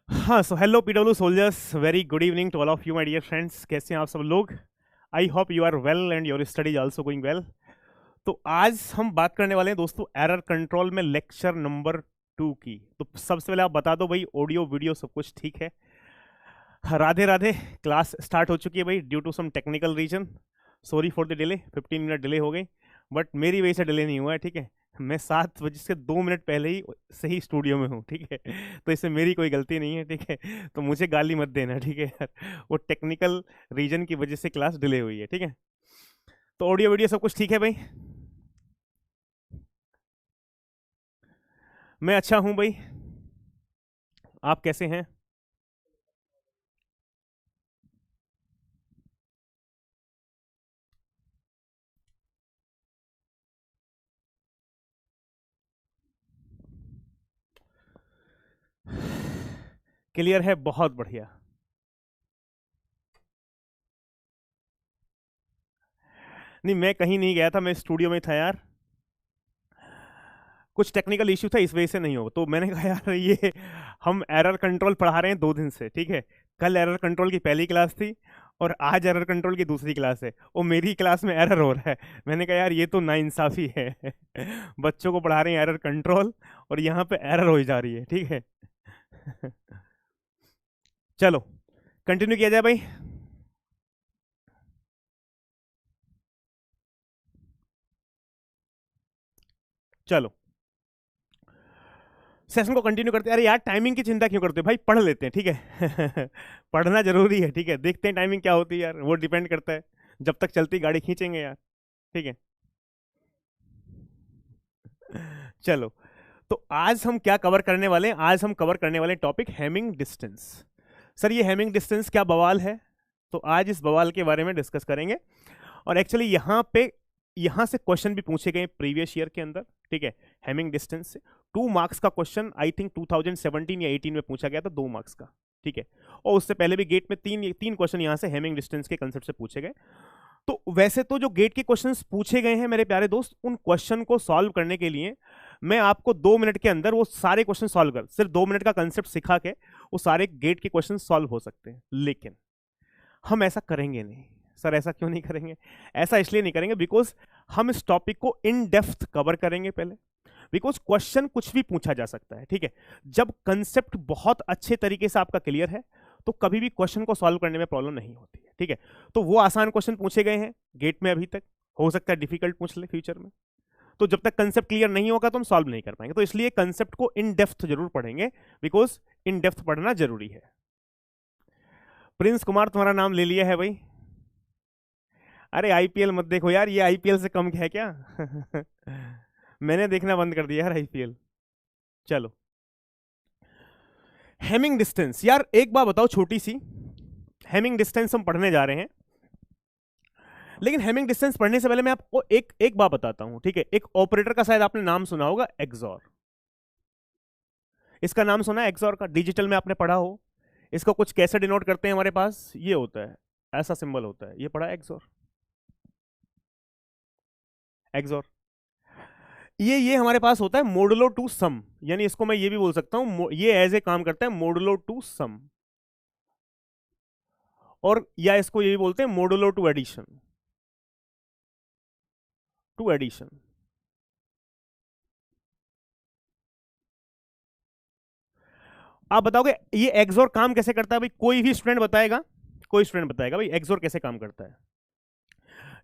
हाँ, so hello PW soldiers, very good evening to all of you my dear friends. कैसे हैं आप सब लोग? I hope you are well and your studies also going well. तो आज हम बात करने वाले हैं दोस्तों एरर कंट्रोल में लेक्चर नंबर 2 की। तो सबसे पहले आप बता दो भाई, ऑडियो वीडियो सब कुछ ठीक है? राधे राधे। क्लास स्टार्ट हो चुकी है भाई, due to some technical reason. Sorry for the delay, 15 minute delay हो गई, बट मेरी वजह से डिले नहीं हुआ है, ठीक है। मैं 7 बजे से 2 मिनट पहले ही सही स्टूडियो में हूँ, ठीक है। तो इसमें मेरी कोई गलती नहीं है, ठीक है। तो मुझे गाली मत देना, ठीक है यार। वो टेक्निकल रीजन की वजह से क्लास डिले हुई है, ठीक है। तो ऑडियो वीडियो सब कुछ ठीक है भाई? मैं अच्छा हूँ भाई। आप कैसे हैं? क्लियर है, बहुत बढ़िया। नहीं, मैं कहीं नहीं गया था, मैं स्टूडियो में था यार। कुछ टेक्निकल इश्यू था, इस वजह से नहीं हो, तो मैंने कहा यार ये हम एरर कंट्रोल पढ़ा रहे हैं 2 दिन से, ठीक है। कल एरर कंट्रोल की पहली क्लास थी और आज एरर कंट्रोल की दूसरी क्लास है, और मेरी क्लास में एरर हो रहा है। मैंने कहा यार ये तो नाइंसाफी है। बच्चों को पढ़ा रहे हैं एरर कंट्रोल और यहाँ पे एरर हो जा रही है, ठीक है। चलो कंटिन्यू किया जाए भाई। चलो सेशन को कंटिन्यू करते हैं। अरे यार टाइमिंग की चिंता क्यों करते हो भाई, पढ़ लेते हैं, ठीक है। पढ़ना जरूरी है, ठीक है। देखते हैं टाइमिंग क्या होती है यार, वो डिपेंड करता है। जब तक चलती गाड़ी खींचेंगे यार, ठीक है। चलो, तो आज हम क्या कवर करने वाले हैं? आज हम कवर करने वाले टॉपिक हैमिंग डिस्टेंस। सर ये हैमिंग डिस्टेंस क्या बवाल है? तो आज इस बवाल के बारे में डिस्कस करेंगे। और एक्चुअली यहाँ से क्वेश्चन भी पूछे गए प्रीवियस ईयर के अंदर, ठीक है। हैमिंग डिस्टेंस से 2 मार्क्स का क्वेश्चन आई थिंक 2017 या 18 में पूछा गया था, 2 मार्क्स का, ठीक है। और उससे पहले भी गेट में तीन तीन क्वेश्चन यहाँ से हैमिंग डिस्टेंस के कंसेप्ट से पूछे गए। तो वैसे तो जो गेट के क्वेश्चंस पूछे गए हैं मेरे प्यारे दोस्त, उन क्वेश्चन को सॉल्व करने के लिए मैं आपको 2 मिनट के अंदर वो सारे क्वेश्चन सॉल्व कर, सिर्फ 2 मिनट का कंसेप्ट सिखा के वो सारे गेट के क्वेश्चन सॉल्व हो सकते हैं। लेकिन हम ऐसा करेंगे नहीं। सर ऐसा क्यों नहीं करेंगे? ऐसा इसलिए नहीं करेंगे बिकॉज हम इस टॉपिक को इन डेप्थ कवर करेंगे पहले। बिकॉज क्वेश्चन कुछ भी पूछा जा सकता है, ठीक है। जब कंसेप्ट बहुत अच्छे तरीके से आपका क्लियर है तो कभी भी क्वेश्चन को सॉल्व करने में प्रॉब्लम नहीं होती है, ठीक है। तो वो आसान क्वेश्चन पूछे गए हैं गेट में अभी तक, हो सकता है डिफिकल्ट पूछ ले फ्यूचर में। तो जब तक कंसेप्ट क्लियर नहीं होगा तो हम सॉल्व नहीं कर पाएंगे, तो इसलिए कंसेप्ट को इन डेप्थ जरूर पढ़ेंगे, बिकॉज इन डेप्थ पढ़ना जरूरी है। प्रिंस कुमार तुम्हारा नाम ले लिया है भाई। अरे आईपीएल मत देखो यार, ये आईपीएल से कम है क्या? मैंने देखना बंद कर दिया यार आईपीएल। चलो, हेमिंग डिस्टेंस यार एक बात बताओ छोटी सी। हेमिंग डिस्टेंस हम पढ़ने जा रहे हैं, लेकिन हेमिंग डिस्टेंस पढ़ने से पहले मैं आपको एक एक बात बताता हूं, ठीक है। एक ऑपरेटर का शायद आपने नाम सुना होगा, एक्सॉर। इसका नाम सुना है एक्सॉर का? डिजिटल में आपने पढ़ा हो। इसको कुछ कैसे डिनोट करते हैं? हमारे पास ये होता है, ऐसा सिंबल होता है, ये पढ़ा एक्सॉर। एक्सॉर ये हमारे पास होता है मोडुलो टू सम, यानी इसको मैं ये भी बोल सकता हूं, ये एज ए काम करता है मोडुलो टू सम। और या इसको ये भी बोलते हैं modulo two addition, two addition. आप बताओगे ये एक्सोर काम कैसे करता है भाई? कोई भी स्टूडेंट बताएगा? कोई स्टूडेंट बताएगा भाई एक्सोर कैसे काम करता है?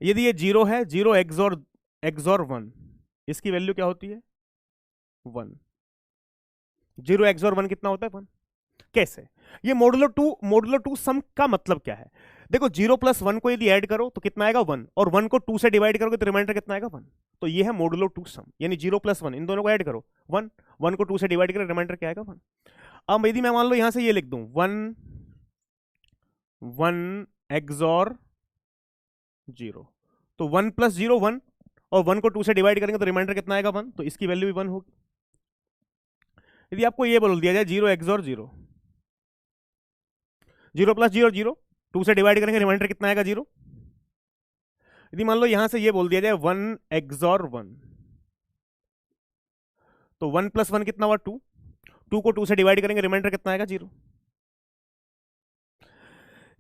यदि ये 0 है, 0 एक्सोर एक्सोर 1, इसकी वैल्यू क्या होती है? 1। 0 एक्सोर 1 कितना होता है? 1। कैसे? ये मोडुलो टू सम का मतलब क्या है? देखो 0 + 1 को यदि ऐड करो तो कितना आएगा? 1। और 1 को 2 से डिवाइड करोगे तो रिमाइंडर कितना आएगा? 1। तो ये है मोडुलो टू सम, यानी 0 + 1 इन दोनों को ऐड करो 1। 1 को 2 से डिवाइड करो, रिमाइंडर क्या आएगा? 1। अब यदि मैं मान लो यहां से ये लिख दूं 1 1 एक्सॉर 0, तो 1 + 0 1, और 1 को 2 से डिवाइड करेंगे तो रिमाइंडर कितना आएगा? 1। तो इसकी वैल्यू भी 1 होगी। यदि आपको ये बोल दिया जाए 0 एक्सॉर 0, 0 + 0 0, 2 से डिवाइड करेंगे रिमाइंडर कितना आएगा? 0। यदि मान लो यहां से ये बोल दिया जाए 1 एक्सॉर 1, तो 1 + 1 कितना हुआ? 2। 2 को 2 से डिवाइड करेंगे रिमाइंडर कितना आएगा? 0।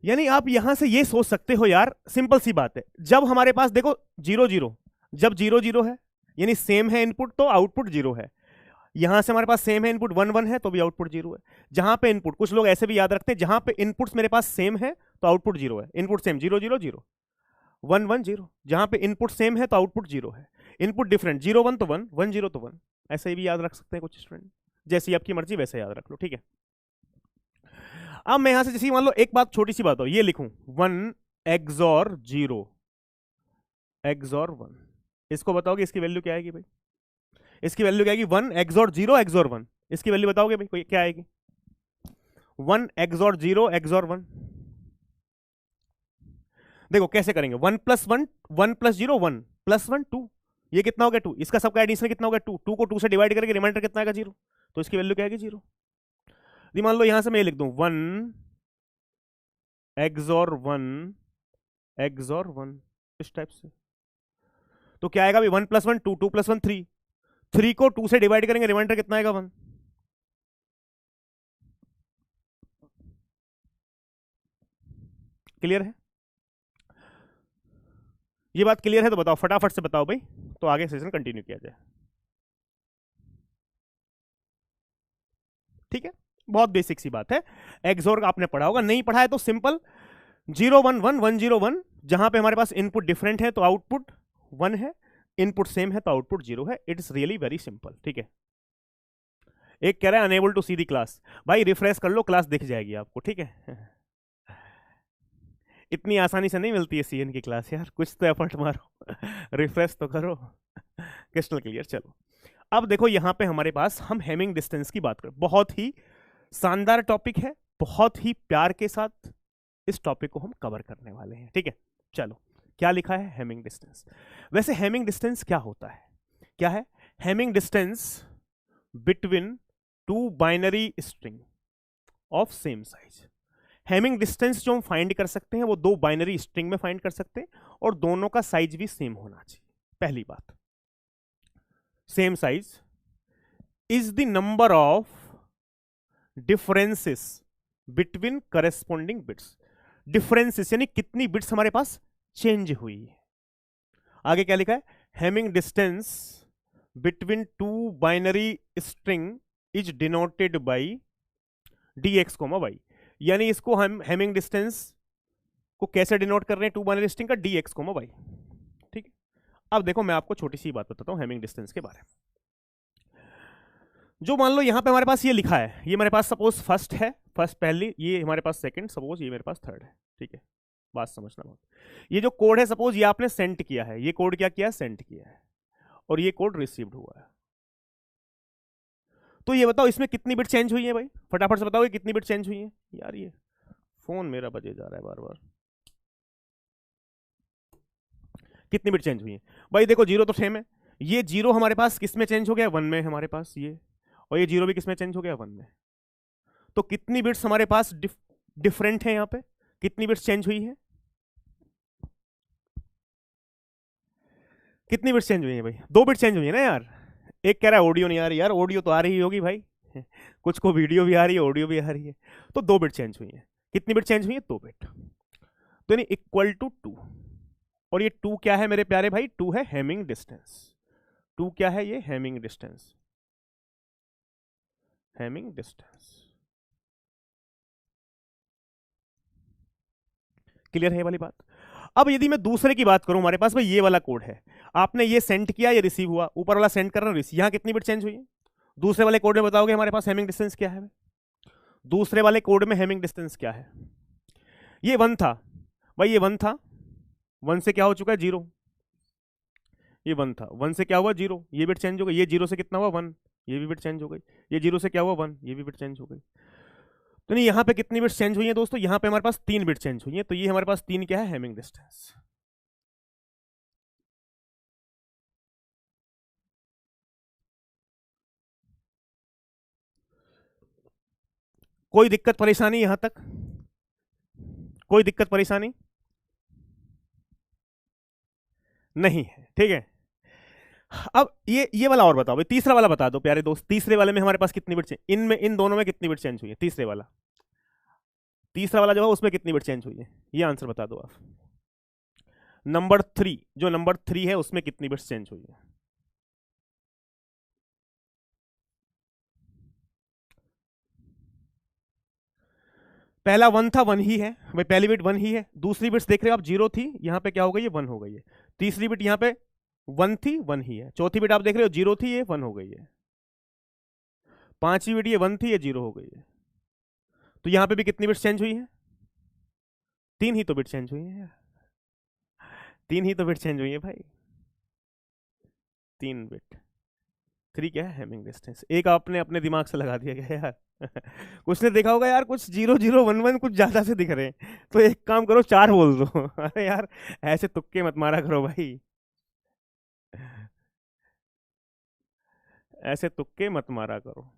यानी आप यहां से ये सोच सकते हो यार, सिंपल सी बात है, जब हमारे पास देखो 0 0, जब 0 0 है यानी सेम है इनपुट तो आउटपुट 0 है। यहां से हमारे पास सेम है इनपुट 1 1 है तो भी आउटपुट 0 है। जहां पे इनपुट, कुछ लोग ऐसे भी याद रखते हैं, जहां पे इनपुट्स मेरे पास सेम है तो आउटपुट 0 है। इनपुट सेम 0 0 0 1 1 0, जहां पे इनपुट सेम है तो आउटपुट 0 है। इनपुट डिफरेंट, 0 1 तो 1 1 0 तो 1, ऐसे भी याद रख सकते हैं कुछ स्टूडेंट, जैसी आपकी मर्जी वैसे याद रख लो, ठीक है। अब मैं यहां से जैसे मान लो एक बात, छोटी सी बात हो, ये लिखूं 1 XOR 0 XOR 1, इसको बताओगे इसकी वैल्यू क्या आएगी भाई? इसकी वैल्यू क्या आएगी? 1 XOR 0 XOR 1, इसकी वैल्यू बताओगे भाई कोई क्या आएगी? 1 XOR 0 XOR 1, देखो कैसे करेंगे, 1 + 1 1 + 0 1 + 1 2, ये कितना हो गया 2, इसका सबका एडिशन कितना हो गया 2, 2 को 2 से डिवाइड करके रिमाइंडर कितना आएगा 0, तो इसकी वैल्यू क्या आएगी 0। मान लो यहां से मैं लिख दूं 1 XOR 1 XOR 1 इस टाइप से, तो क्या आएगा भाई? 1 + 1 2, 2 + 1 3, 3 को 2 से डिवाइड करेंगे रिमाइंडर कितना आएगा 1। क्लियर है? ये बात क्लियर है तो बताओ, फटाफट से बताओ भाई, तो आगे सेशन कंटिन्यू किया जाए। ठीक है, बहुत बेसिक सी बात है, एक्सोर आपने पढ़ा होगा, नहीं पढ़ा है तो सिंपल 0 1 1 1 0 1, जहां पे हमारे पास इनपुट डिफरेंट है तो आउटपुट 1 है, इनपुट सेम है तो आउटपुट 0 है। It is really very simple, ठीक है। एक कह रहा है unable to see the class, भाई रिफ्रेश कर लो, क्लास दिख जाएगी आपको, ठीक है। इतनी आसानी से नहीं मिलती है सीएन की क्लास यार, कुछ तो एफर्ट मारो, रिफ्रेश तो करो। Crystal clear. चलो अब देखो यहां पे हमारे पास हम हेमिंग डिस्टेंस की बात करें, बहुत ही शानदार टॉपिक है, बहुत ही प्यार के साथ इस टॉपिक को हम कवर करने वाले हैं, ठीक है। चलो क्या लिखा है? Hamming distance. वैसे हेमिंग डिस्टेंस क्या होता है? क्या है Hamming distance? Between two binary string of same size. Hamming distance जो हम फाइंड कर सकते हैं वो दो बाइनरी स्ट्रिंग में फाइंड कर सकते हैं, और दोनों का साइज भी सेम होना चाहिए। पहली बात, same size is the number of differences between corresponding bits. Differences यानी कितनी बिट्स हमारे पास चेंज हुई है। आगे क्या लिखा है? Hamming distance between two binary string is denoted by dx, y, यानी इसको हम हेमिंग डिस्टेंस को कैसे डिनोट कर रहे हैं? टू बाइनरी स्ट्रिंग का dx, y, ठीक है। अब देखो मैं आपको छोटी सी बात बताता हूं हेमिंग डिस्टेंस के बारे में। जो मान लो यहां पे हमारे पास ये लिखा है, ये हमारे पास सपोज फर्स्ट है, फर्स्ट पहली, ये हमारे पास सेकंड, सपोज ये मेरे पास थर्ड है, ठीक है। बात समझना बहुत, ये जो कोड है सपोज ये आपने सेंड किया है, ये कोड क्या किया है? सेंड किया है, और ये कोड रिसीव्ड हुआ है। तो ये बताओ इसमें कितनी बिट चेंज हुई है भाई? फटाफट से बताओ कितनी बिट चेंज हुई है यार। ये फोन मेरा बजे जा रहा है बार बार, कितनी बिट चेंज हुई है भाई? देखो जीरो तो सेम है, ये जीरो हमारे पास किस में चेंज हो गया? 1 में हमारे पास ये, और ये जीरो भी किस में चेंज हो गया? 1 में। तो कितनी बिट्स हमारे पास डिफरेंट है? यहाँ पे कितनी बिट्स चेंज हुई है? कितनी बिट्स चेंज हुई है भाई? 2 बिट चेंज हुई है ना यार। एक कह रहा है ऑडियो नहीं आ रही, यार ऑडियो तो आ रही होगी भाई, कुछ को वीडियो भी आ रही है, ऑडियो भी आ रही है। तो 2 बिट चेंज हुई है। कितनी बिट चेंज हुई है? 2 बिट। तो यानी इक्वल टू 2, और ये 2 क्या है मेरे प्यारे भाई? 2 है हेमिंग डिस्टेंस। 2 क्या है? ये Hamming distance, Hamming distance. Clear है ये वाली बात? अब यदि मैं दूसरे की बात करूं, हमारे पास भाई ये वाला कोड है, आपने ये सेंड किया, ये रिसीव हुआ, ऊपर वाला सेंड कर रहा हूं, यहां कितनी बिट चेंज हुई है? दूसरे वाले कोड में बताओगे हमारे पास हेमिंग डिस्टेंस क्या है? दूसरे वाले कोड में हेमिंग डिस्टेंस क्या है? ये 1 था भाई, ये 1 था, 1 से क्या हो चुका है? 0। ये 1 था, 1 से क्या हुआ? 0, ये बिट चेंज हो गई। ये 0 से कितना हुआ? 1, ये भी बिट चेंज हो गई। ये 0 से क्या हुआ? 1, ये भी बिट चेंज हो गई। तो नहीं, यहां पे कितनी बिट्स चेंज हुई है दोस्तों? यहां पे हमारे पास 3 बिट चेंज हुई है, तो ये हमारे पास 3 क्या है? Hamming distance. कोई दिक्कत परेशानी यहां तक? कोई दिक्कत परेशानी नहीं है, ठीक है। अब ये वाला और बताओ भाई, तीसरा वाला बता दो प्यारे दोस्त, तीसरे वाले में हमारे पास कितनी बिट चेंज, इनमें इन दोनों में कितनी बिट चेंज हुई है? तीसरे वाला तीसरा वाला जो है उसमें कितनी बिट चेंज हुई है, ये आंसर बता दो आप। नंबर 3, जो नंबर 3 है उसमें कितनी बिट्स चेंज हुई है? पहला 1 था, 1 ही है भाई, पहली बिट 1 ही है। दूसरी बिट्स देख रहे हो आप, 0 थी, यहां पे क्या हो गई है, 1 हो गई है। तीसरी बिट यहां पे 1 थी, 1 ही है। चौथी बिट आप देख रहे हो 0 थी, ये 1 हो गई है। पांचवी बिट ये 1 थी, ये 0 हो गई है। तो यहां पे भी कितनी बिट्स चेंज हुई है? 3 ही तो बिट चेंज हुई है, 3 ही तो बिट चेंज हुई है भाई, 3 बिट। 3 क्या है हैमिंग डिस्टेंस, एक आपने अपने दिमाग से लगा दिया गया यार। कुछ ने देखा होगा यार, कुछ 0 0 1 1 कुछ ज्यादा से दिख रहे हैं, तो एक काम करो 4 बोल दो। अरे यार ऐसे तुक्के मत मारा करो भाई, ऐसे तुक्के मत मारा करो।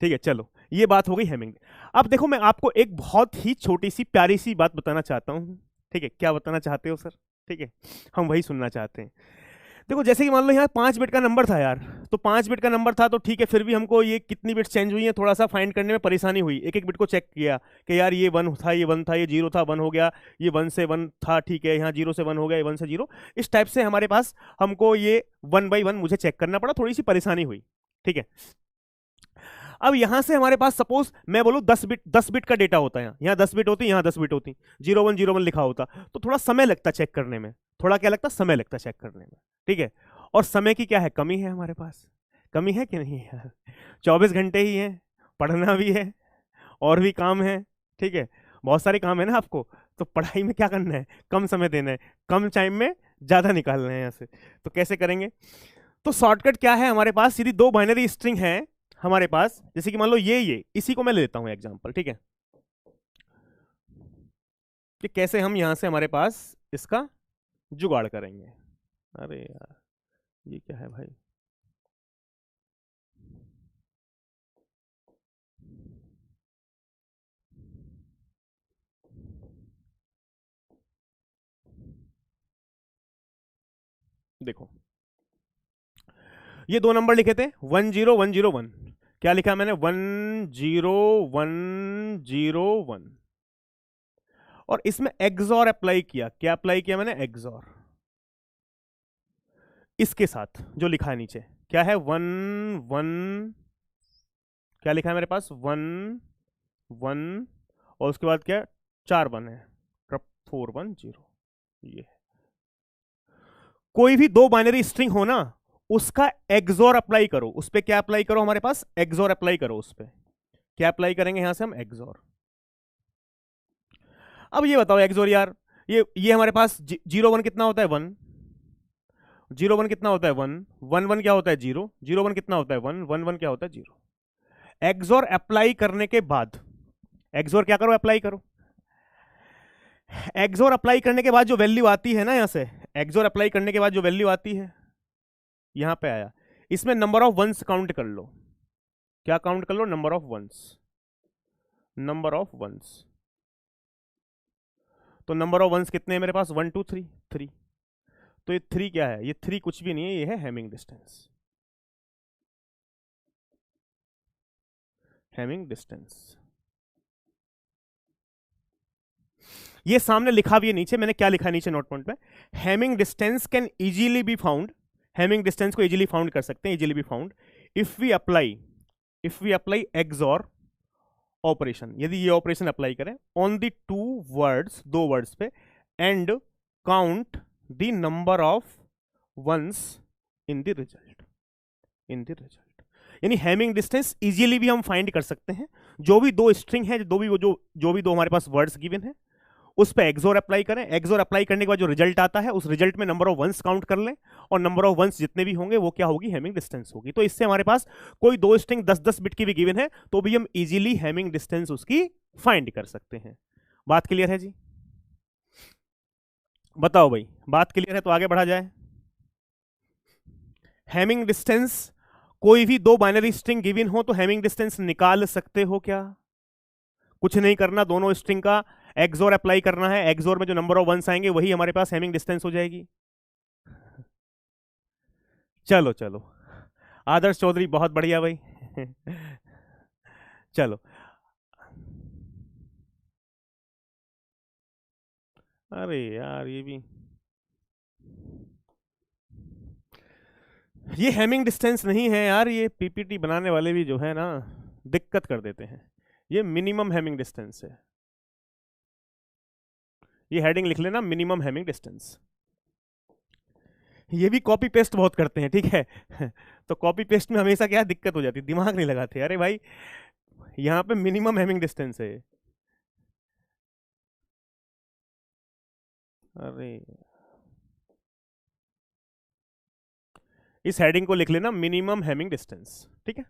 ठीक है चलो, ये बात हो गई हैमिंग। अब देखो मैं आपको एक बहुत ही छोटी सी प्यारी सी बात बताना चाहता हूं। ठीक है, क्या बताना चाहते हो सर? ठीक है, हम वही सुनना चाहते हैं। देखो जैसे कि मान लो यहाँ 5 बिट का नंबर था यार, तो 5 बिट का नंबर था तो ठीक है, फिर भी हमको ये कितनी बिट्स चेंज हुई है थोड़ा सा फाइंड करने में परेशानी हुई। एक एक बिट को चेक किया कि यार ये 1 था, ये 1 था, ये 0 था, 1 हो गया, ये 1 से 1 था, ठीक है, यहाँ 0 से 1 हो गया, ये 1 से 0। इस टाइप से हमारे पास हमको ये 1 बाई 1 मुझे चेक करना पड़ा, थोड़ी सी परेशानी हुई। ठीक है, अब यहां से हमारे पास सपोज मैं बोलूं 10 बिट का डेटा होता है, यहाँ 10 बिट होती, यहाँ 10 बिट होती, 0101 लिखा होता, तो थोड़ा समय लगता चेक करने में, थोड़ा क्या लगता, समय लगता चेक करने में। ठीक है, और समय की क्या है, कमी है हमारे पास, कमी है कि नहीं है? 24 घंटे ही है, पढ़ना भी है और भी काम है। ठीक है, बहुत सारे काम है ना आपको, तो पढ़ाई में क्या करना है, कम समय देना है, कम टाइम में ज्यादा निकालना है यहाँ से, तो कैसे करेंगे? तो शॉर्टकट क्या है हमारे पास, सीधी 2 बाइनरी स्ट्रिंग है हमारे पास, जैसे कि मान लो ये इसी को मैं ले लेता हूं एग्जांपल। ठीक है, कि कैसे हम यहां से हमारे पास इसका जुगाड़ करेंगे। अरे यार ये क्या है भाई, देखो ये 2 नंबर लिखे थे 10101, क्या लिखा मैंने, 10101, और इसमें एक्सॉर अप्लाई किया, क्या अप्लाई किया मैंने, एक्सॉर, इसके साथ जो लिखा है नीचे क्या है, 1 1, क्या लिखा है मेरे पास, 1 1, और उसके बाद क्या, 4 1 है, 410, ये कोई भी 2 बाइनरी स्ट्रिंग हो ना, उसका एक्सोर अप्लाई करो, उस पर क्या अप्लाई करो, हमारे पास एक्सोर अप्लाई करो, उस पर क्या अप्लाई करेंगे यहां से हम, एक्सोर। अब ये बताओ एक्सोर यार, ये हमारे पास 0 1 कितना होता है, 1, 0 1 कितना होता है, 1 1 1 क्या होता है, 0 0 1 कितना होता है, 1 1 1 क्या होता है, 0। एक्सोर अप्लाई करने के बाद, एक्सोर क्या करो, अप्लाई करो, एक्सोर अप्लाई करने के बाद जो वैल्यू आती है ना यहां से, एक्सोर अप्लाई करने के बाद जो वैल्यू आती है, यहां पे आया, इसमें नंबर ऑफ वंस काउंट कर लो, क्या काउंट कर लो, number of ones, number of ones. तो नंबर ऑफ वंस कितने हैं मेरे पास, 1 2 3 3। तो ये 3 क्या है, ये 3 कुछ भी नहीं है, ये है हैमिंग डिस्टेंस, हैमिंग डिस्टेंस। ये सामने लिखा भी है नीचे, मैंने क्या लिखा है नीचे नोट पॉइंट पे, Hamming distance can easily be found, Hamming distance को इजीली फाउंड कर सकते हैं, easily be found if we apply XOR operation, यदि ये ऑपरेशन अप्लाई करें ऑन द 2 वर्ड्स, 2 वर्ड्स पे, and count the number of ones in the result, in the result. यानी Hamming distance easily भी हम फाइंड कर सकते हैं, जो भी 2 स्ट्रिंग है, जो भी 2 हमारे पास वर्ड्स गिवन है, उस पर एक्सोर अप्लाई करें, एक्सोर अप्लाई करने के बाद जो रिजल्ट आता है, उस रिजल्ट में नंबर ऑफ वंस काउंट कर लें, और नंबर ऑफ वंस जितने भी होंगे वो क्या होगी, हैमिंग डिस्टेंस होगी। तो इससे हमारे पास कोई 2 स्ट्रिंग 10 10 बिट की भी गिवन है, तो भी हम इजीली हैमिंग डिस्टेंस उसकी फाइंड कर सकते हैं। बात क्लियर है जी? बताओ भाई, बात क्लियर है तो आगे बढ़ा जाए। हैमिंग डिस्टेंस, कोई भी 2 बाइनरी स्ट्रिंग गिवन हो तो हैमिंग डिस्टेंस निकाल सकते हो क्या? कुछ नहीं करना, दोनों स्ट्रिंग का एक्सोर अप्लाई करना है, एक्सोर में जो नंबर ऑफ वंस आएंगे वही हमारे पास हैमिंग डिस्टेंस हो जाएगी। चलो चलो, आदर्श चौधरी बहुत बढ़िया भाई। चलो, अरे यार ये हैमिंग डिस्टेंस नहीं है यार, ये पीपीटी बनाने वाले भी जो है ना दिक्कत कर देते हैं। ये मिनिमम हैमिंग डिस्टेंस है। ये हेडिंग लिख लेना, मिनिमम हैमिंग डिस्टेंस। ये भी कॉपी पेस्ट बहुत करते हैं, ठीक है। तो कॉपी पेस्ट में हमेशा क्या दिक्कत हो जाती है, दिमाग नहीं लगाते। अरे भाई, यहाँ पे मिनिमम हैमिंग डिस्टेंस है। अरे, इस हेडिंग को लिख लेना, मिनिमम हैमिंग डिस्टेंस, ठीक है।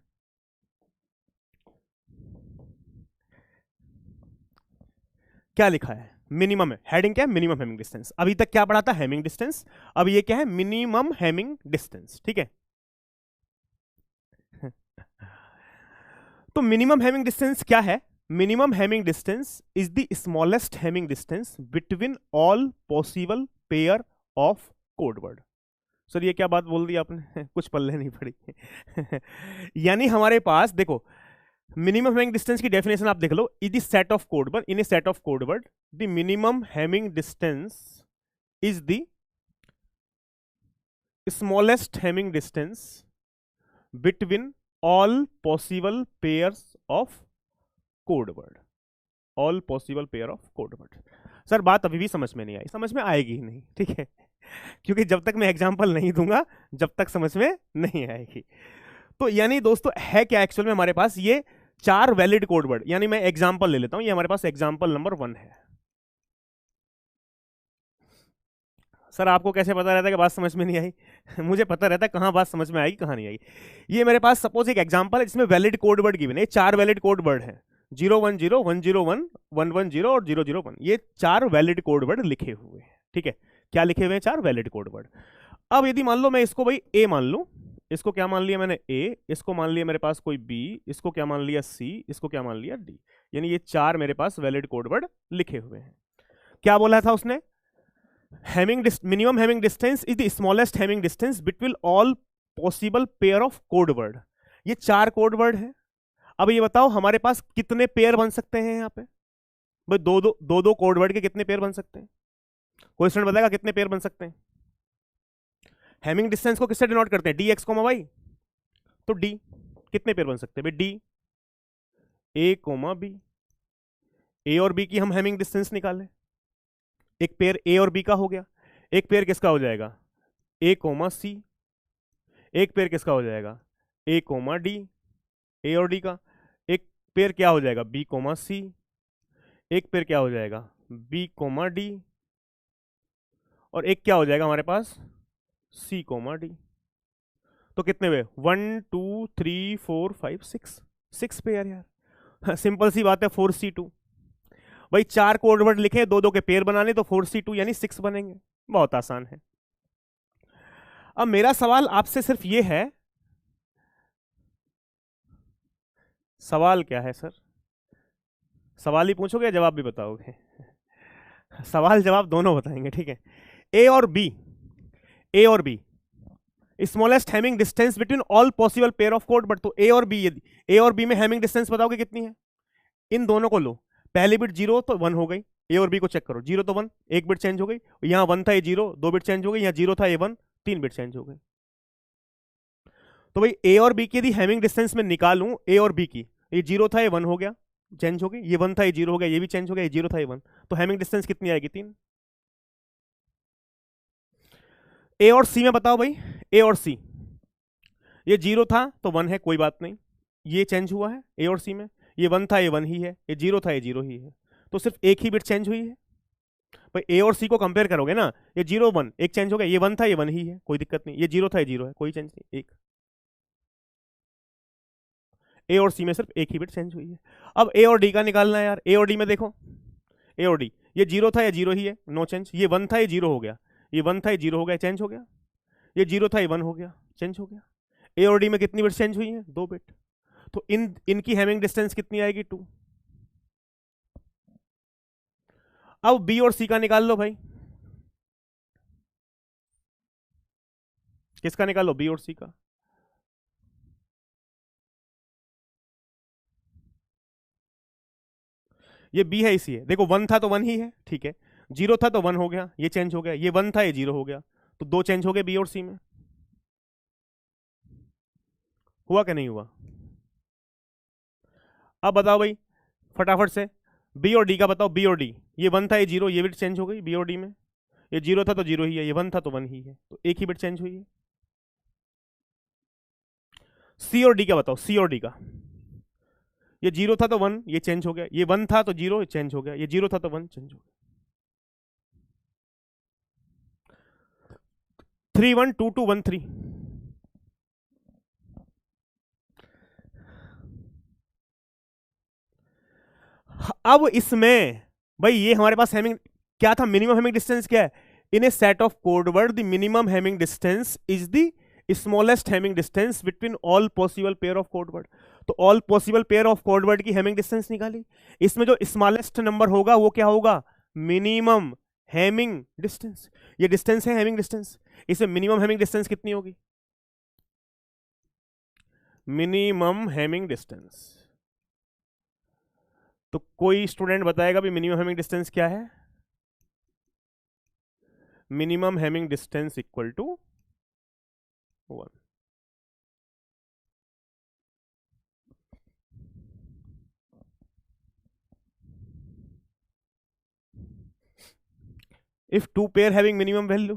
क्या लिखा है, मिनिमम है, हेडिंग क्या है, मिनिमम हैमिंग डिस्टेंस। अभी तक क्या पढ़ा था, हैमिंग डिस्टेंस। अब ये क्या है, मिनिमम हैमिंग डिस्टेंस, ठीक है। तो मिनिमम हैमिंग डिस्टेंस क्या है? Minimum Hamming distance is the smallest Hamming distance between all possible pair of code word. Sir ये क्या बात बोल दी आपने, कुछ पल्ले नहीं पड़ी। यानी हमारे पास देखो, मिनिमम हैमिंग डिस्टेंस की डेफिनेशन आप देख लो, is the set of code word, in a set of code word the minimum Hamming distance is the smallest Hamming distance between all possible pairs of code word. All possible pair of code word. Sir बात अभी भी समझ में नहीं आई, समझ में आएगी ही नहीं, ठीक है। क्योंकि जब तक मैं एग्जांपल नहीं दूंगा, जब तक समझ में नहीं आएगी। तो यानी दोस्तों है क्या एक्चुअल में, हमारे पास ये 4 वैलिड कोड वर्ड, यानी मैं एग्जांपल ले लेता हूं, ये हमारे पास एग्जांपल नंबर 1 है। सर आपको कैसे पता रहता है कि बात समझ में नहीं आई? मुझे पता रहता है कहां बात समझ में आएगी, कहां नहीं आएगी। ये मेरे पास सपोज एक एग्जांपल है जिसमें वैलिड कोड वर्ड गिवन है, 4 वैलिड कोड वर्ड है, 010 101 110 और 001, ये 4 वैलिड कोड वर्ड लिखे हुए हैं, ठीक है। क्या लिखे हुए हैं, 4 वैलिड कोड वर्ड। अब यदि मान लो मैं इसको भाई ए मान लूं, इसको क्या मान लिया मैंने ए, इसको मान लिया मेरे पास कोई बी, इसको क्या मान लिया सी, इसको क्या मान लिया डी, यानी ये 4 मेरे पास वैलिड कोड वर्ड लिखे हुए हैं। क्या बोला था उसने, minimum Hamming distance is the smallest Hamming distance between all possible pair of code word. ये 4 कोड वर्ड है। अब ये बताओ हमारे पास कितने पेयर बन सकते हैं यहाँ पे, भाई दो कोड वर्ड के कितने पेयर बन सकते हैं? कोई स्टूडेंट बताएगा कितने पेयर बन सकते हैं? हैमिंग डिस्टेंस को किससे डिनोट करते हैं, डी एक्स कोमा वाई। तो डी कितने पेयर बन सकते हैं भाई, D A comma B, A और बी की हम हैमिंग डिस्टेंस निकालें, एक पेयर ए और बी का हो गया, एक पेयर किसका हो जाएगा, ए कोमा सी, एक पेयर किसका हो जाएगा, ए कोमा डी, ए और डी का, एक पेयर क्या हो जाएगा, बी कोमा सी, एक पेयर क्या हो जाएगा, बी कोमा डी, और एक क्या हो जाएगा हमारे पास, सी कोमा डी। तो कितने हुए, 1 2 3 4 5 6, 6 पेयर यार। सिंपल सी बात है, 4C2। भाई 4 कोड वर्ड लिखे, दो दो के पेयर बनाने, तो 4C2 यानी 6 बनेंगे। बहुत आसान है। अब मेरा सवाल आपसे सिर्फ ये है, सवाल क्या है सर, सवाल ही पूछोगे या जवाब भी बताओगे? सवाल जवाब दोनों बताएंगे, ठीक है। ए और बी, ए और B smallest Hamming distance between all possible pair of code word. तो ए और बी, यदि ए और बी में हैमिंग डिस्टेंस बताओगे कितनी है, इन दोनों को लो, पहली बिट 0 तो 1 हो गई, ए और बी को चेक करो, 0 तो 1, एक बिट चेंज हो गई, यहां 1 था ये 0, 2 बिट चेंज हो गई, यहां 0 था ये 1, 3 बिट चेंज हो गई। तो भाई ए और बी की यदि हैमिंग डिस्टेंस में निकालूं, ए और बी की, ये 0 था ये 1 हो गया, चेंज हो गई, ये 1 था ये 0 हो गया, ये भी चेंज हो गया, ये 0 था ये 1, तो हैमिंग डिस्टेंस कितनी आएगी, 3। ए और सी में बताओ भाई, ए और सी, ये 0 था तो 1 है, कोई बात नहीं, ये चेंज हुआ है ए और सी में, ये 1 था ये 1 ही है, ये 0 था ये 0 ही है, तो सिर्फ एक ही बिट चेंज हुई है। भाई ए और सी को कंपेयर करोगे ना, ये 0 1 एक चेंज हो गया, ये 1 था ये 1 ही है, कोई दिक्कत नहीं, ये 0 था ये 0 है, कोई चेंज नहीं, एक। ए और सी में सिर्फ एक ही बिट चेंज हुई है। अब ए और डी का निकालना है यार, ए और डी में देखो, ए और डी, ये 0 था ये 0 ही है, नो चेंज, ये 1 था ये 0 हो गया, ये 1 था ये 0 हो गया, चेंज हो गया, ये 0 था ये 1 हो गया, चेंज हो गया। ए और डी में कितनी बिट चेंज हुई है, 2 बिट। तो इनकी हैमिंग डिस्टेंस कितनी आएगी, 2। अब बी और सी का निकाल लो भाई, किसका निकालो, बी और सी का। ये बी है इसी है, देखो 1 था तो 1 ही है, ठीक है, 0 था तो 1 हो गया, ये चेंज हो गया, ये 1 था ये 0 हो गया, तो 2 चेंज हो गए बी और सी में। हुआ क्या नहीं हुआ? अब बताओ भाई फटाफट से, बी और डी का बताओ, बी और डी, ये 1 था ये 0, ये बिट चेंज हो गई बी और डी में, ये 0 था तो 0 ही है, ये 1 था तो 1 ही है, तो एक ही बिट चेंज हुई है। सी और डी का बताओ, सी और डी का, ये 0 था तो 1 ये चेंज हो गया, ये 1 था तो 0 ये चेंज हो गया, ये 0 था तो 1 चेंज हो गया। 3 1 2 2 1 3। अब इसमें भाई ये हमारे पास हैमिंग क्या था, मिनिमम हैमिंग डिस्टेंस क्या है, in a set of code word the minimum Hamming distance is the smallest Hamming distance between all possible pair of code word. तो all possible pair of code word की Hamming distance निकाली, इसमें जो smallest number होगा वो क्या होगा, minimum Hamming distance. ये डिस्टेंस है हैमिंग डिस्टेंस, इसमें मिनिमम हैमिंग डिस्टेंस कितनी होगी, मिनिमम हैमिंग डिस्टेंस। तो कोई स्टूडेंट बताएगा भी मिनिमम हैमिंग डिस्टेंस क्या है? Minimum Hamming distance equal to 1। If two pair having minimum value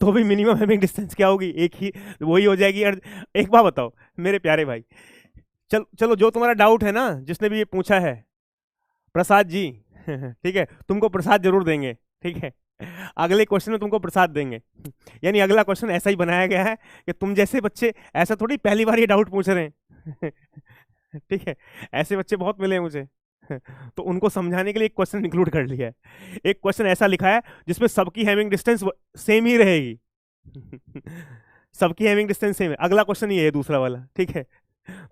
तो भी मिनिमम हैविंग डिस्टेंस क्या होगी, एक ही वही हो जाएगी। और एक बात बताओ मेरे प्यारे भाई, चलो जो तुम्हारा डाउट है ना, जिसने भी ये पूछा है, प्रसाद जी ठीक है, तुमको प्रसाद जरूर देंगे, ठीक है, अगले क्वेश्चन में तुमको प्रसाद देंगे। यानी अगला क्वेश्चन ऐसा ही बनाया गया है कि तुम जैसे बच्चे ऐसा थोड़ी पहली बार ये डाउट पूछ रहे हैं ठीक है, ऐसे बच्चे बहुत मिले हैं मुझे तो उनको समझाने के लिए एक क्वेश्चन इंक्लूड कर लिया है। एक क्वेश्चन ऐसा लिखा है जिसमें सबकी हैमिंग डिस्टेंस सेम ही रहेगी सबकी हैमिंग डिस्टेंस सेम है, अगला क्वेश्चन ये है दूसरा वाला, ठीक है,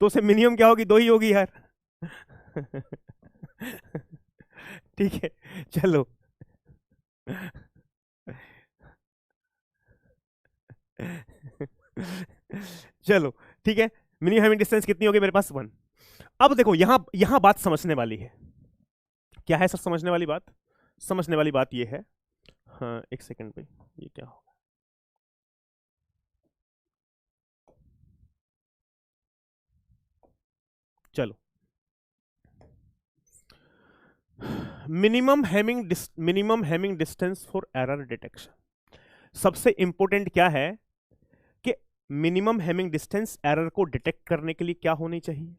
तो उससे मिनिमम क्या होगी, 2 ही होगी यार ठीक है, चलो चलो ठीक है, मिनिमम हैमिंग डिस्टेंस कितनी होगी मेरे पास, 1। अब देखो यहां यहां बात समझने वाली है, क्या है सर समझने वाली बात? समझने वाली बात ये है, हाँ एक सेकंड भाई, ये क्या होगा, चलो minimum Hamming distance for error detection. सबसे इंपॉर्टेंट क्या है कि मिनिमम हैमिंग डिस्टेंस एरर को डिटेक्ट करने के लिए क्या होनी चाहिए,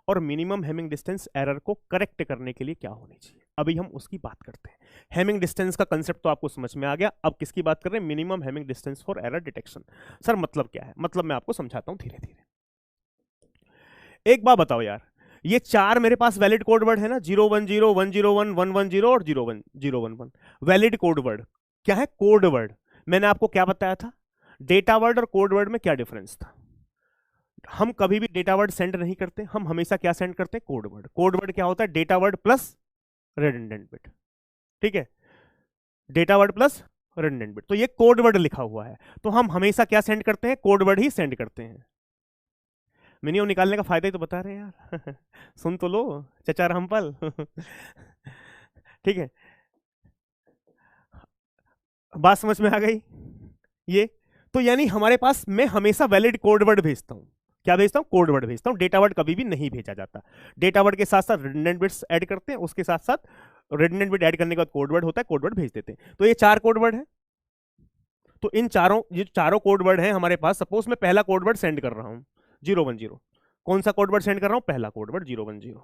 और मिनिमम हैमिंग डिस्टेंस एरर को करेक्ट करने के लिए क्या होनी चाहिए। अभी हम उसकी बात करते हैं। हैमिंग डिस्टेंस का कंसेप्ट तो आपको समझ में आ गया, अब किसकी बात कर रहे हैं, minimum Hamming distance for error detection. Sir मतलब क्या है, मतलब मैं आपको समझाता हूं धीरे धीरे। एक बात बताओ यार, ये 4 मेरे पास वैलिड कोड वर्ड है ना, 010 101 110 और 01011 वैलिड कोड वर्ड। क्या है, कोड वर्ड। मैंने आपको क्या बताया था, डेटा वर्ड और कोड वर्ड में क्या डिफरेंस था। हम कभी भी डेटा वर्ड सेंड नहीं करते, हम हमेशा क्या सेंड करते हैं, कोड वर्ड। कोड वर्ड क्या होता है, data word plus redundant bit, ठीक है, data word plus redundant bit, तो ये कोड वर्ड लिखा हुआ है, तो हम हमेशा क्या सेंड करते हैं, कोड वर्ड ही सेंड करते हैं। मिनिमम निकालने का फायदा ही तो बता रहे हैं यार सुन तो लो चचा रामपाल ठीक है, बात समझ में आ गई ये। तो यानी हमारे पास मैं हमेशा वैलिड कोड वर्ड भेजता हूं, क्या भेजता हूं, कोड वर्ड भेजता हूं, डेटा वर्ड कभी भी नहीं भेजा जाता। डेटा वर्ड के साथ साथ रिडंडेंट बिट्स ऐड करते हैं, उसके साथ साथ रिडंडेंट बिट ऐड करने के बाद कोड वर्ड होता है, कोड वर्ड भेज देते हैं। तो ये 4 कोड वर्ड है, तो इन चारों, ये चारों कोड वर्ड हैं हमारे पास। सपोज मैं पहला कोड वर्ड सेंड कर रहा हूं 010, कौन सा कोड वर्ड सेंड कर रहा हूं, पहला कोड वर्ड 010।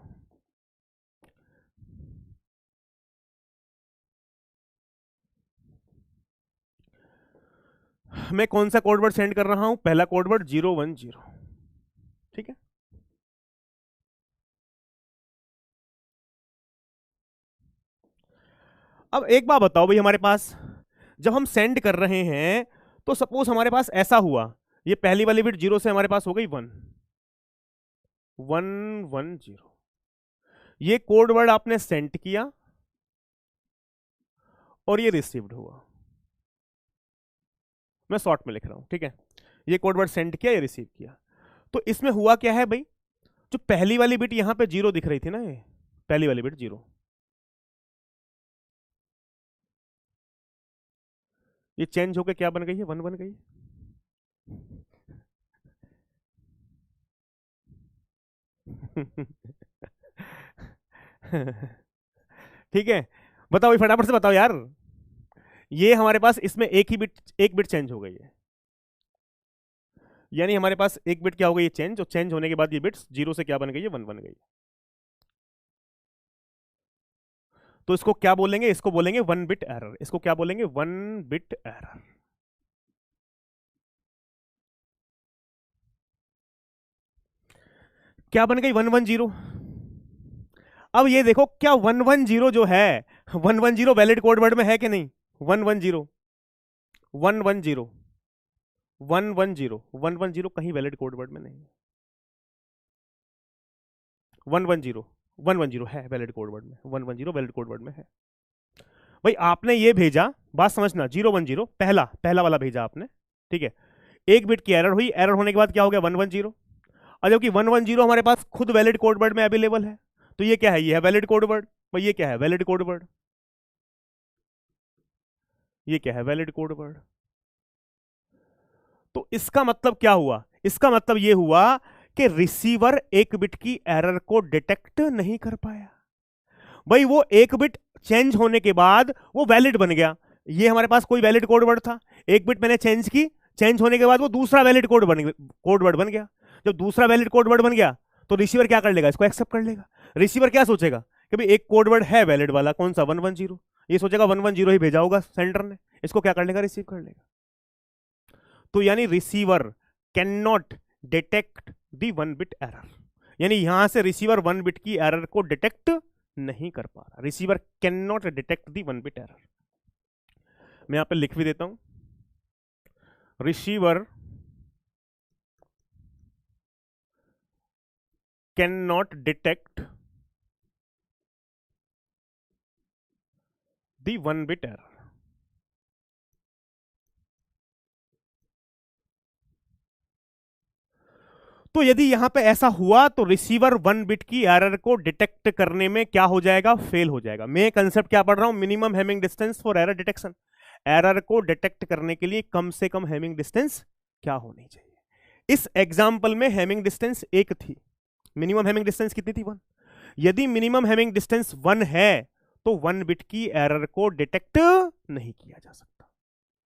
मैं कौन सा कोड वर्ड सेंड कर रहा हूं, पहला कोड वर्ड 010, ठीक है। अब एक बात बताओ भाई, हमारे पास जब हम सेंड कर रहे हैं तो सपोज हमारे पास ऐसा हुआ, ये पहली वाली बिट 0 से हमारे पास हो गई 1 110, ये कोड वर्ड आपने सेंड किया और ये रिसीव्ड हुआ, मैं शॉर्ट में लिख रहा हूं, ठीक है, ये कोड वर्ड सेंड किया, ये रिसीव किया। तो इसमें हुआ क्या है भाई, जो पहली वाली बिट यहां पे 0 दिख रही थी ना, ये पहली वाली बिट 0। ये चेंज होकर क्या बन गई है? 1 बन गई। ठीक है, बताओ ये फटाफट से बताओ यार। ये हमारे पास इसमें एक बिट चेंज हो गई है, यानी हमारे पास एक बिट क्या हो गई है? चेंज। और चेंज होने के बाद ये बिट्स 0 से क्या बन गई है? 1 बन गई। तो इसको क्या बोलेंगे? इसको बोलेंगे 1 बिट एरर। इसको क्या बोलेंगे? 1 बिट एरर। क्या बन गई? 110। अब ये देखो, क्या 110 जो है, 110 वैलिड कोड वर्ड में है कि नहीं? 110 110 110 110 कहीं वैलिड कोड वर्ड में नहीं। 110 110 है वैलिड कोड वर्ड में, 110 वैलिड कोड वर्ड में है। भाई आपने ये भेजा, बात समझना, 010 पहला पहला वाला भेजा आपने, ठीक है। एक बिट की एरर हुई, एरर होने के बाद क्या हो गया? 110। और जबकि 110 हमारे पास खुद वैलिड कोड वर्ड में अवेलेबल है, तो ये क्या है? ये है वैलिड कोड वर्ड। भाई ये क्या है? Valid code word. ये क्या है? Valid code word. तो इसका मतलब क्या हुआ? इसका मतलब ये हुआ कि रिसीवर एक बिट की एरर को डिटेक्ट नहीं कर पाया। भाई वो एक बिट चेंज होने के बाद वो वैलिड बन गया। ये हमारे पास कोई वैलिड कोड वर्ड था, एक बिट मैंने चेंज की, चेंज होने के बाद वो दूसरा वैलिड कोड वर्ड बन गया। जब दूसरा वैलिड कोड वर्ड बन गया तो रिसीवर क्या कर लेगा? इसको एक्सेप्ट कर लेगा। रिसीवर क्या सोचेगा कि भाई एक कोड वर्ड है वैलिड वाला, कौन सा? 110। ये सोचेगा 110 ही भेजा होगा सेंडर ने, इसको क्या कर लेगा? रिसीव कर लेगा। तो यानी receiver can not detect the 1 bit error, यानी यहां से रिसीवर 1 बिट की एरर को डिटेक्ट नहीं कर पा रहा। Receiver can not detect the 1 bit error. मैं यहां पे लिख भी देता हूं, receiver can not detect the 1 bit error. तो यदि यहां पे ऐसा हुआ तो रिसीवर 1 बिट की एरर को डिटेक्ट करने में क्या हो जाएगा? फेल हो जाएगा। मैं कंसेप्ट क्या पढ़ रहा हूं? Minimum Hamming distance for error detection. Error को डिटेक्ट करने के लिए कम से कम हैमिंग डिस्टेंस क्या होनी चाहिए? इस एग्जांपल में हैमिंग डिस्टेंस 1 थी, मिनिमम हैमिंग डिस्टेंस कितनी थी? 1। यदि मिनिमम हैमिंग डिस्टेंस 1 है तो 1 बिट की एरर को डिटेक्ट नहीं किया जा सकता।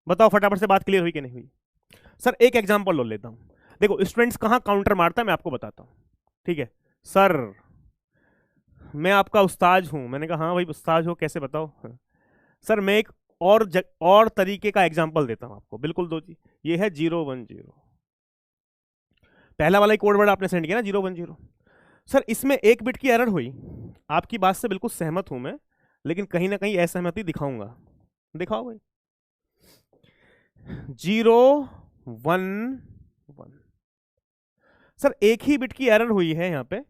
बताओ फटाफट से, बात क्लियर हुई कि नहीं हुई? सर एक एग्जांपल लो लेता हूं। देखो स्टूडेंट्स कहां काउंटर मारता है मैं आपको बताता हूं, ठीक है। सर मैं आपका उस्ताद हूं। मैंने कहा हाँ भाई उस्ताद हो, कैसे बताओ? सर मैं एक और तरीके का एग्जांपल देता हूं आपको, बिल्कुल दो जी। ये है 010, पहला वाला ही कोड वर्ड आपने सेंड किया ना 010। सर इसमें एक बिट की एरर हुई, आपकी बात से बिल्कुल सहमत हूं मैं, लेकिन कहीं ना कहीं असहमति दिखाऊंगा। दिखाओ भाई। 011, सर एक ही बिट की एरर हुई है यहां पे,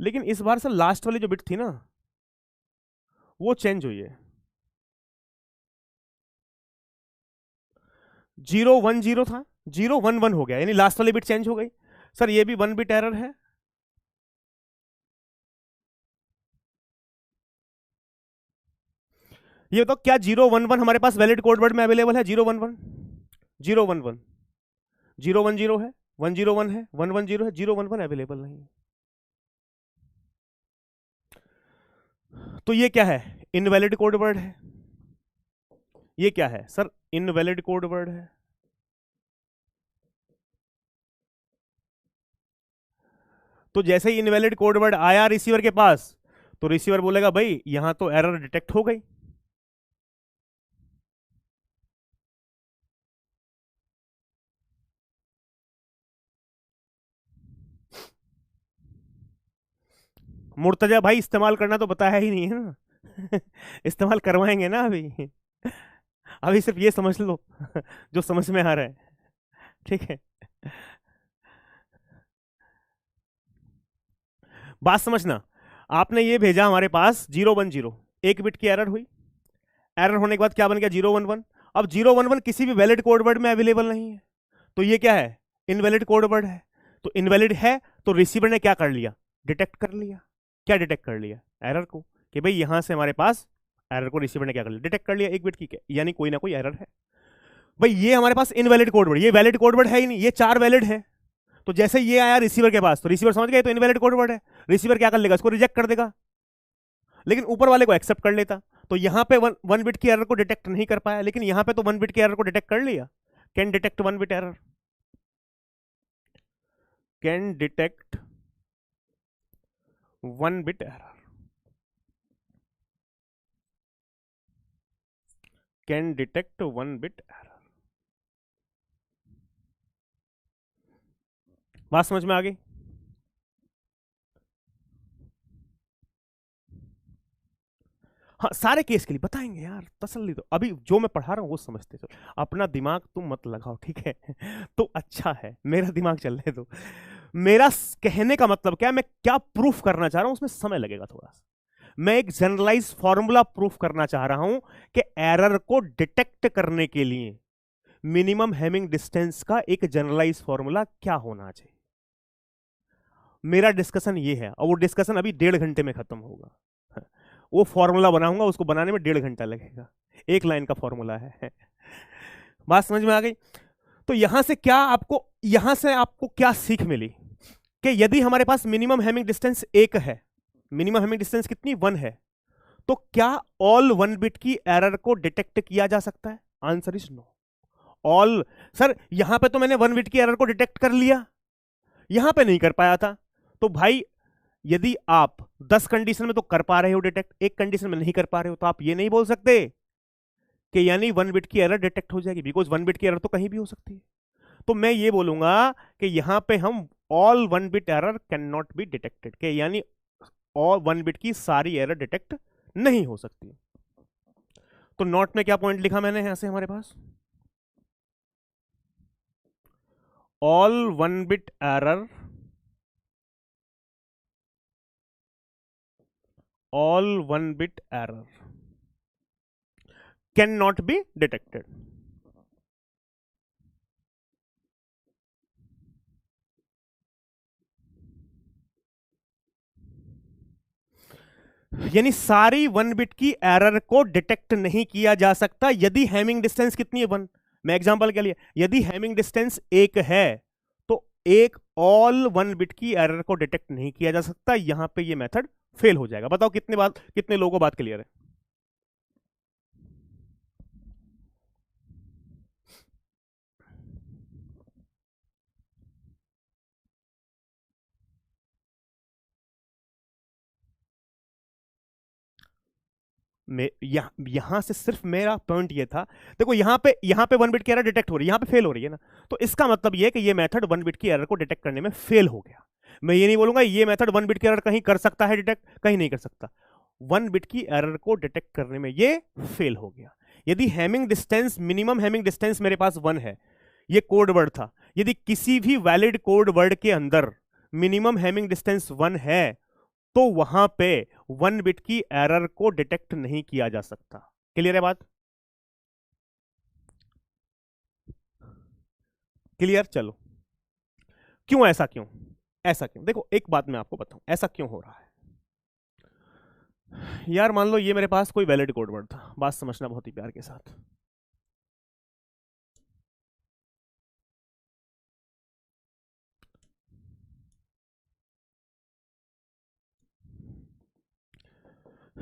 लेकिन इस बार सर लास्ट वाली जो बिट थी ना वो चेंज हुई है। 010 था, 011 हो गया, यानी लास्ट वाली बिट चेंज हो गई। सर ये भी 1 बिट एरर है। ये बताओ क्या 011 हमारे पास वैलिड कोड वर्ड में अवेलेबल है? 011 011 010 है, 101 है, 110 है, 011 अवेलेबल नहीं है। तो ये क्या है? इनवैलिड कोड वर्ड है। ये क्या है सर? इनवैलिड कोड वर्ड है। तो जैसे ही इनवैलिड कोड वर्ड आया रिसीवर के पास, तो रिसीवर बोलेगा भाई यहां तो एरर डिटेक्ट हो गई। मुर्तजा भाई इस्तेमाल करना तो बताया ही नहीं है ना। इस्तेमाल करवाएंगे ना अभी। अभी सिर्फ ये समझ लो जो समझ में आ रहा है, ठीक है। बात समझना, आपने ये भेजा हमारे पास 010, एक बिट की एरर हुई, एरर होने के बाद क्या बन गया? 011। अब 011 किसी भी वैलिड कोड वर्ड में अवेलेबल नहीं है, तो ये क्या है? इनवैलिड कोड वर्ड है। तो इनवैलिड है तो रिसीवर ने क्या कर लिया? डिटेक्ट कर लिया। क्या डिटेक्ट कर लिया? एरर को, कि भाई यहां से हमारे पास एरर को रिसीवर ने क्या कर लिया? डिटेक्ट कर लिया 1 बिट की, यानी कोई ना कोई एरर है। भाई ये हमारे पास इनवैलिड कोड वर्ड, ये वैलिड कोड वर्ड है ही नहीं, ये 4 वैलिड है। तो जैसे ये आया रिसीवर के पास, तो रिसीवर समझ गया तो इनवैलिड कोड वर्ड है, रिसीवर क्या कर लेगा? इसको रिजेक्ट कर देगा, लेकिन ऊपर वाले को एक्सेप्ट कर लेता। तो यहां पे 1 बिट की एरर को डिटेक्ट नहीं कर पाया, लेकिन यहां पे तो 1 बिट की एरर को डिटेक्ट कर लिया। Can detect 1 bit error, can detect 1 bit error, can detect 1 bit error. बात समझ में आ गई? हाँ, सारे केस के लिए बताएंगे यार, तसल्ली। तो अभी जो मैं पढ़ा रहा हूँ वो समझते चलो, अपना दिमाग तुम मत लगाओ, ठीक है? तो अच्छा है, मेरा दिमाग चलने दो। मेरा कहने का मतलब क्या है, मैं क्या प्रूफ करना चाह रहा हूं, उसमें समय लगेगा थोड़ा सा। मैं एक जनरलाइज फॉर्मूला प्रूफ करना चाह रहा हूं कि एरर को डिटेक्ट करने के लिए मिनिमम हैमिंग डिस्टेंस का एक जनरलाइज फॉर्मूला क्या होना चाहिए। मेरा डिस्कशन ये है, और वो डिस्कशन अभी 1.5 घंटे में खत्म होगा। वो फॉर्मूला बनाऊंगा, उसको बनाने में 1.5 घंटा लगेगा, एक लाइन का फॉर्मूला है। बात समझ में आ गई? तो यहां से आपको क्या सीख मिली कि यदि हमारे पास मिनिमम हैमिंग डिस्टेंस 1 है, मिनिमम हैमिंग डिस्टेंस कितनी? 1 है, तो क्या ऑल 1 बिट की एरर को डिटेक्ट किया जा सकता है? Answer is no. All, sir यहां पे तो मैंने 1 बिट की एरर को डिटेक्ट कर लिया, यहां पे नहीं कर पाया था। तो भाई यदि आप 10 कंडीशन में तो कर पा रहे हो डिटेक्ट, एक कंडीशन में नहीं कर पा रहे हो, तो आप ये नहीं बोल सकते कि यानी 1 बिट की एरर डिटेक्ट हो जाएगी, बिकॉज 1 बिट की एरर तो कहीं भी हो सकती है। तो मैं ये बोलूंगा कि यहां पे हम all 1 bit error can not be detected, के यानी और 1 बिट की सारी एरर डिटेक्ट नहीं हो सकती। तो नोट में क्या पॉइंट लिखा मैंने यहां से हमारे पास? All 1 bit error, all 1 bit error cannot be detected। यानी सारी 1 बिट की एरर को डिटेक्ट नहीं किया जा सकता यदि हैमिंग डिस्टेंस कितनी है? 1। मैं एग्जांपल के लिए, यदि हैमिंग डिस्टेंस 1 है तो एक ऑल 1 बिट की एरर को डिटेक्ट नहीं किया जा सकता, यहां पे ये मेथड फेल हो जाएगा। बताओ कितने लोगों को बात क्लियर है? यहां से सिर्फ मेरा पॉइंट ये था, देखो यहां पे 1 बिट की एरर डिटेक्ट हो रही है, यहां पे फेल हो रही है ना, तो इसका मतलब ये है कि ये मेथड 1 बिट की एरर को डिटेक्ट करने में फेल हो गया। मैं ये नहीं बोलूंगा ये मेथड 1 बिट की एरर कहीं कर सकता है डिटेक्ट, कहीं नहीं कर सकता। 1 बिट की एरर को डिटेक्ट करने में ये फेल हो गया। यदि Hamming distance, minimum Hamming distance मेरे पास 1 है, ये कोड वर्ड था, यदि किसी भी वैलिड कोड वर्ड के अंदर मिनिमम हैमिंग डिस्टेंस 1 है, तो वहां पे 1 बिट की एरर को डिटेक्ट नहीं किया जा सकता। क्लियर है बात? क्लियर? चलो, क्यों ऐसा क्यों? ऐसा क्यों? देखो एक बात मैं आपको बताऊं ऐसा क्यों हो रहा है। यार मान लो ये मेरे पास कोई वैलिड कोड वर्ड था, बात समझना बहुत ही प्यार के साथ।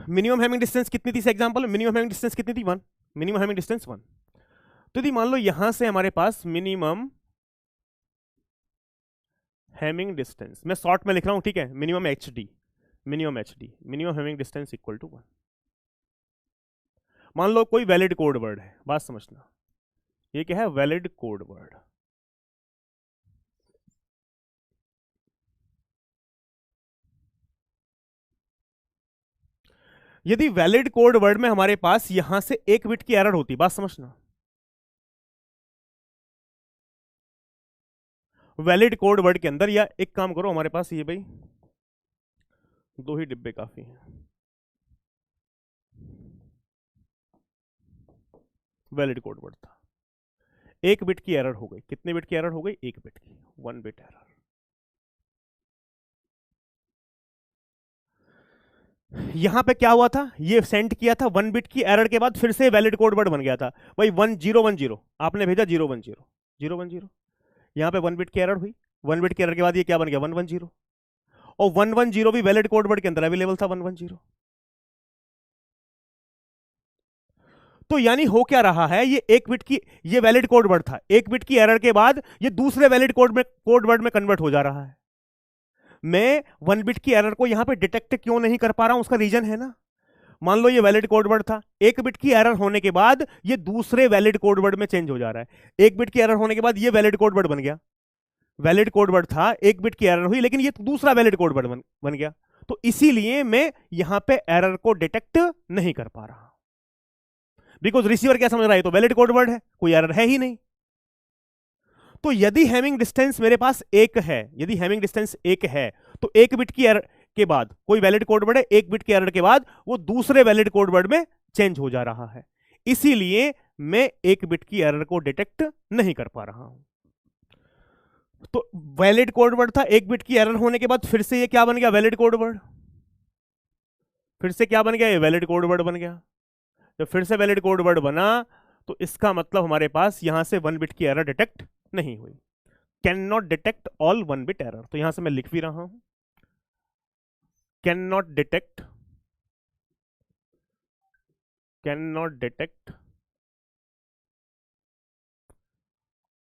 मिनिमम हैमिंग डिस्टेंस कितनी थी? एग्जांपल, मिनिमम हैमिंग डिस्टेंस कितनी थी? 1। Minimum Hamming distance 1। तो यदि मान लो यहां से हमारे पास मिनिमम हैमिंग डिस्टेंस, मैं शॉर्ट में लिख रहा हूं, ठीक है, minimum H D, minimum Hamming distance equal to 1। मान लो कोई वैलिड कोड वर्ड है, बात समझना, ये क्या है? Valid code word. यदि वैलिड कोड वर्ड में हमारे पास यहां से 1 बिट की एरर होती, बात समझना, वैलिड कोड वर्ड के अंदर, या एक काम करो, हमारे पास ये भाई 2 ही डिब्बे काफी हैं, वैलिड कोड वर्ड था, 1 बिट की एरर हो गई, कितने बिट की एरर हो गई? 1 बिट की, 1 बिट एरर। यहां पे क्या हुआ था, ये सेंड किया था 1 बिट की एरर के बाद फिर से वैलिड कोड वर्ड बन गया था भाई 1010, आपने भेजा 010 यहां पे 1 बिट की एरर हुई, 1 बिट की एरर के बाद ये क्या बन गया 110, और 110 भी वैलिड कोड वर्ड के अंदर अवेलेबल था 110। तो यानी हो क्या रहा है, ये 1 बिट की, ये वैलिड कोड वर्ड था, 1 बिट की एरर के बाद ये दूसरे वैलिड कोड वर्ड में कन्वर्ट हो जा रहा है। मैं 1 बिट की एरर को यहां पे डिटेक्ट क्यों नहीं कर पा रहा हूं, उसका रीजन है ना, मान लो ये वैलिड कोड वर्ड था, 1 बिट की एरर होने के बाद ये दूसरे वैलिड कोड वर्ड में चेंज हो जा रहा है, 1 बिट की एरर होने के बाद ये वैलिड कोड वर्ड बन गया, वैलिड कोड वर्ड था, 1 बिट की एरर हुई लेकिन ये दूसरा वैलिड कोड वर्ड बन गया, तो इसीलिए मैं यहां पे एरर को डिटेक्ट नहीं कर पा रहा, बिकॉज रिसीवर क्या समझ रहा है तो वैलिड कोड वर्ड है, कोई एरर है ही नहीं। तो यदि हैमिंग डिस्टेंस मेरे पास एक है, यदि हैमिंग डिस्टेंस एक है, तो 1 बिट की एरर के बाद कोई वैलिड कोड वर्ड है, 1 बिट की एरर के बाद वो दूसरे वैलिड कोड वर्ड में चेंज हो जा रहा है, इसीलिए मैं 1 बिट की एरर को डिटेक्ट नहीं कर पा रहा हूं। तो वैलिड कोड वर्ड था, 1 बिट की एरर होने के बाद फिर से ये क्या बन गया वैलिड कोड वर्ड, फिर से क्या बन गया ये वैलिड कोड वर्ड बन गया। जब फिर से वैलिड कोड वर्ड बना तो इसका मतलब हमारे पास यहां से 1 बिट की एरर डिटेक्ट नहीं हुई, can not detect all 1 bit error, तो यहां से मैं लिख भी रहा हूं can not detect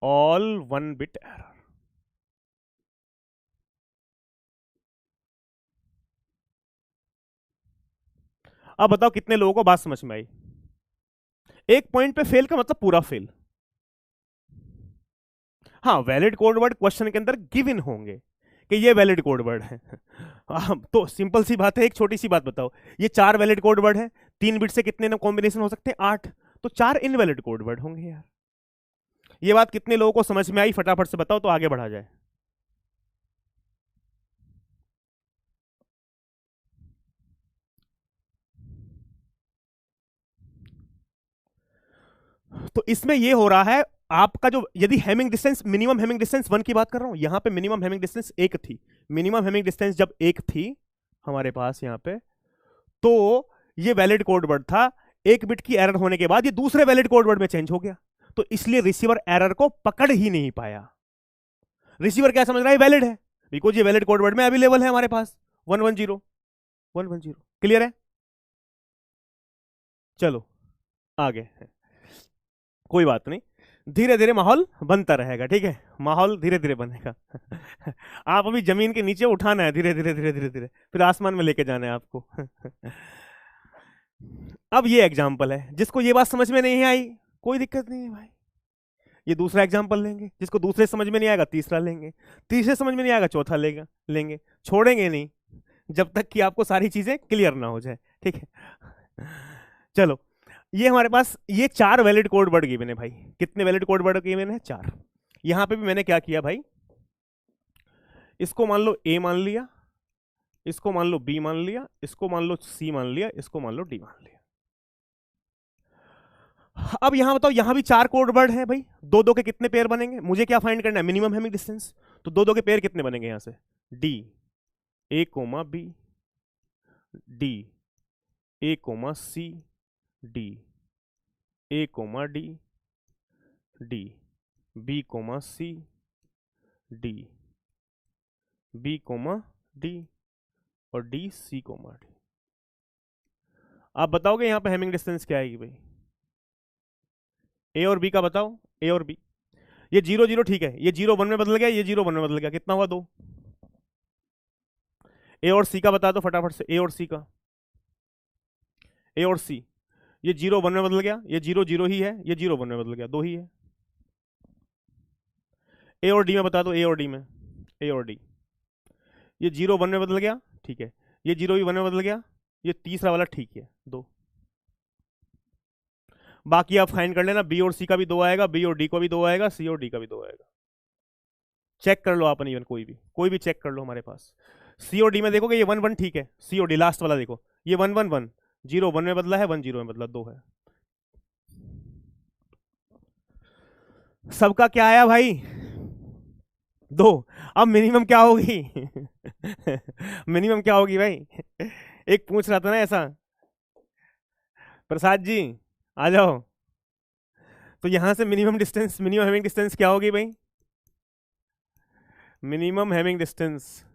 all 1 bit error. अब बताओ कितने लोगों को बात समझ में आई, एक पॉइंट पे फेल का मतलब पूरा फेल। हाँ वैलिड कोड वर्ड क्वेश्चन के अंदर गिवन होंगे कि ये वैलिड कोड वर्ड है तो सिंपल सी बात है, एक छोटी सी बात बताओ, ये 4 वैलिड कोड वर्ड है, 3 बिट से कितने कॉम्बिनेशन हो सकते हैं 8, तो 4 इनवैलिड कोड वर्ड होंगे यार। ये बात कितने लोगों को समझ में आई फटाफट से बताओ तो आगे बढ़ा जाए। तो इसमें ये हो रहा है आपका जो, यदि Hamming distance, minimum Hamming distance 1 की बात कर रहा हूं, यहां पे मिनिमम हैमिंग डिस्टेंस 1 थी, मिनिमम हैमिंग डिस्टेंस जब 1 थी हमारे पास यहां पे, तो ये वैलिड कोड वर्ड था, 1 बिट की एरर होने के बाद ये दूसरे वैलिड कोड वर्ड में चेंज हो गया, तो इसलिए रिसीवर एरर को पकड़ ही नहीं पाया। रिसीवर क्या समझ रहा है वैलिड है, बिकॉज ये वैलिड कोड वर्ड में अवेलेबल है हमारे पास 110 क्लियर है। चलो आगे, कोई बात नहीं, धीरे धीरे माहौल बनता रहेगा, ठीक है, माहौल धीरे धीरे बनेगा आप अभी जमीन के नीचे उठाना है धीरे धीरे धीरे धीरे धीरे, फिर आसमान में लेके जाना है आपको अब ये एग्जाम्पल है, जिसको ये बात समझ में नहीं आई कोई दिक्कत नहीं है भाई, ये दूसरा एग्जाम्पल लेंगे, जिसको दूसरे समझ में नहीं आएगा तीसरा लेंगे, तीसरे समझ में नहीं आएगा चौथा लेंगे, छोड़ेंगे नहीं जब तक कि आपको सारी चीजें क्लियर ना हो जाए, ठीक है। चलो ये हमारे पास ये 4 वैलिड कोड वर्ड गिवन है भाई, कितने वैलिड कोड वर्ड गिवन है 4। यहां पे भी मैंने क्या किया भाई, इसको मान लो ए मान लिया, इसको मान लो बी मान लिया, इसको मान लो सी मान लिया, इसको मान लो डी मान लिया। अब यहां बताओ, यहां भी 4 कोड वर्ड है भाई, 2-2 के कितने पेयर बनेंगे, मुझे क्या फाइंड करना है मिनिमम हैमिंग डिस्टेंस, तो 2-2 के पेयर कितने बनेंगे यहां से, D A comma B, D A comma C, D A comma D, D B comma C, D B comma D, और डी सी कोमा डी। आप बताओगे यहां पे हैमिंग डिस्टेंस क्या आएगी भाई, ए और बी का बताओ, ए और बी, ये 0-0 ठीक है, ये 0-1 में बदल गया, ये 0-1 में बदल गया, कितना हुआ 2। ए और सी का बता दो फटाफट से, ए और सी का, ए और सी, ये 0-1 में बदल गया, ये 0-0 ही है, ये 0-1 में बदल गया, 2 ही है। ए और डी में बता दो, ए और डी में, ए और डी, ये 0-1 में बदल गया, ठीक है, ये 0-1 में बदल गया, ये तीसरा वाला ठीक है 2। बाकी आप फाइंड कर लेना, बी और सी का भी 2 आएगा, बी और डी का भी 2 आएगा, सी और डी का भी 2 आएगा, चेक कर लो आप, इवन कोई भी चेक कर लो हमारे पास। सी और डी में देखोगे ये 1-1 ठीक है, सी और डी लास्ट वाला देखो, ये 1-1-1, 0-1 में बदला है, 1-0 में बदला, 2 है। सबका क्या आया भाई 2। अब मिनिमम क्या होगी मिनिमम क्या होगी भाई एक पूछ रहा था ना ऐसा, प्रसाद जी आ जाओ। तो यहां से minimum distance, minimum having distance क्या होगी भाई? मिनिमम हैविंग डिस्टेंस,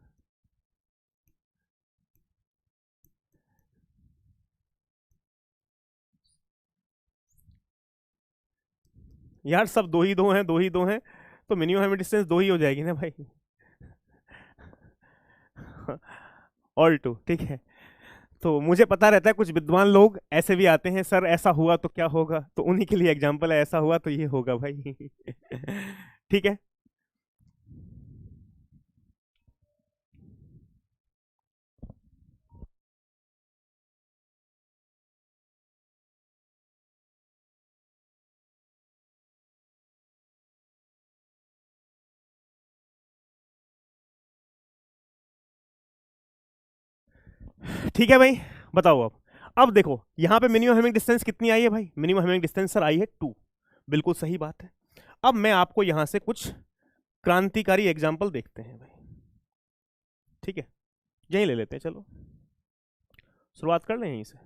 यार सब दो ही दो हैं, दो ही दो हैं, तो मिनिमम हैविंग डिस्टेंस दो ही हो जाएगी ना भाई। ऑल टू, ठीक है। तो मुझे पता रहता है कुछ विद्वान लोग ऐसे भी आते हैं, सर ऐसा हुआ तो क्या होगा, तो उन्हीं के लिए एग्जांपल है, ऐसा हुआ तो ये होगा भाई। ठीक है। ठीक है भाई, बताओ अब देखो यहां पे मिनिमम हैमिंग डिस्टेंस कितनी आई है भाई? Minimum Hamming distance sir I है 2। बिल्कुल सही बात है। अब मैं आपको यहां से कुछ क्रांतिकारी एग्जाम्पल देखते हैं भाई, ठीक है, यही ले लेते हैं, चलो शुरुआत कर लें यहीं से।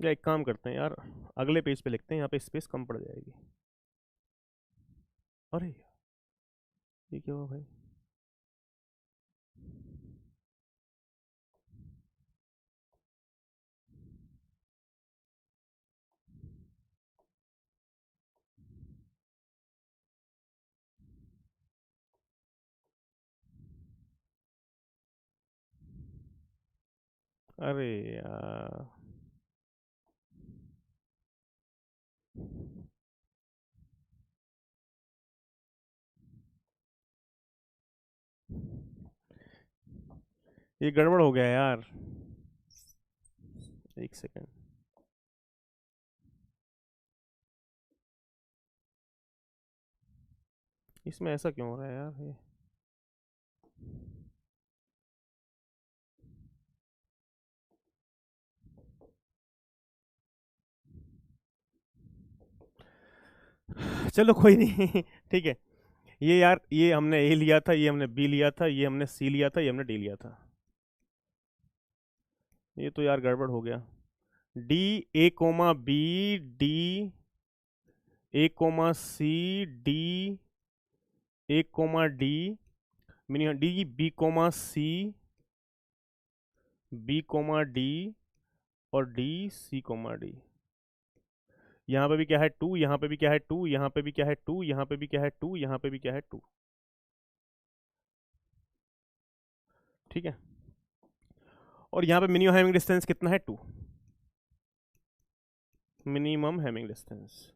या एक काम करते हैं यार, अगले पेज पे लिखते हैं, यहाँ पे स्पेस कम पड़ जाएगी। अरे ये क्या हुआ भाई? अरे यार, ये गड़बड़ हो गया यार, एक सेकेंड। इसमें ऐसा क्यों हो रहा है यार ये? चलो कोई नहीं। ठीक है, ये यार, ये हमने ए लिया था, ये हमने बी लिया था, ये हमने सी लिया था, ये हमने डी लिया था। ये तो यार गड़बड़ हो गया। D, A comma B, D, A comma C, D, A comma D, minimum D, B comma C, B comma D, और डी, सी कोमा डी। यहाँ पे भी क्या है 2, यहाँ पे भी क्या है 2, यहाँ पे भी क्या है 2, यहाँ पे भी क्या है 2, यहाँ पे भी क्या है 2। ठीक है, और यहाँ पे मिनिमम हैमिंग डिस्टेंस कितना है? 2। मिनिमम हैमिंग डिस्टेंस,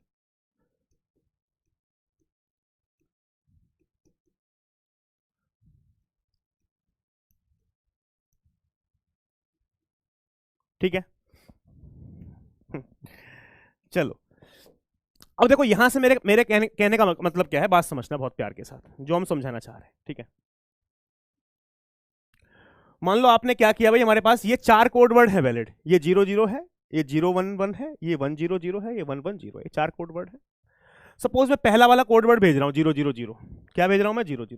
ठीक है। चलो अब देखो यहां से मेरे मेरे कहने का मतलब क्या है, बात समझना बहुत प्यार के साथ, जो हम समझाना चाह रहे हैं, ठीक है। मान लो आपने क्या किया भाई, हमारे पास ये 4 कोड वर्ड है वैलिड, ये 00 है, ये 011 है, ये 100 है, ये 110 है, ये 4 कोड वर्ड है। सपोज मैं पहला वाला कोड वर्ड भेज रहा हूं 000, क्या भेज रहा हूं मैं? 000।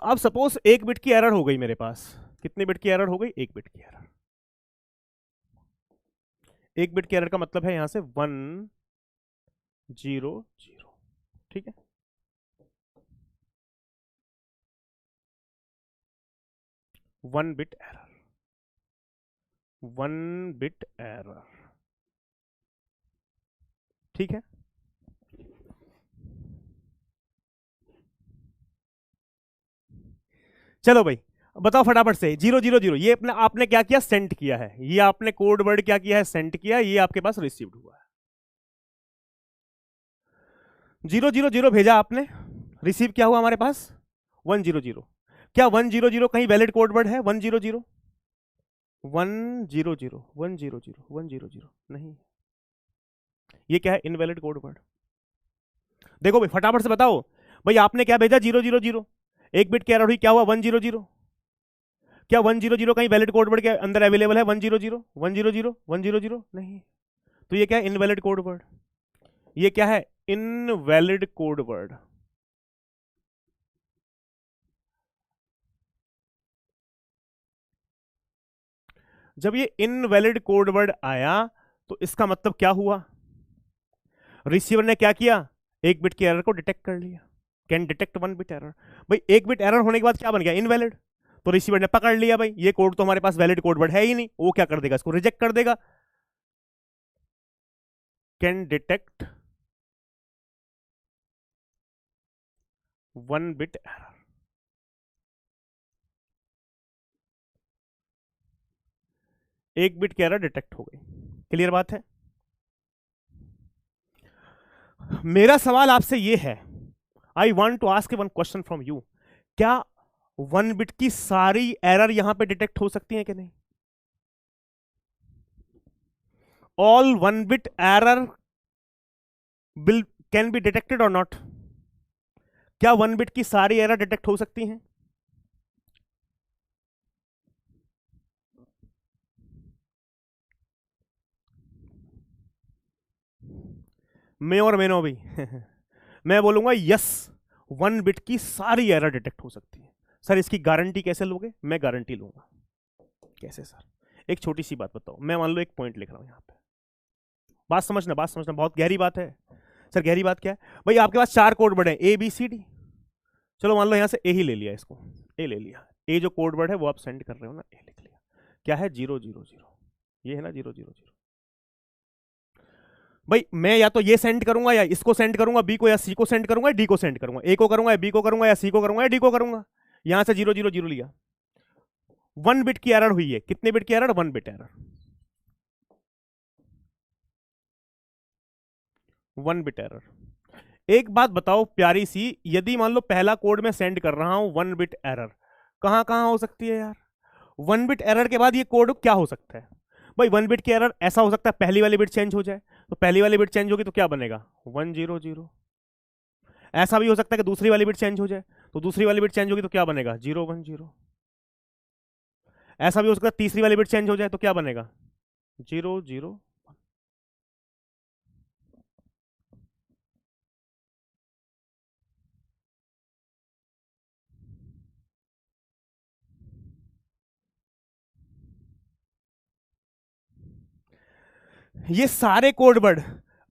अब सपोज 1 बिट की एरर हो गई मेरे पास, कितने बिट की एरर हो गई? 1 बिट की एरर। 1 बिट की एरर का मतलब है यहां से 100, ठीक है। 1 बिट एरर, 1 बिट एरर, ठीक है। चलो भाई बताओ फटाफट से, 000 ये अपने आपने क्या किया? सेंड किया है, ये आपने कोड वर्ड क्या किया है? सेंड किया, ये आपके पास रिसीव्ड हुआ है। 000 भेजा आपने, रिसीव क्या हुआ हमारे पास? 100। क्या 100 कहीं वैलिड कोड वर्ड है? 100, 100, 100 नहीं, ये क्या है? Invalid code word. देखो भाई फटाफट से बताओ भाई, आपने क्या भेजा? 000, 1 बिट की एरर हुई, क्या हुआ? 100। क्या 100 कहीं वैलिड कोड वर्ड के अंदर अवेलेबल है? 100, 100, 100 नहीं, तो ये क्या है? Invalid code word. ये क्या है? Invalid code word. जब ये इनवैलिड कोड वर्ड आया तो इसका मतलब क्या हुआ? रिसीवर ने क्या किया? एक बिट की एरर को डिटेक्ट कर लिया। Can detect one bit error. भाई एक बिट एरर होने के बाद क्या बन गया? इनवैलिड। तो रिसीवर ने पकड़ लिया भाई ये कोड तो हमारे पास वैलिड कोड वर्ड है ही नहीं, वो क्या कर देगा? इसको रिजेक्ट कर देगा। Can detect one bit error. एक बिट की एरर डिटेक्ट हो गई। क्लियर बात है? मेरा सवाल आपसे ये है, I want to ask one question from you, क्या वन बिट की सारी एरर यहां पे डिटेक्ट हो सकती है कि नहीं? All one bit error will can be detected और नॉट? क्या वन बिट की सारी एरर डिटेक्ट हो सकती हैं? मैं और मैनो भी मैं बोलूंगा यस, वन बिट की सारी एरर डिटेक्ट हो सकती है। सर इसकी गारंटी कैसे लोगे? मैं गारंटी लूंगा। कैसे सर? एक छोटी सी बात बताओ, मैं मान लो एक पॉइंट लिख रहा हूं यहां पे, बात समझना, बात समझना, बहुत गहरी बात है। सर गहरी बात क्या है? भाई आपके पास चार कोड वर्ड है ए बी सी डी। चलो मान लो यहां से ए ही ले लिया, इसको ए ले लिया। ए जो कोड वर्ड है वो आप सेंड कर रहे हो ना, ए लिख लिया। क्या है? 000, ये है ना 000। भाई मैं या तो ये सेंड करूंगा या इसको सेंड करूंगा, बी को या सी को सेंड करूंगा या डी को सेंड करूंगा, ए को करूंगा या बी को करूंगा या सी को करूंगा या डी को करूंगा। यहां से 000 लिया, वन बिट की एरर हुई है। कितने बिट की error? One bit error. One bit error. एक बात बताओ प्यारी सी, यदि मान लो पहला कोड मैं सेंड कर रहा हूं, वन बिट एरर कहां कहां हो सकती है यार? वन बिट एरर के बाद ये कोड क्या हो सकता है? भाई वन बिट की एरर ऐसा हो सकता है पहली वाली बिट चेंज हो जाए, तो पहली वाली बिट चेंज होगी तो क्या बनेगा? 100। ऐसा भी हो सकता है कि दूसरी वाली बिट चेंज हो जाए, तो दूसरी वाली बिट चेंज होगी तो क्या बनेगा? 010। ऐसा भी हो सकता है तीसरी वाली बिट चेंज हो जाए तो क्या बनेगा? 001। ये सारे कोड वर्ड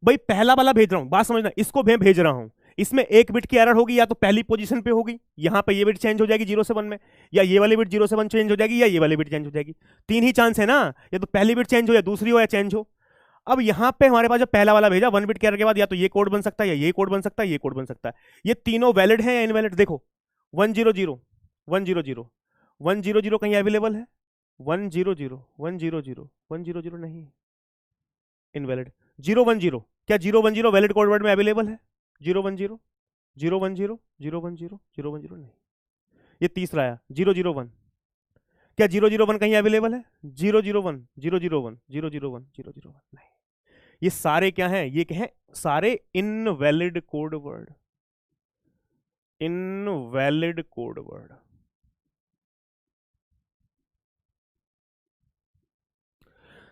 भाई पहला वाला भेज रहा हूं, बात समझना, इसको मैं भेज रहा हूं, इसमें एक बिट की एरर होगी, या तो पहली पोजीशन पे होगी, यहां पे ये बिट चेंज हो जाएगी 0 से 1 में, या ये वाली बिट 0 से 1 चेंज हो जाएगी, या ये वाली बिट चेंज हो जाएगी। तीन ही चांस है ना, या तो पहली बिट चेंज हो, या दूसरी हो, या चेंज हो। अब यहां पे हमारे पास जो पहला वाला भेजा वन बिट के एरर के बाद, या तो ये कोड बन सकता है, या ये कोड बन सकता है, ये कोड बन सकता है। ये तीनों वैलिड है या इनवैलिड? देखो 100 100 100 कहीं अवेलेबल है? 100 100 100 नहीं, इनवैलिड। 010, क्या 010 वैलिड कोड वर्ड में अवेलेबल है? 010 010 010 010 नहीं। ये तीसरा आया 001, क्या 001 कहीं अवेलेबल है? 001 001 001 001 नहीं। ये सारे क्या हैं? ये क्या है? सारे invalid code word. Invalid code word.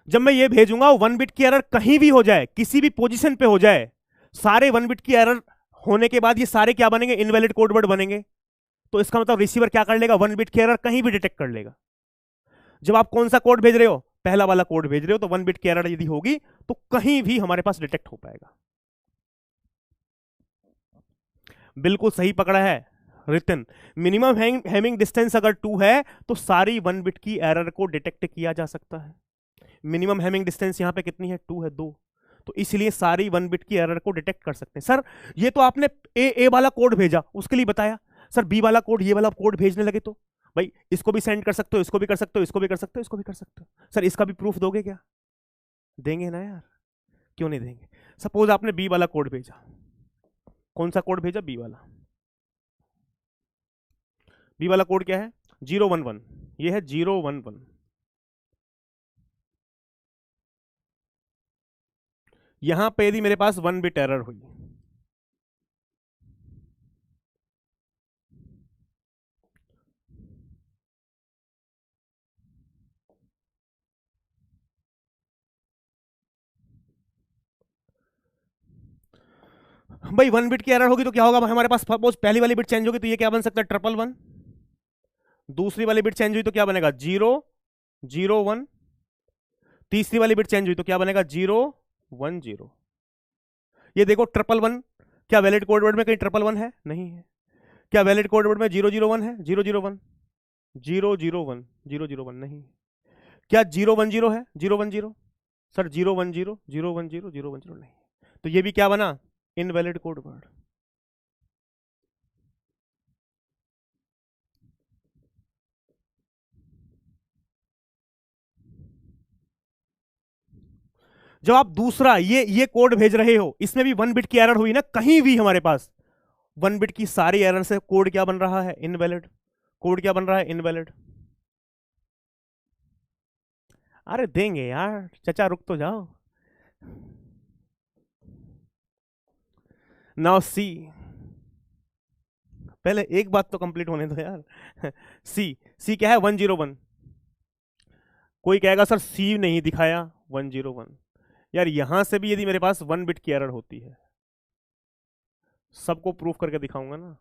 जब मैं ये भेजूंगा वन बिट की एरर कहीं भी हो जाए, किसी भी पोजीशन पे हो जाए, सारे वन बिट की एरर होने के बाद ये सारे क्या बनेंगे? इनवैलिड कोड वर्ड बनेंगे। तो इसका मतलब रिसीवर क्या कर लेगा? वन बिट की एरर कहीं भी डिटेक्ट कर लेगा। जब आप कौन सा कोड भेज रहे हो? पहला वाला कोड भेज रहे हो, तो वन बिट की एरर यदि होगी तो कहीं भी हमारे पास डिटेक्ट हो पाएगा। बिल्कुल सही पकड़ा है रिटन। मिनिमम हैमिंग डिस्टेंस अगर 2 है तो सारी वन बिट की एरर को डिटेक्ट किया जा सकता है। मिनिमम हैमिंग डिस्टेंस यहां पे कितनी है? 2 है, 2। तो इसलिए सारी वन बिट की एरर को डिटेक्ट कर सकते हैं। सर ये तो आपने ए वाला कोड भेजा उसके लिए बताया, सर बी वाला कोड, ये वाला कोड भेजने लगे तो भाई इसको भी सेंड कर सकते हो, इसको भी कर सकते हो, इसको भी कर सकते हो, इसको भी कर सकते हो। सर इसका भी प्रूफ दोगे क्या? देंगे ना यार, क्यों नहीं देंगे? सपोज आपने बी वाला कोड भेजा, कौन सा कोड भेजा? बी वाला। बी वाला कोड क्या है? 011, ये है 011। यहां पे यदि मेरे पास वन बिट एरर हुई, भाई 1 बिट की एरर होगी तो क्या होगा हमारे पास, सपोज पहली वाली बिट चेंज होगी तो ये क्या बन सकता है 111, दूसरी वाली बिट चेंज हुई तो क्या बनेगा 001, तीसरी वाली बिट चेंज हुई तो क्या बनेगा 010। ये देखो 111, क्या वैलिड कोड वर्ड में कहीं 111 है? नहीं है। क्या वैलिड कोड वर्ड में 001 है? 001, 001, 001 नहीं। क्या 010 है? 010 सर, 010, 010, 010 नहीं। तो ये भी क्या बना? Invalid code word. जब आप दूसरा ये कोड भेज रहे हो, इसमें भी 1 बिट की एरर हुई ना, कहीं भी हमारे पास 1 बिट की सारी एरर से कोड क्या बन रहा है? इनवैलिड। कोड क्या बन रहा है? इनवैलिड। अरे देंगे यार, चचा रुक तो जाओ। नाउ सी, पहले एक बात तो कंप्लीट होने दो यार। सी क्या है? 101। कोई कहेगा सर सी नहीं दिखाया 101। यार यहां से भी यदि मेरे पास 1 बिट की एरर होती है, सबको प्रूफ करके दिखाऊंगा ना।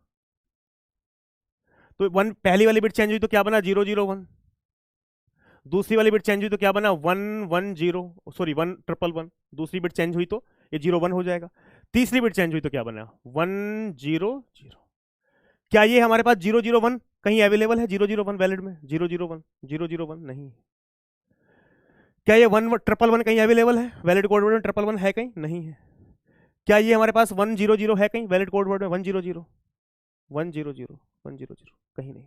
तो पहली वाली बिट चेंज हुई तो क्या बना? 001। दूसरी वाली बिट चेंज हुई तो क्या बना? 110, सॉरी 111। दूसरी बिट चेंज हुई तो ये 01 हो जाएगा। तीसरी बिट चेंज हुई तो क्या बना? 100। क्या ये हमारे पास 001 कहीं अवेलेबल है? 001 वैलिड में 001, 001 नहीं। क्या ये 111 कहीं अवेलेबल है? वैलिड कोड वर्ड में 111 है कहीं? नहीं है। क्या ये हमारे पास 100 है कहीं वैलिड कोड वर्ड में? 100, 100, 100 कहीं नहीं।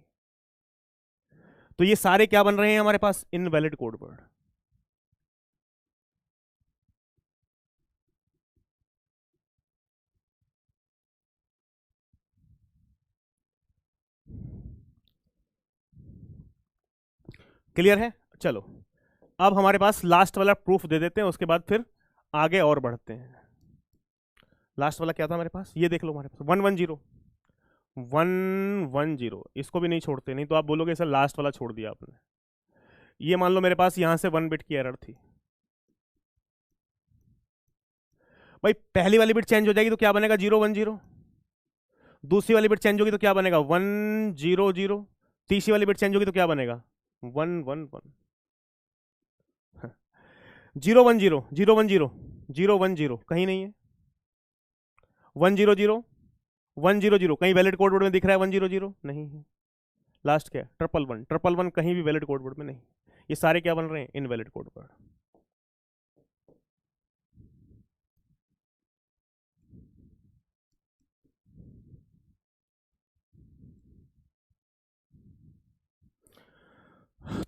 तो ये सारे क्या बन रहे हैं हमारे पास? Invalid code word. क्लियर है? चलो अब हमारे पास लास्ट वाला प्रूफ दे देते हैं, उसके बाद फिर आगे और बढ़ते हैं। लास्ट वाला क्या था हमारे पास? ये देख लो हमारे पास 110, 110। इसको भी नहीं छोड़ते, नहीं तो आप बोलोगे सर लास्ट वाला छोड़ दिया आपने। ये मान लो मेरे पास यहां से 1 बिट की एरर थी। भाई पहली वाली बिट चेंज हो जाएगी तो क्या बनेगा? 010। दूसरी वाली बिट चेंज होगी तो क्या बनेगा? 100। तीसरी वाली बिट चेंज होगी तो क्या बनेगा? 111। 010, 010, 010 कहीं नहीं है। 100, 100 कहीं वैलिड कोड वर्ड में दिख रहा है? 100 नहीं है। लास्ट क्या है? 111, 111 कहीं भी वैलिड कोड वर्ड में नहीं। ये सारे क्या बन रहे हैं? Invalid code word.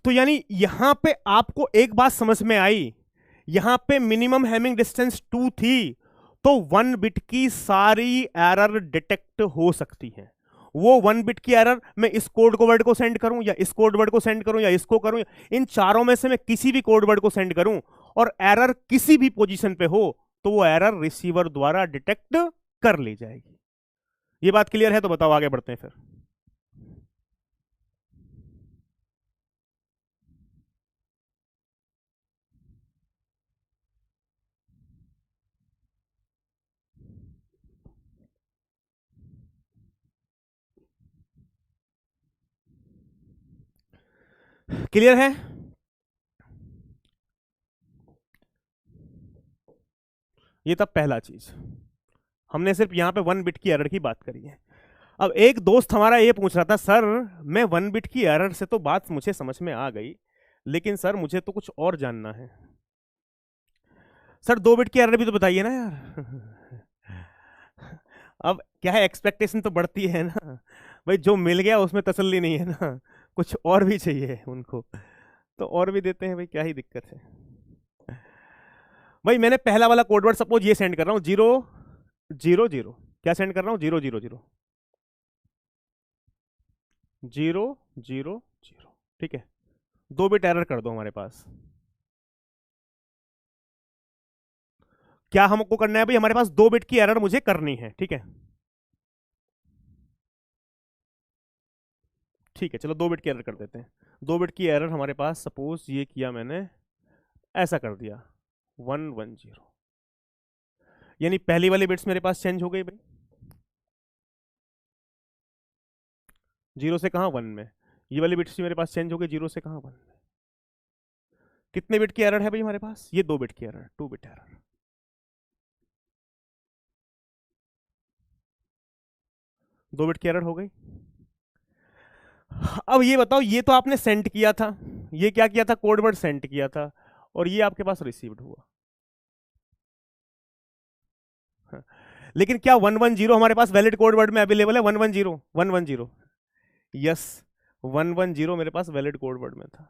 तो यानी यहां पे आपको एक बात समझ में आई, यहां पे मिनिमम हैमिंग डिस्टेंस 2 थी, तो 1 बिट की सारी एरर डिटेक्ट हो सकती है। वो 1 बिट की एरर मैं इस कोड को वर्ड को सेंड करूं, या इस कोड वर्ड को सेंड करूं, या इसको करूं, इन चारों में से मैं किसी भी कोड वर्ड को सेंड करूं, और एरर किसी भी पोजीशन पे हो, तो वो एरर रिसीवर द्वारा डिटेक्ट कर ली जाएगी। ये बात क्लियर है? तो बताओ आगे बढ़ते हैं फिर। क्लियर है? ये था पहला चीज, हमने सिर्फ यहां पे 1 बिट की एरर की बात करी है। अब एक दोस्त हमारा ये पूछ रहा था, सर मैं 1 बिट की एरर से तो बात मुझे समझ में आ गई, लेकिन सर मुझे तो कुछ और जानना है। सर 2 बिट की एरर भी तो बताइए ना यार। अब क्या है, एक्सपेक्टेशन तो बढ़ती है ना भाई, जो मिल गया उसमें तसल्ली नहीं है ना, कुछ और भी चाहिए उनको, तो और भी देते हैं भाई, क्या ही दिक्कत है। भाई मैंने पहला वाला कोडवर्ड सपोज ये सेंड कर रहा हूं 000, क्या सेंड कर रहा हूं? 000, 000, ठीक है। 2 बिट एरर कर दो हमारे पास। क्या हमको करना है भाई? हमारे पास 2 बिट की एरर मुझे करनी है, ठीक है। ठीक है चलो 2 बिट की एरर कर देते हैं। 2 बिट की एरर हमारे पास, सपोज ये किया मैंने, ऐसा कर दिया 110, यानी पहली वाली बिट्स मेरे पास चेंज हो गई भाई। जीरो से कहाँ 1 में, ये वाली बिट्स मेरे पास चेंज हो गई, जीरो से कहाँ 1 में। कितने बिट की एरर है भाई हमारे पास, ये 2 बिट की एरर, 2 बिट एरर। दो बिट की एरर हो गई। अब ये बताओ, ये तो आपने सेंड किया था, ये क्या किया था, कोड वर्ड सेंड किया था, और ये आपके पास रिसीव्ड हुआ। हाँ। लेकिन क्या 110 हमारे पास वैलिड कोड वर्ड में अवेलेबल है, 110 110? यस, 110 मेरे पास वैलिड कोड वर्ड में था।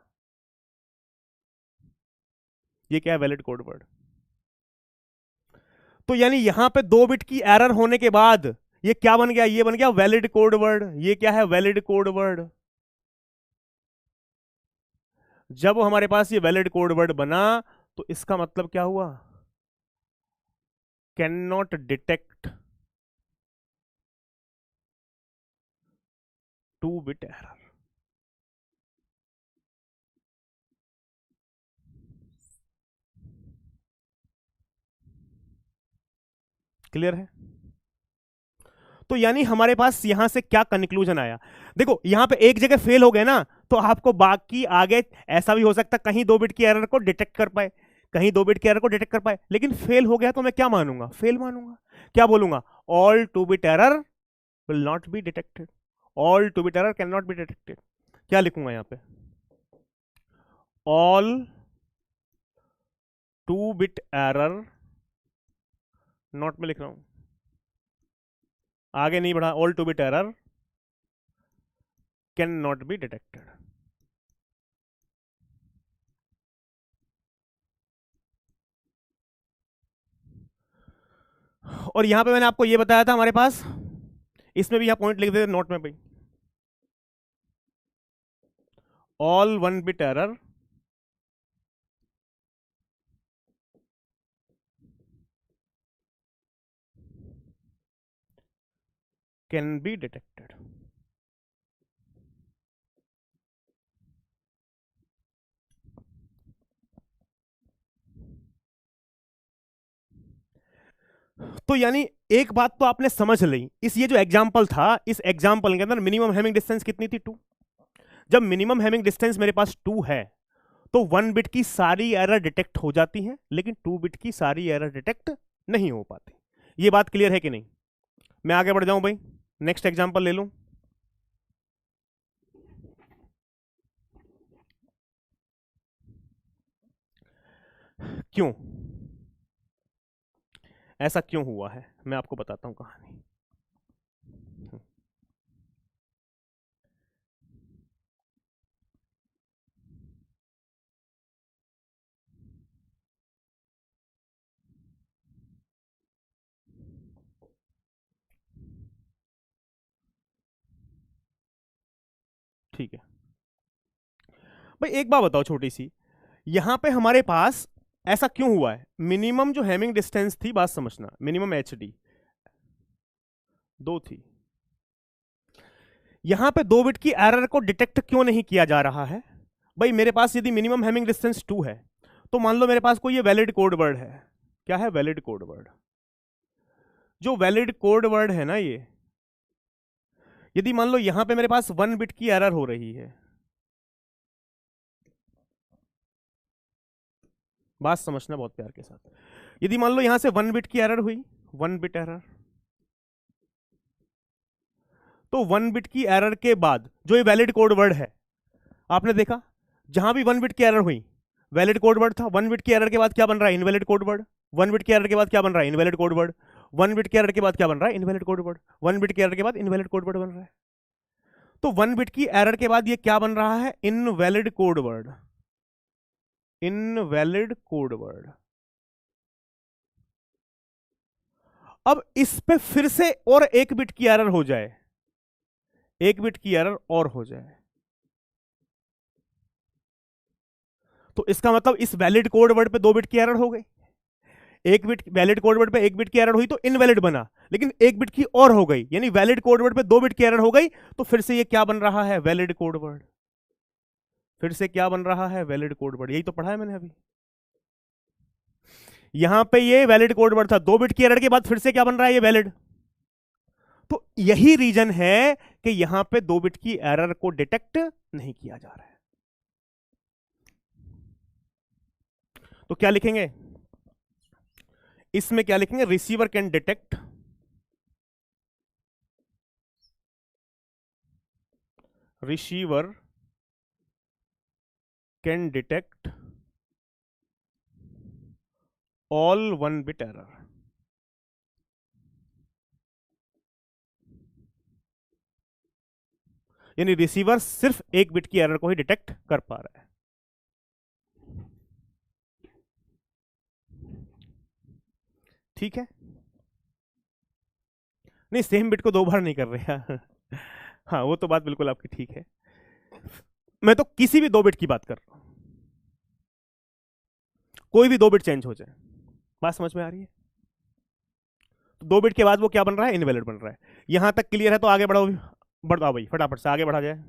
ये क्या है, वैलिड कोड वर्ड। तो यानी यहां पे 2 बिट की एरर होने के बाद ये क्या बन गया, ये बन गया वैलिड कोड वर्ड। ये क्या है, वैलिड कोड वर्ड। जब हमारे पास ये वैलिड कोड वर्ड बना तो इसका मतलब क्या हुआ, can not detect 2 bit error. Clear है। तो यानी हमारे पास यहां से क्या कंक्लूजन आया, देखो यहां पे एक जगह फेल हो गए ना, तो आपको बाकी आगे ऐसा भी हो सकता कहीं 2 बिट की एरर को डिटेक्ट कर पाए, कहीं 2 बिट की एरर को डिटेक्ट कर पाए, लेकिन फेल हो गया तो मैं क्या मानूंगा, फेल मानूंगा। क्या बोलूंगा, all 2 bit error will not be detected, all 2 bit error can not be detected. क्या लिखूंगा यहां पे, ऑल 2 बिट एरर, नॉट में लिख रहा हूं, आगे नहीं बढ़ा, all 2 bit error can not be detected. और यहां पे मैंने आपको ये बताया था हमारे पास, इसमें भी यहां पॉइंट लिख देते नोट में भाई, all 1 bit error can be detected. तो यानी एक बात तो आपने समझ ली, इस ये जो एग्जांपल था, इस एग्जांपल के अंदर मिनिमम हैमिंग डिस्टेंस कितनी थी, 2। जब मिनिमम हैमिंग डिस्टेंस मेरे पास 2 है तो 1 बिट की सारी एरर डिटेक्ट हो जाती है, लेकिन 2 बिट की सारी एरर डिटेक्ट नहीं हो पाती। ये बात क्लियर है कि नहीं। मैं आगे बढ़ जाऊं भाई, नेक्स्ट एग्जांपल ले लूं। क्यों ऐसा क्यों हुआ है, मैं आपको बताता हूं कहानी। ठीक है भाई, एक बात बताओ छोटी सी, यहां पे हमारे पास ऐसा क्यों हुआ है, मिनिमम जो हैमिंग डिस्टेंस थी, बात समझना, मिनिमम एचडी 2 थी, यहां पे 2 बिट की एरर को डिटेक्ट क्यों नहीं किया जा रहा है। भाई मेरे पास यदि मिनिमम हैमिंग डिस्टेंस 2 है, तो मान लो मेरे पास कोई ये वैलिड कोड वर्ड है, क्या है, वैलिड कोड वर्ड। जो वैलिड कोड वर्ड है ना, ये यदि मान लो यहां पे मेरे पास 1 बिट की एरर हो रही है, बात समझना बहुत प्यार के साथ, यदि मान लो यहां से 1 बिट की एरर हुई, 1 बिट एरर, तो 1 बिट की एरर के बाद जो ये वैलिड कोड वर्ड है, आपने देखा जहां भी 1 बिट की एरर हुई वैलिड कोड वर्ड था, 1 बिट की एरर के बाद क्या बन रहा है, इनवैलिड कोड वर्ड। 1 बिट की एरर के बाद क्या बन रहा है, इनवैलिड कोड वर्ड। 1 बिट की एरर के बाद क्या बन रहा है, इनवैलिड कोड वर्ड। 1 बिट की एरर के बाद इनवैलिड कोड वर्ड बन रहा है। तो 1 बिट की एरर के बाद ये क्या बन रहा है, invalid code word, invalid code word. अब इस पे फिर से और 1 बिट की एरर हो जाए, 1 बिट की एरर और हो जाए, तो इसका मतलब इस वैलिड कोड वर्ड पे 2 बिट की एरर हो गई। 1 बिट वैलिड कोड वर्ड पे 1 बिट की एरर हुई तो इनवैलिड बना, लेकिन 1 बिट की और हो गई, यानी वैलिड कोड वर्ड पे 2 बिट की एरर हो गई, तो फिर से ये क्या बन रहा है, वैलिड कोड वर्ड। फिर से क्या बन रहा है, वैलिड कोड वर्ड। यही तो पढ़ा है मैंने अभी। यहां पे ये वैलिड कोड वर्ड था, 2 बिट की एरर के बाद फिर से क्या बन रहा है, ये वैलिड। तो यही रीजन है कि यहां पे 2 बिट की एरर को डिटेक्ट नहीं किया जा रहा है। तो क्या लिखेंगे इसमें, क्या लिखेंगे, receiver can detect receiver can detect all 1 bit error. यानी रिसीवर सिर्फ 1 बिट की एरर को ही डिटेक्ट कर पा रहा है। ठीक है, नहीं सेम बिट को 2 बार नहीं कर रहे हैं। हाँ वो तो बात बिल्कुल आपकी ठीक है, मैं तो किसी भी 2 बिट की बात कर रहा हूं, कोई भी 2 बिट चेंज हो जाए। बात समझ में आ रही है? तो 2 बिट के बाद वो क्या बन रहा है, इनवैलिड बन रहा है। यहां तक क्लियर है? तो आगे बढ़ाओ, बढ़ाओ भाई फटाफट से आगे बढ़ा जाए।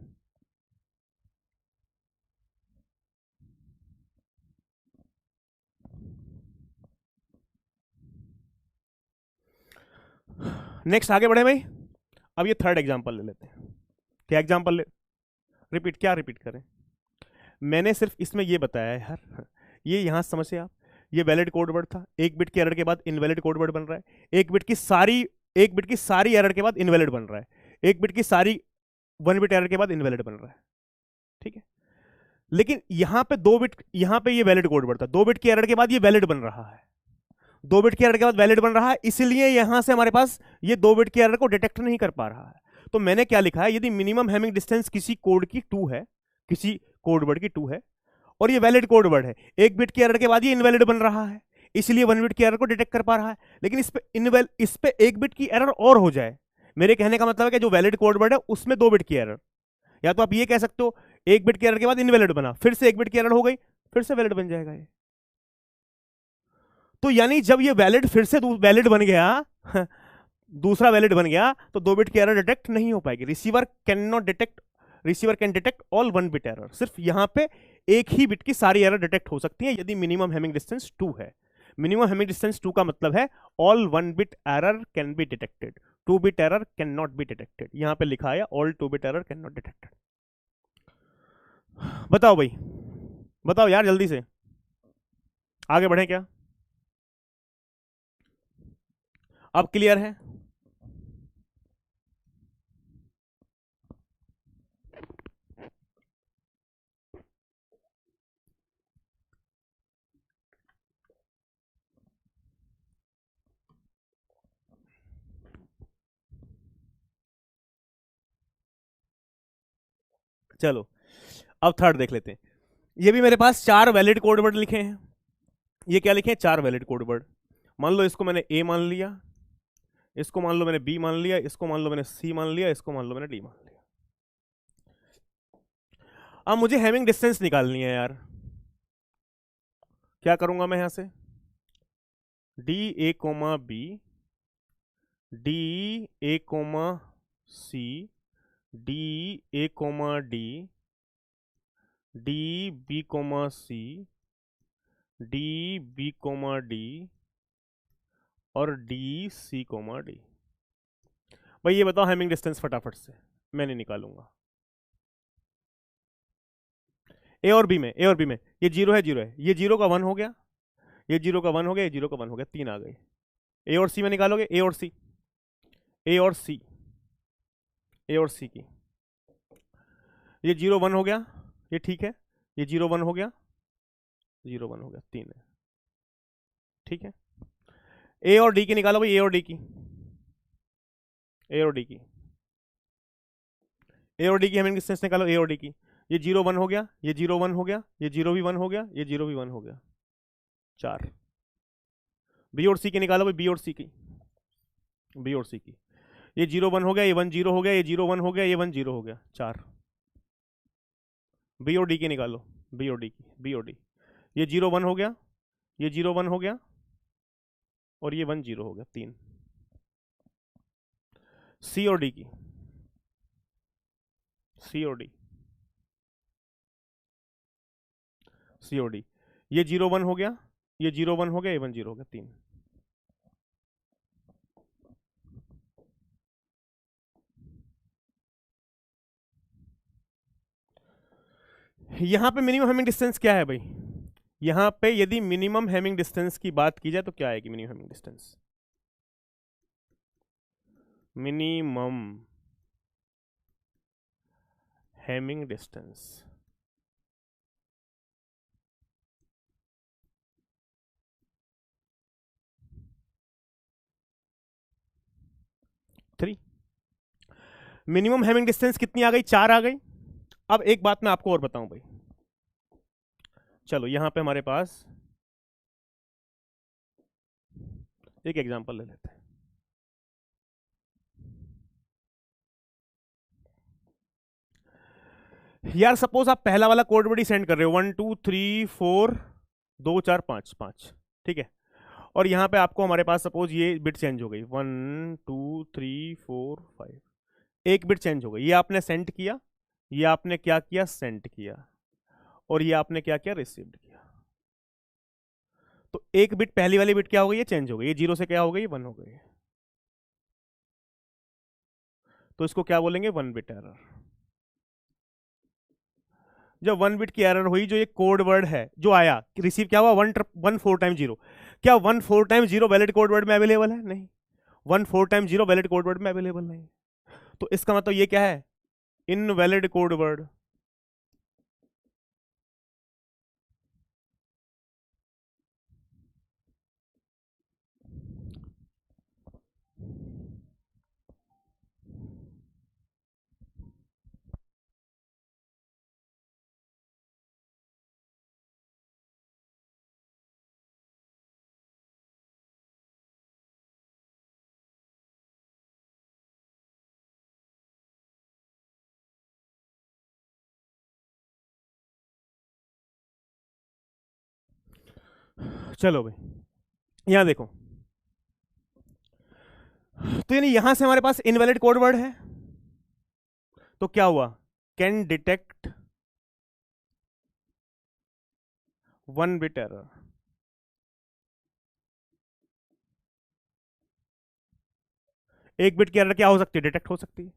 नेक्स्ट आगे बढ़े भाई। अब ये थर्ड एग्जांपल ले लेते हैं। क्या एग्जांपल ले, रिपीट, क्या रिपीट करें, मैंने सिर्फ इसमें ये बताया है यार, ये यहां समझे आप, ये वैलिड कोड वर्ड था, 1 बिट की एरर के बाद इनवैलिड कोड वर्ड बन रहा है, 1 बिट की सारी एरर के बाद इनवैलिड बन रहा है, 1 बिट की सारी 1 बिट एरर के बाद इनवैलिड बन रहा है। ठीक है, लेकिन यहां पे 2 बिट, यहां पे ये वैलिड कोड वर्ड था, 2 बिट की एरर के बाद ये वैलिड बन रहा है, 2 बिट की एरर के बाद वैलिड बन रहा है, इसलिए यहां से हमारे पास ये 2 बिट की एरर को डिटेक्ट नहीं कर पा रहा है। तो मैंने क्या लिखा है, यदि मिनिमम हैमिंग डिस्टेंस किसी कोड की 2 है, किसी कोड वर्ड की 2 है, और ये वैलिड कोड वर्ड है, 1 बिट की एरर के बाद ये इनवैलिड बन रहा है, इसलिए 1 बिट की एरर को डिटेक्ट कर पा रहा है। लेकिन इस पे 1 बिट की एरर और हो जाए, मेरे कहने का मतलब है कि जो वैलिड कोड वर्ड है उसमें 2 बिट की एरर, या तो आप ये कह सकते हो 1 बिट की एरर के बाद इनवैलिड बना, फिर से 1 बिट की एरर हो गई, फिर से वैलिड बन जाएगा ये। तो यानी जब ये वैलिड फिर से वैलिड बन गया, दूसरा वैलिड बन गया, तो 2 बिट की एरर डिटेक्ट नहीं हो पाएगी। Receiver can not detect, receiver can detect all 1 bit error, सिर्फ यहां पे एक ही बिट की सारी एरर डिटेक्ट हो सकती है यदि मिनिमम हैमिंग डिस्टेंस 2 है। मिनिमम हैमिंग डिस्टेंस 2 का मतलब है all 1 bit error can be detected, 2 bit error can not be detected. यहां पे लिखा है all 2 bit error can not detected. बताओ भाई, बताओ यार जल्दी से, आगे बढ़े क्या? अब क्लियर है? चलो अब थर्ड देख लेते हैं। ये भी मेरे पास 4 वैलिड कोड वर्ड लिखे हैं। ये क्या लिखे हैं, 4 वैलिड कोड वर्ड। मान लो इसको मैंने ए मान लिया, इसको मान लो मैंने बी मान लिया, इसको मान लो मैंने सी मान लिया, इसको मान लो मैंने डी मान लिया। अब मुझे हैमिंग डिस्टेंस निकालनी है यार, क्या करूंगा मैं यहां से, D A comma B, D A comma C, D A comma D, D B comma C, D B comma D, और डी सी कोमा डी। भाई ये बताओ हैमिंग डिस्टेंस फटाफट से, मैं नहीं निकालूंगा। ए और बी में, ए और बी में ये 0 है, 0 है, ये 0 का 1 हो गया, ये 0 का 1 हो गया, ये 0 का 1 हो गया, 3 आ गए। ए और सी में निकालोगे, ए और सी, ए और सी, ए और सी की, ये 0 1 हो गया, ये ठीक है, ये 0 1 हो गया, 0 1 हो गया, 3 है। ठीक है, ए और डी की निकालो भाई, ए और डी की, ए और डी की, ए और डी की हैमिंग डिस्टेंस निकालो, ए और डी की। ये 0 1 हो गया, ये 0 1 हो गया, ये 0 भी 1 हो गया, ये 0 भी 1 हो गया, 4। बी और सी की निकालो भाई, बी और सी की, बी और सी की, ये 0 1 हो गया, ये 1 0 हो गया, ये 0 1 हो गया, ये 1 0 हो गया, 4। बी और डी की निकालो, बी और डी की, बी और डी, ये 0 1 हो गया, ये 0 1 हो गया, और ये 1 0 हो गया, 3। सी और डी की, सी और डी, सी और डी, ये 0 1 हो गया, ये 0 1 हो गया, ये 1 0 हो गया, 3। यहां पे मिनिमम हेमिंग डिस्टेंस क्या है भाई? यहां पे यदि मिनिमम हेमिंग डिस्टेंस की बात की जाए तो क्या आएगी minimum Hamming distance? Minimum Hamming distance three. Minimum Hamming distance कितनी आ गई? 4 आ गई। अब एक बात मैं आपको और बताऊं भाई, चलो यहां पे हमारे पास एक एग्जांपल ले लेते हैं। यार सपोज आप पहला वाला कोड वर्ड ही सेंड कर रहे हो 1 2 3 4 2 4 5 5, ठीक है। और यहां पे आपको हमारे पास सपोज ये बिट चेंज हो गई 1 2 3 4 5, एक बिट चेंज हो गई। ये आपने सेंड किया, ये आपने क्या किया? सेंड किया। और ये आपने क्या किया? रिसीव्ड किया। तो एक बिट, पहली वाली बिट क्या हो गई? ये चेंज हो गई, ये 0 से क्या हो गई? 1 हो गई। तो इसको क्या बोलेंगे? 1 बिट एरर। जब 1 बिट की एरर हुई, जो ये कोड वर्ड है जो आया, रिसीव क्या हुआ? 1 4 टाइम 0। क्या 1 4 टाइम 0 वैलिड कोड वर्ड में अवेलेबल है? नहीं। 1 4 टाइम 0 वैलिड कोड वर्ड में अवेलेबल नहीं। तो इसका मतलब ये क्या है? Invalid code word. चलो भाई यहां देखो, तो यानी यहां से हमारे पास इनवैलिड कोड वर्ड है। तो क्या हुआ? Can detect 1 bit error. एक बिट की एरर क्या हो सकती है? डिटेक्ट हो सकती है।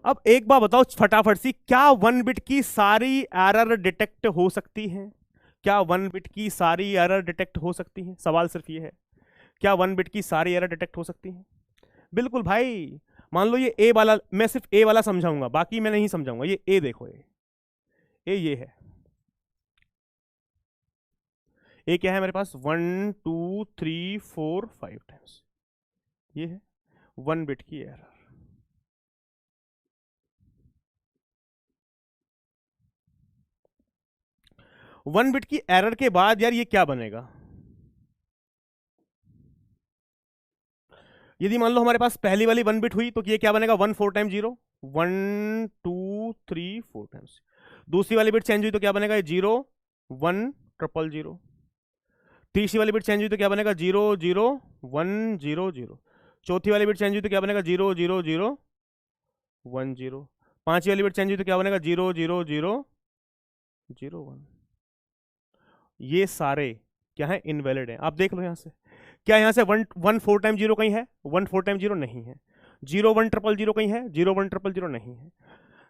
अब एक बात बताओ फटाफट सी, क्या 1 बिट की सारी एरर डिटेक्ट हो सकती है? क्या 1 बिट की सारी एरर डिटेक्ट हो सकती है? सवाल सिर्फ ये है, क्या 1 बिट की सारी एरर डिटेक्ट हो सकती है? बिल्कुल भाई। मान लो ये ए वाला, मैं सिर्फ ए वाला समझाऊंगा, बाकी मैं नहीं समझाऊंगा। ये ए देखो, ये है। ए क्या है मेरे पास? 1 2 3 4 5 टाइम्स, ये है 1 बिट की एरर। 1 बिट की एरर के बाद यार ये क्या बनेगा? यदि मान लो हमारे पास पहली वाली 1 बिट हुई तो ये क्या बनेगा? 1 4 टाइम 0, 1 2 3 4 टाइम्स। दूसरी वाली बिट चेंज हुई तो क्या बनेगा? 0 1 ट्रिपल 0। तीसरी वाली बिट चेंज हुई तो क्या बनेगा? 0 0 1 0 0। चौथी वाली बिट चेंज हुई तो क्या बनेगा? 0 0 0 1 0। पांचवी वाली बिट चेंज हुई तो क्या बनेगा? 0 0 0 0 1। ये सारे क्या है? इनवैलिड है। आप देख लो यहां से, क्या यहां से 1 1 4 टाइम 0 कहीं है? 1 4 टाइम 0 नहीं है। 0 1 ट्रिपल 0 कहीं है? 0 1 ट्रिपल 0 नहीं है।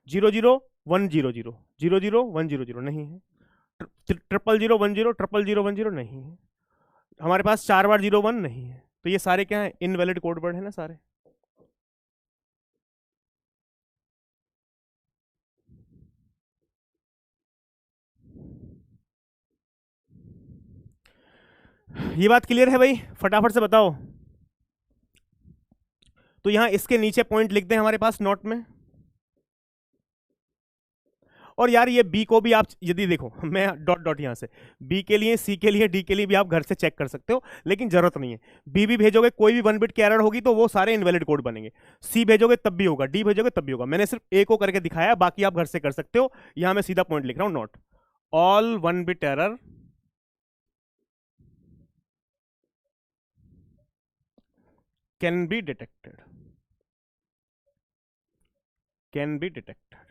0 0 1 0 0 0 0 1 0 0 नहीं है। ट्रिपल 0 1 0 ट्रिपल 0 1 0 नहीं है। हमारे पास 4 बार 0 1 नहीं है। तो ये सारे क्या है? इनवैलिड कोड वर्ड है ना सारे। ये बात क्लियर है भाई? फटाफट से बताओ। तो यहां इसके नीचे पॉइंट लिख दें हमारे पास नोट में। और यार ये बी को भी आप यदि देखो, मैं डॉट डॉट यहां से बी के लिए, सी के लिए, डी के लिए भी आप घर से चेक कर सकते हो, लेकिन जरूरत नहीं है। बी भी भेजोगे, कोई भी 1 बिट की एरर होगी तो वो सारे इनवैलिड कोड बनेंगे। सी भेजोगे तब भी होगा, डी भेजोगे तब भी होगा। मैंने सिर्फ ए को करके दिखाया, बाकी आप घर से कर सकते हो। यहां मैं सीधा पॉइंट लिख रहा हूं, note all 1 bit error can be detected, can be detected.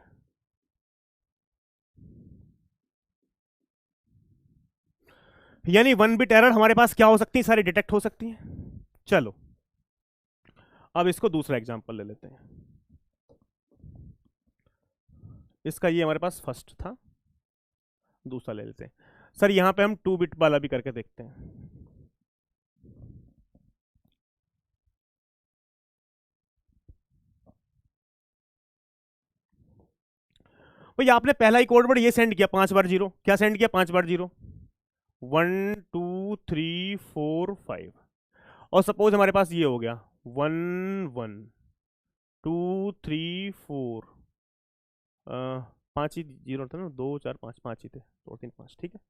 यानी 1 बिट एरर हमारे पास क्या हो सकती है? सारी डिटेक्ट हो सकती है। चलो अब इसको दूसरा एग्जांपल ले लेते हैं। इसका ये हमारे पास फर्स्ट था, दूसरा ले लेते हैं। सर यहां पे हम 2 बिट वाला भी करके देखते हैं। भाई आपने पहला ही कोड वर्ड ये सेंड किया 5 बार 0, क्या सेंड किया 5 बार 0, 1 2 3 4 5, और सपोज हमारे पास ये हो गया 1 1 2 3 4, 5 ही 0 था ना, 2 4 5, 5 ही थे, 2 3 5, ठीक है।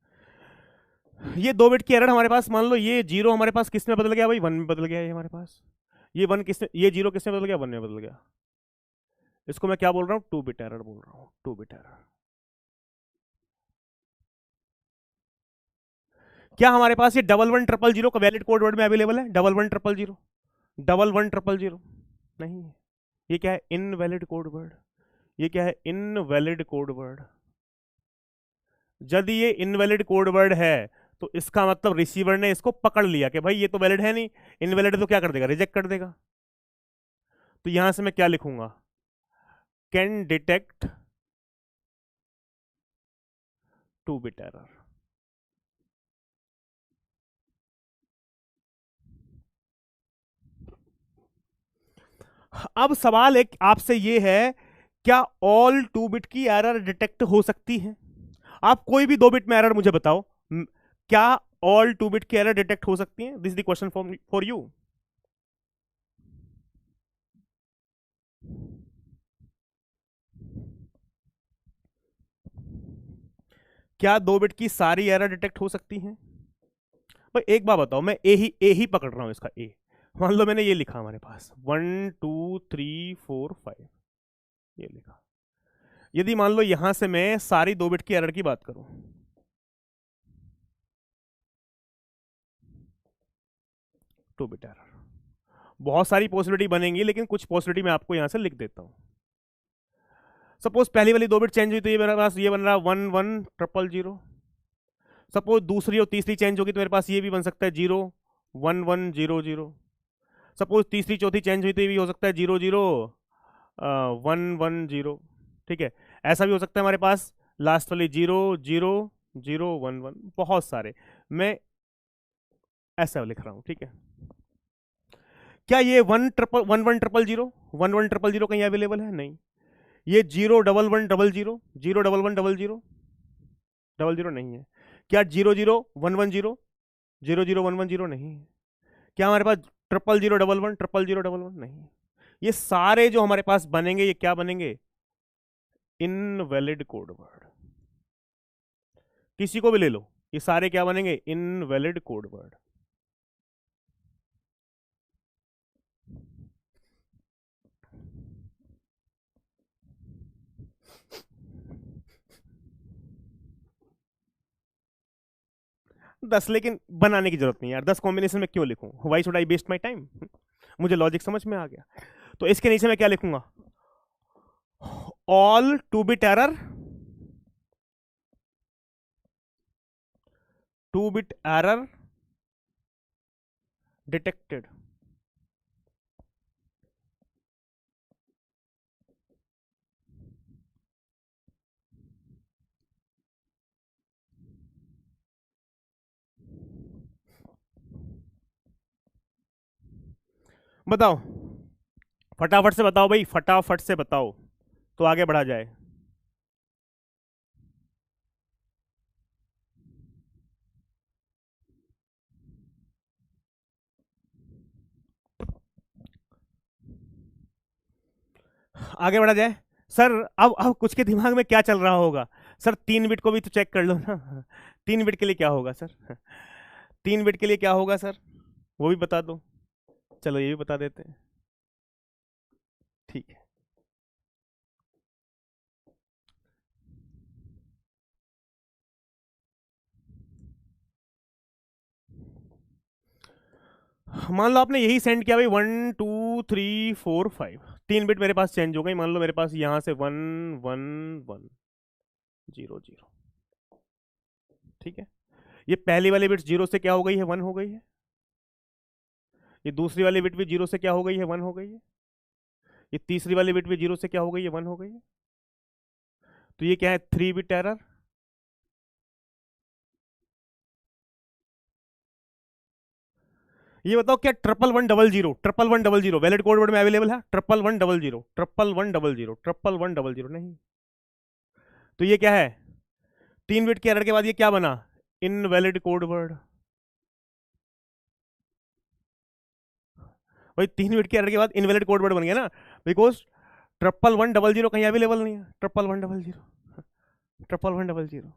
ये 2 बिट की एरर हमारे पास, मान लो ये 0 हमारे पास किस में बदल गया भाई, 1 में बदल गया ये हमारे पास, ये 1 किस, ये 0 किस में बदल गया, 1 में बदल गया। इसको मैं क्या बोल रहा हूँ, 2 बिट एरर बोल रहा हूँ, 2 बिट एरर। क्या हमारे पास ये 1100 का वैलिड कोड वर्ड में अवेलेबल है, 1100, 1100? नहीं है। ये क्या है, इनवैलिड कोड वर्ड। ये क्या है, इनवैलिड कोड वर्ड। यदि ये इनवैलिड कोड वर्ड है तो इसका मतलब रिसीवर ने इसको पकड़ लिया कि भाई ये तो वैलिड है नहीं, इनवैलिड तो क्या कर देगा, रिजेक्ट कर देगा। तो यहां से मैं क्या लिखूंगा, कैन डिटेक्ट 2 बिट एरर। अब सवाल एक आपसे ये है, क्या ऑल 2 बिट की एरर डिटेक्ट हो सकती है? आप कोई भी 2 बिट में एरर मुझे बताओ, क्या ऑल 2 बिट की एरर डिटेक्ट हो सकती है? This is the question for you. क्या 2 बिट की सारी एरर डिटेक्ट हो सकती हैं? भाई एक बात बताओ, मैं ए ही पकड़ रहा हूं, इसका ए। मान लो मैंने ये लिखा हमारे पास 1 2 3 4 5, ये लिखा। यदि मान लो यहां से मैं सारी 2 बिट की एरर की बात करूं, 2 बिट एरर, बहुत सारी पॉसिबिलिटी बनेंगी, लेकिन कुछ पॉसिबिलिटी मैं आपको यहां से लिख देता हूं। सपोज पहली वाली 2 बिट चेंज हुई तो ये मेरे पास ये बन रहा 1 1 ट्रिपल 0। सपोज दूसरी और तीसरी चेंज होगी तो मेरे पास ये भी बन सकता है 0 1 1 0 0। सपोज तीसरी चौथी चेंज हुई तो ये भी हो सकता है 0 0 1 1 0। ठीक है, ऐसा भी हो सकता है हमारे पास लास्ट वाली 0 0 0 1 1, बहुत सारे मैं ऐसा लिख रहा हूं। ठीक है, क्या ये 1 1 0 कहीं अवेलेबल है? नहीं। ये 0 1 1 0 0 0 1 1 0 0 0 नहीं है। क्या 0 0 1 1 0 0 0 1 1 0 नहीं है। क्या हमारे पास 0 0 1 1 0 0 1 1 नहीं है। ये सारे जो हमारे पास बनेंगे ये क्या बनेंगे, इनवैलिड कोड वर्ड। किसी को भी ले लो, ये सारे क्या बनेंगे, इनवैलिड कोड वर्ड। दस लेकिन बनाने की जरूरत नहीं यार, 10 कॉम्बिनेशन में क्यों लिखूं, why should I waste my time. मुझे लॉजिक समझ में आ गया। तो इसके नीचे मैं क्या लिखूंगा, all 2 bit error, 2 bit error detected. बताओ, फटाफट से बताओ भाई, फटाफट से बताओ तो आगे बढ़ा जाए। आगे बढ़ा जाए। सर अब कुछ के दिमाग में क्या चल रहा होगा, सर 3 बिट को भी तो चेक कर लो ना। 3 बिट के लिए क्या होगा सर, 3 बिट के लिए क्या होगा सर, वो भी बता दो। चलो ये भी बता देते हैं, ठीक है। मान लो आपने यही सेंड किया भाई 1 2 3 4 5, 3 बिट मेरे पास चेंज हो गई। मान लो मेरे पास यहां से 1 1 1 0 0। ठीक है, ये पहली वाली बिट 0 से क्या हो गई है, 1 हो गई है। ये दूसरी वाली बिट भी 0 से क्या हो गई है, 1 हो गई है। ये तीसरी वाली बिट भी 0 से क्या हो गई है, 1 हो गई है। तो ये क्या है, 3 बिट एरर। ये बताओ क्या 11100 11100 वैलिड कोड वर्ड में अवेलेबल है? 11100 11100 11100 नहीं। तो ये क्या है, 3 बिट के एरर के बाद ये क्या बना, इनवैलिड कोड वर्ड। भाई 3 बिट के एरर के बाद इनवैलिड कोड वर्ड बन गया ना, बिकॉज 11100 कहीं अवेलेबल नहीं है। 11100 11100।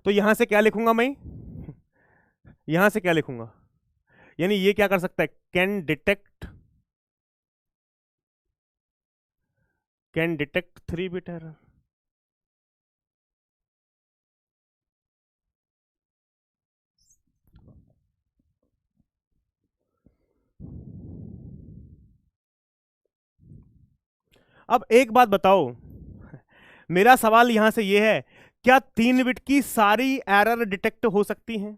तो यहां से क्या लिखूंगा मैं, यहां से क्या लिखूंगा, यानी ये क्या कर सकता है, कैन डिटेक्ट 3 बिट एरर। अब एक बात बताओ, मेरा सवाल यहां से ये है, क्या 3 बिट की सारी एरर डिटेक्ट हो सकती हैं?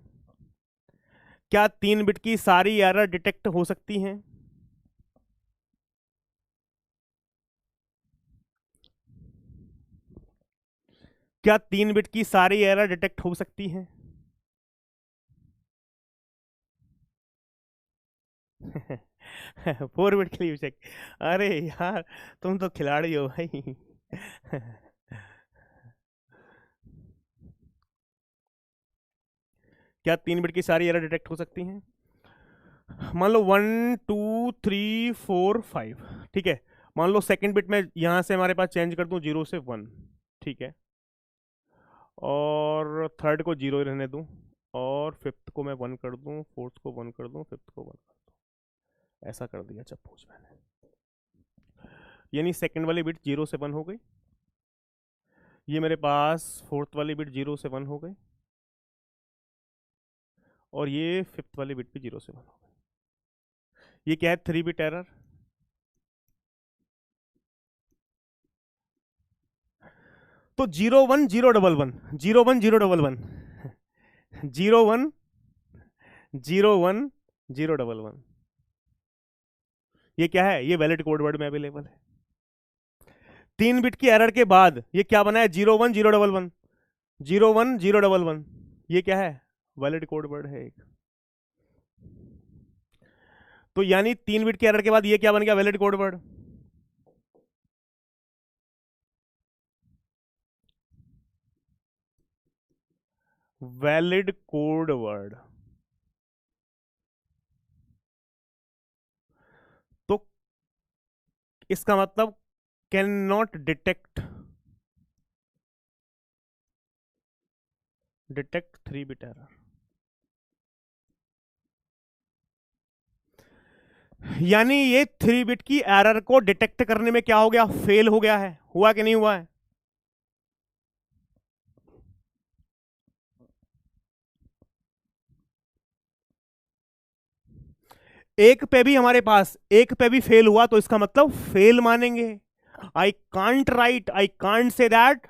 क्या 3 बिट की सारी एरर डिटेक्ट हो सकती हैं? क्या 3 बिट की सारी एरर डिटेक्ट हो सकती हैं? 4 बिट के लिए चेक। अरे यार, तुम तो खिलाड़ी हो भाई। क्या 3 बिट की सारी एरर डिटेक्ट हो सकती हैं? मान लो 1 2 3 4 5, ठीक है। मान लो सेकंड बिट में यहां से हमारे पास चेंज कर दूं 0 से 1, ठीक है। और थर्ड को 0 रहने दूं, और फिफ्थ को मैं 1 कर दूं, फोर्थ को 1 कर दूं, फिफ्थ को 1 कर दूं। ऐसा कर दिया सपोज मैंने, यानी सेकंड वाली बिट 0 से 1 हो गई। ये मेरे पास फोर्थ वाली बिट 0 से 1 हो गई, और ये फिफ्थ वाली बिट भी 0 से 1 हो गई। ये क्या है, 3 बिट एरर। तो 0 1 0 1 1, 0 1 0 1 1, 0 1 0 1 0 1 1, ये क्या है, ये वैलिड कोड वर्ड में अवेलेबल है। 3 बिट की एरर के बाद ये क्या बना है, 0 1 0 1 1, 0 1 0 1 1, ये क्या है, वैलिड कोड वर्ड है एक। तो यानी 3 बिट के एरर के बाद ये क्या बन गया, valid code word. Valid code word. तो इसका मतलब can not detect 3 bit error. यानी ये 3 बिट की एरर को डिटेक्ट करने में क्या हो गया, फेल हो गया है, हुआ कि नहीं हुआ है? एक पे भी हमारे पास, एक पे भी फेल हुआ तो इसका मतलब फेल मानेंगे। आई कांट से दैट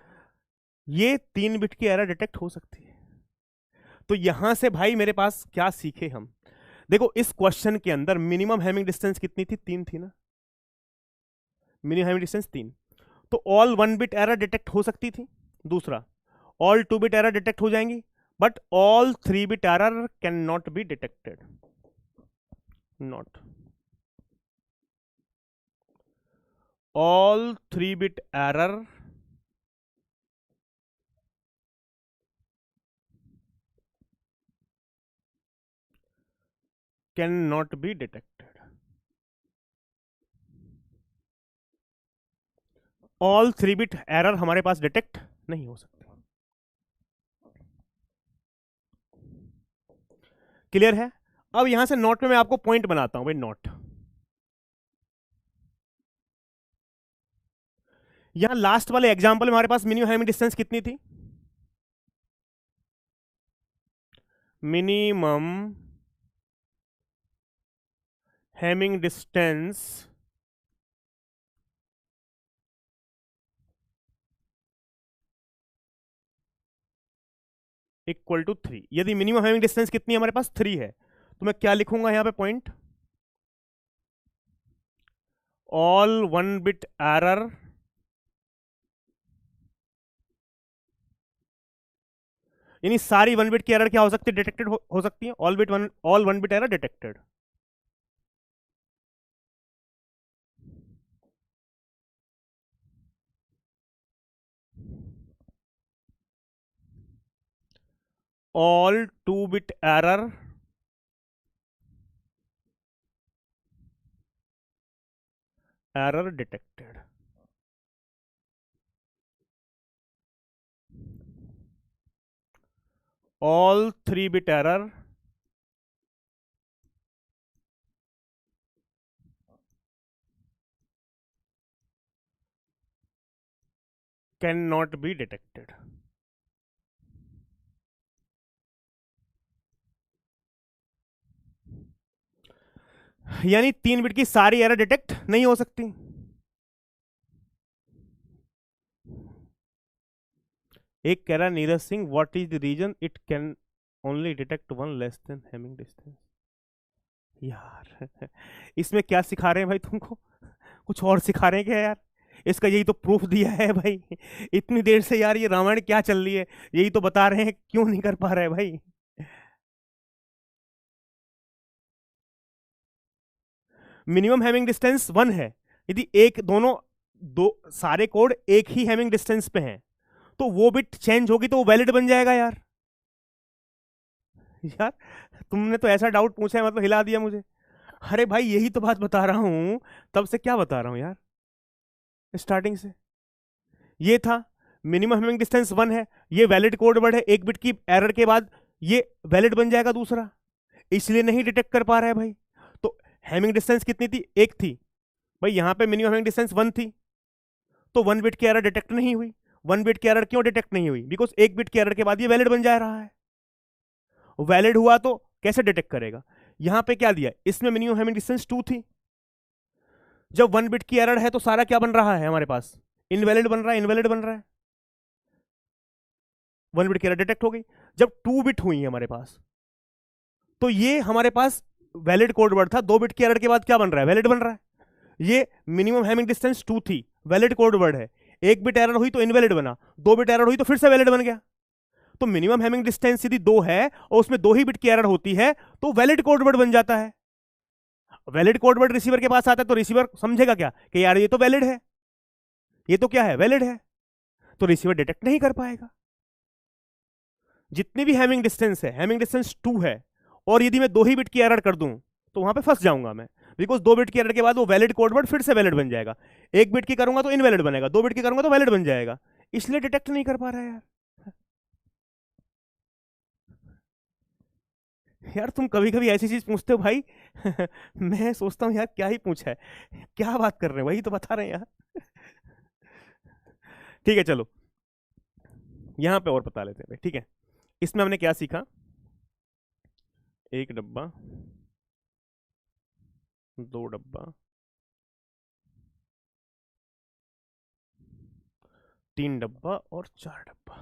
ये 3 बिट की एरर डिटेक्ट हो सकती है। तो यहां से भाई मेरे पास क्या सीखे हम, देखो इस क्वेश्चन के अंदर मिनिमम हैमिंग डिस्टेंस कितनी थी, 3 थी ना, मिनिमम हैमिंग डिस्टेंस 3। तो ऑल 1 बिट एरर डिटेक्ट हो सकती थी। दूसरा, ऑल 2 बिट एरर डिटेक्ट हो जाएंगी, but all 3 bit error can not be detected, not all 3 bit error cannot be detected, all 3 bit error हमारे पास डिटेक्ट नहीं हो सकते। क्लियर है? अब यहां से नोट में मैं आपको पॉइंट बनाता हूं भाई, नोट। यहां लास्ट वाले एग्जांपल में हमारे पास मिनिमम हैमिंग डिस्टेंस कितनी थी, minimum Hamming distance equal to 3। यदि मिनिमम हैमिंग डिस्टेंस कितनी है हमारे पास, 3 है, तो मैं क्या लिखूंगा यहां पे पॉइंट, ऑल 1 बिट एरर यानी सारी 1 बिट की एरर क्या हो सकती है, डिटेक्टेड हो सकती है, all one bit error detected. All 2 bit error detected. All 3 bit error can not be detected. यानी 3 बिट की सारी एरर डिटेक्ट नहीं हो सकती। एक कह रहा Neeraj Singh, what is the reason it can only detect one less than Hamming distance. यार इसमें क्या सिखा रहे हैं भाई तुमको, कुछ और सिखा रहे हैं क्या यार? इसका यही तो प्रूफ दिया है भाई। इतनी देर से यार ये रामायण क्या चल रही है, यही तो बता रहे हैं क्यों नहीं कर पा रहे हैं भाई। मिनिमम हैमिंग डिस्टेंस 1 है, यदि एक दोनों दो सारे कोड एक ही हैमिंग डिस्टेंस पे हैं तो वो बिट चेंज होगी तो वो वैलिड बन जाएगा यार। यार तुमने तो ऐसा डाउट पूछा है, मतलब हिला दिया मुझे। अरे भाई यही तो बात बता रहा हूं, तब से क्या बता रहा हूं यार, स्टार्टिंग से ये था। मिनिमम हैमिंग डिस्टेंस 1 है, ये वैलिड कोड वर्ड है, एक बिट की एरर के बाद ये वैलिड बन जाएगा दूसरा, इसलिए नहीं डिटेक्ट कर पा रहा है भाई। तो हैमिंग डिस्टेंस कितनी थी, एक थी भाई, यहां पे मिनिमम हैमिंग डिस्टेंस 1 थी, तो 1 बिट की एरर डिटेक्ट नहीं हुई। 1 बिट की एरर क्यों डिटेक्ट नहीं हुई, बिकॉज एक बिट की एरर के बाद ये वैलिड बन जा रहा है। वैलिड हुआ तो कैसे डिटेक्ट करेगा, यहां पे क्या दिया, इसमें मिनिमम हैमिंग डिस्टेंस 2 थी। जब 1 बिट की एरर है तो सारा क्या बन रहा है हमारे पास, इनवैलिड बन रहा है, इनवैलिड बन रहा है। 1 बिट की एरर डिटेक्ट हो गई। जब 2 बिट हुई है हमारे पास, तो ये हमारे पास वैलिड कोड वर्ड था, 2 बिट की एरर के बाद क्या बन रहा है, वैलिड बन रहा है। ये मिनिमम हैमिंग डिस्टेंस 2 थी, वैलिड कोड वर्ड है, एक बिट एरर हुई तो इनवैलिड बना, 2 बिट एरर हुई तो फिर से वैलिड बन गया। तो मिनिमम हैमिंग डिस्टेंस यदि 2 है और उसमें 2 ही बिट की एरर होती है तो वैलिड कोड वर्ड बन जाता है। वैलिड कोड वर्ड रिसीवर के पास आता है तो रिसीवर समझेगा क्या कि यार ये तो वैलिड है, ये तो क्या है, वैलिड है, तो रिसीवर डिटेक्ट नहीं कर पाएगा। जितनी भी हैमिंग डिस्टेंस है, हैमिंग डिस्टेंस 2 है, और यदि मैं 2 ही बिट की एरर कर दूं तो वहां पे फंस जाऊंगा मैं, बिकॉज 2 बिट की एरर के बाद वो वैलिड कोड वर्ड फिर से वैलिड बन जाएगा। 1 बिट की करूंगा तो इनवैलिड बनेगा, 2 बिट की करूंगा तो वैलिड बन जाएगा, इसलिए डिटेक्ट नहीं कर पा रहा है यार। यार तुम कभी कभी ऐसी चीज पूछते हो भाई मैं सोचता हूँ यार क्या ही पूछा है, क्या बात कर रहे हैं, वही तो बता रहे हैं यार। ठीक है चलो यहां पे और बता लेते हैं भाई, ठीक है। इसमें हमने क्या सीखा, एक डब्बा, 2 डब्बा, 3 डब्बा और 4 डब्बा।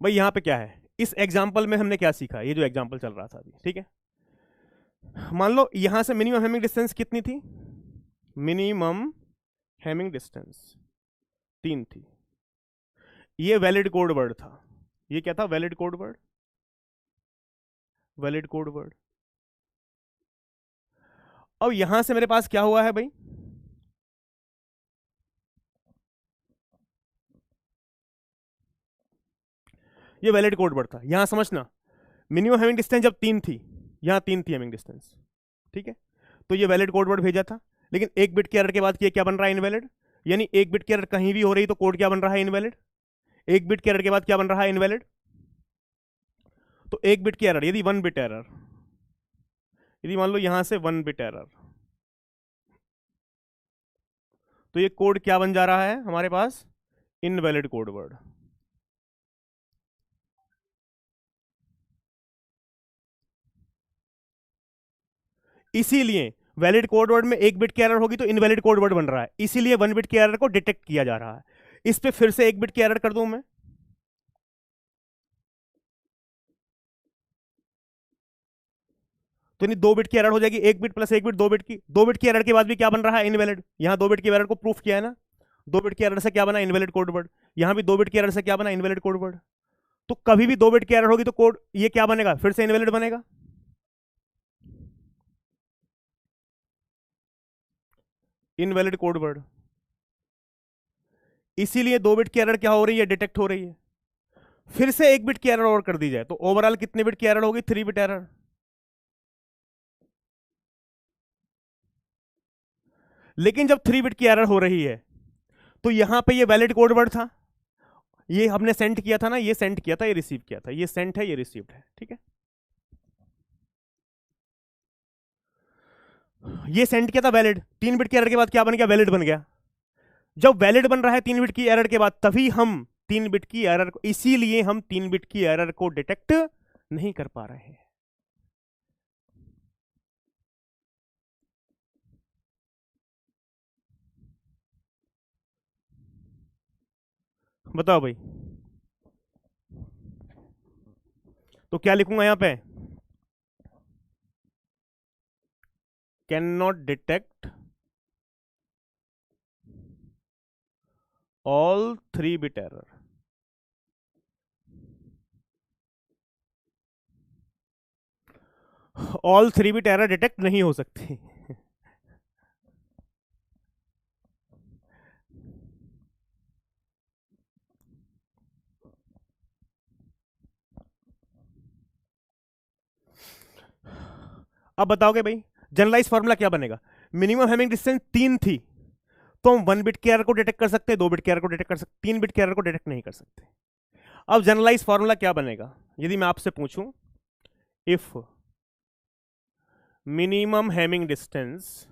भाई यहां पे क्या है, इस एग्जाम्पल में हमने क्या सीखा, ये जो एग्जाम्पल चल रहा था अभी, ठीक है। मान लो यहां से मिनिमम हैमिंग डिस्टेंस कितनी थी, मिनिमम हैमिंग डिस्टेंस 3 थी, ये वैलिड कोड वर्ड था, ये क्या था, valid code word, valid code word. अब यहां से मेरे पास क्या हुआ है भाई, ये वैलिड कोड वर्ड था, यहां समझना मिनिमम हैमिंग डिस्टेंस जब 3 थी, यहां 3 थी हैमिंग डिस्टेंस, ठीक है। तो ये वैलिड कोड वर्ड भेजा था, लेकिन एक बिट की एरर के बाद ये क्या बन रहा है, इनवैलिड। यानी एक बिट की एरर कहीं भी हो रही तो कोड क्या बन रहा है, इनवैलिड। एक बिट की एरर के बाद क्या बन रहा है, इनवैलिड। तो एक बिट की एरर, यदि 1 बिट एरर, यदि मान लो यहां से 1 बिट एरर, तो ये कोड क्या बन जा रहा है हमारे पास, इनवैलिड कोड वर्ड। इसीलिए वैलिड कोड वर्ड में एक बिट की एरर होगी तो इनवैलिड कोड वर्ड बन रहा है, इसीलिए 1 बिट की एरर को डिटेक्ट किया जा रहा है। इस पे फिर से एक बिट की एरर कर दूं मैं, तो यानी 2 बिट की एरर हो जाएगी, 1 बिट प्लस 1 बिट 2 बिट की, 2 बिट की एरर के बाद भी क्या बन रहा है, इनवैलिड। यहां 2 बिट की एरर को प्रूफ किया है ना, 2 बिट की एरर से क्या बना, इनवैलिड कोड वर्ड। यहां भी 2 बिट की एरर से क्या बना, इनवैलिड कोड वर्ड। तो कभी भी 2 बिट की एरर होगी तो कोड ये क्या बनेगा, फिर से इनवैलिड बनेगा। Invalid code word. इसीलिए 2 बिट की एरर क्या हो रही है, डिटेक्ट हो रही है। फिर से 1 बिट की एरर और कर दी जाए तो ओवरऑल कितने बिट की एरर होगी, 3 बिट एरर। लेकिन जब 3 बिट की एरर हो रही है तो यहां पे ये वैलिड कोड वर्ड था, ये हमने सेंड किया था ना, ये सेंड किया था, ये रिसीव किया था, ये सेंट है, ये रिसीव्ड है, ठीक है। ये सेंड किया था वैलिड, 3 बिट की एरर के बाद क्या बन गया, वैलिड बन गया। जब वैलिड बन रहा है 3 बिट की एरर के बाद, तभी हम 3 बिट की एरर को, इसीलिए हम 3 बिट की एरर को डिटेक्ट नहीं कर पा रहे हैं। बताओ भाई, तो क्या लिखूंगा यहां पे, can not detect all 3 bit error. All 3 bit error detect नहीं हो सकती। अब बताओगे भाई, जनरलाइज फॉर्मूला क्या बनेगा, मिनिमम हैमिंग डिस्टेंस 3 थी, तो हम 1 बिट के एरर को डिटेक्ट कर सकते हैं, 2 बिट के एरर को डिटेक्ट कर सकते, 3 बिट के एरर को डिटेक्ट नहीं कर सकते। अब जनरलाइज फॉर्मूला क्या बनेगा, यदि मैं आपसे पूछूं, if minimum Hamming distance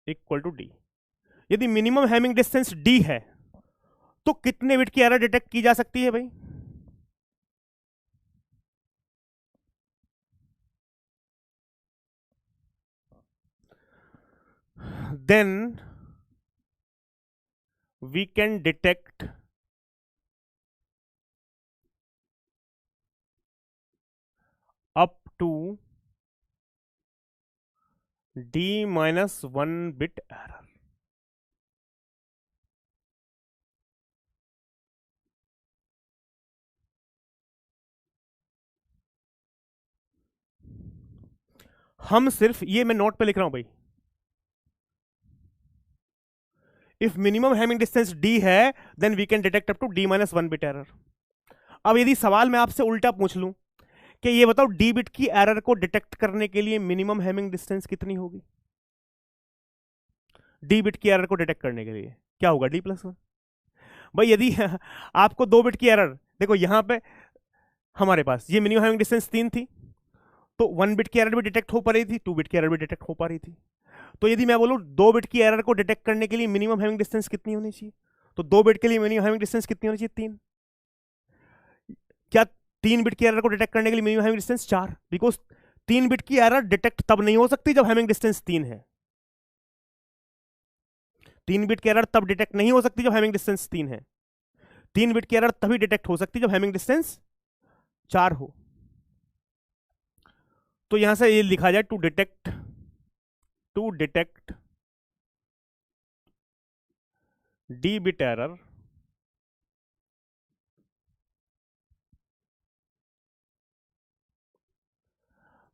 equal to D, यदि मिनिमम हैमिंग डिस्टेंस डी है तो कितने बिट की एरर डिटेक्ट की जा सकती है भाई, then we can detect up to D-1 bit error. हम सिर्फ ये, मैं नोट पे लिख रहा हूं भाई, if minimum Hamming distance D है then we can detect up to D-1 bit error. अब यदि सवाल मैं आपसे उल्टा पूछ लूं कि ये बताओ D बिट की एरर को डिटेक्ट करने के लिए मिनिमम हैमिंग डिस्टेंस कितनी होगी, D बिट की एरर को डिटेक्ट करने के लिए क्या होगा, D+1। भाई यदि आपको 2 बिट की एरर, देखो यहां पे हमारे पास ये मिनिमम हैमिंग डिस्टेंस 3 थी, तो 1 बिट की एरर भी डिटेक्ट हो पा रही थी, 2 बिट की एरर भी डिटेक्ट हो पा रही थी। तो यदि मैं बोलूं 2 बिट की एरर को डिटेक्ट करने के लिए मिनिमम हैमिंग डिस्टेंस कितनी होनी चाहिए, तो 2 बिट के लिए मिनिमम हैमिंग डिस्टेंस कितनी होनी चाहिए, 3। क्या 3 बिट की एरर को डिटेक्ट करने के लिए minimum Hamming distance 4, because 3 bit की एरर डिटेक्ट तब नहीं हो सकती जब हैमिंग डिस्टेंस 3 है। 3 बिट की एरर तब डिटेक्ट नहीं हो सकती जब हैमिंग डिस्टेंस 3 है, 3 बिट की एरर तभी डिटेक्ट हो सकती जब हैमिंग डिस्टेंस 4 हो। तो यहां से ये लिखा जाए, to detect D bit error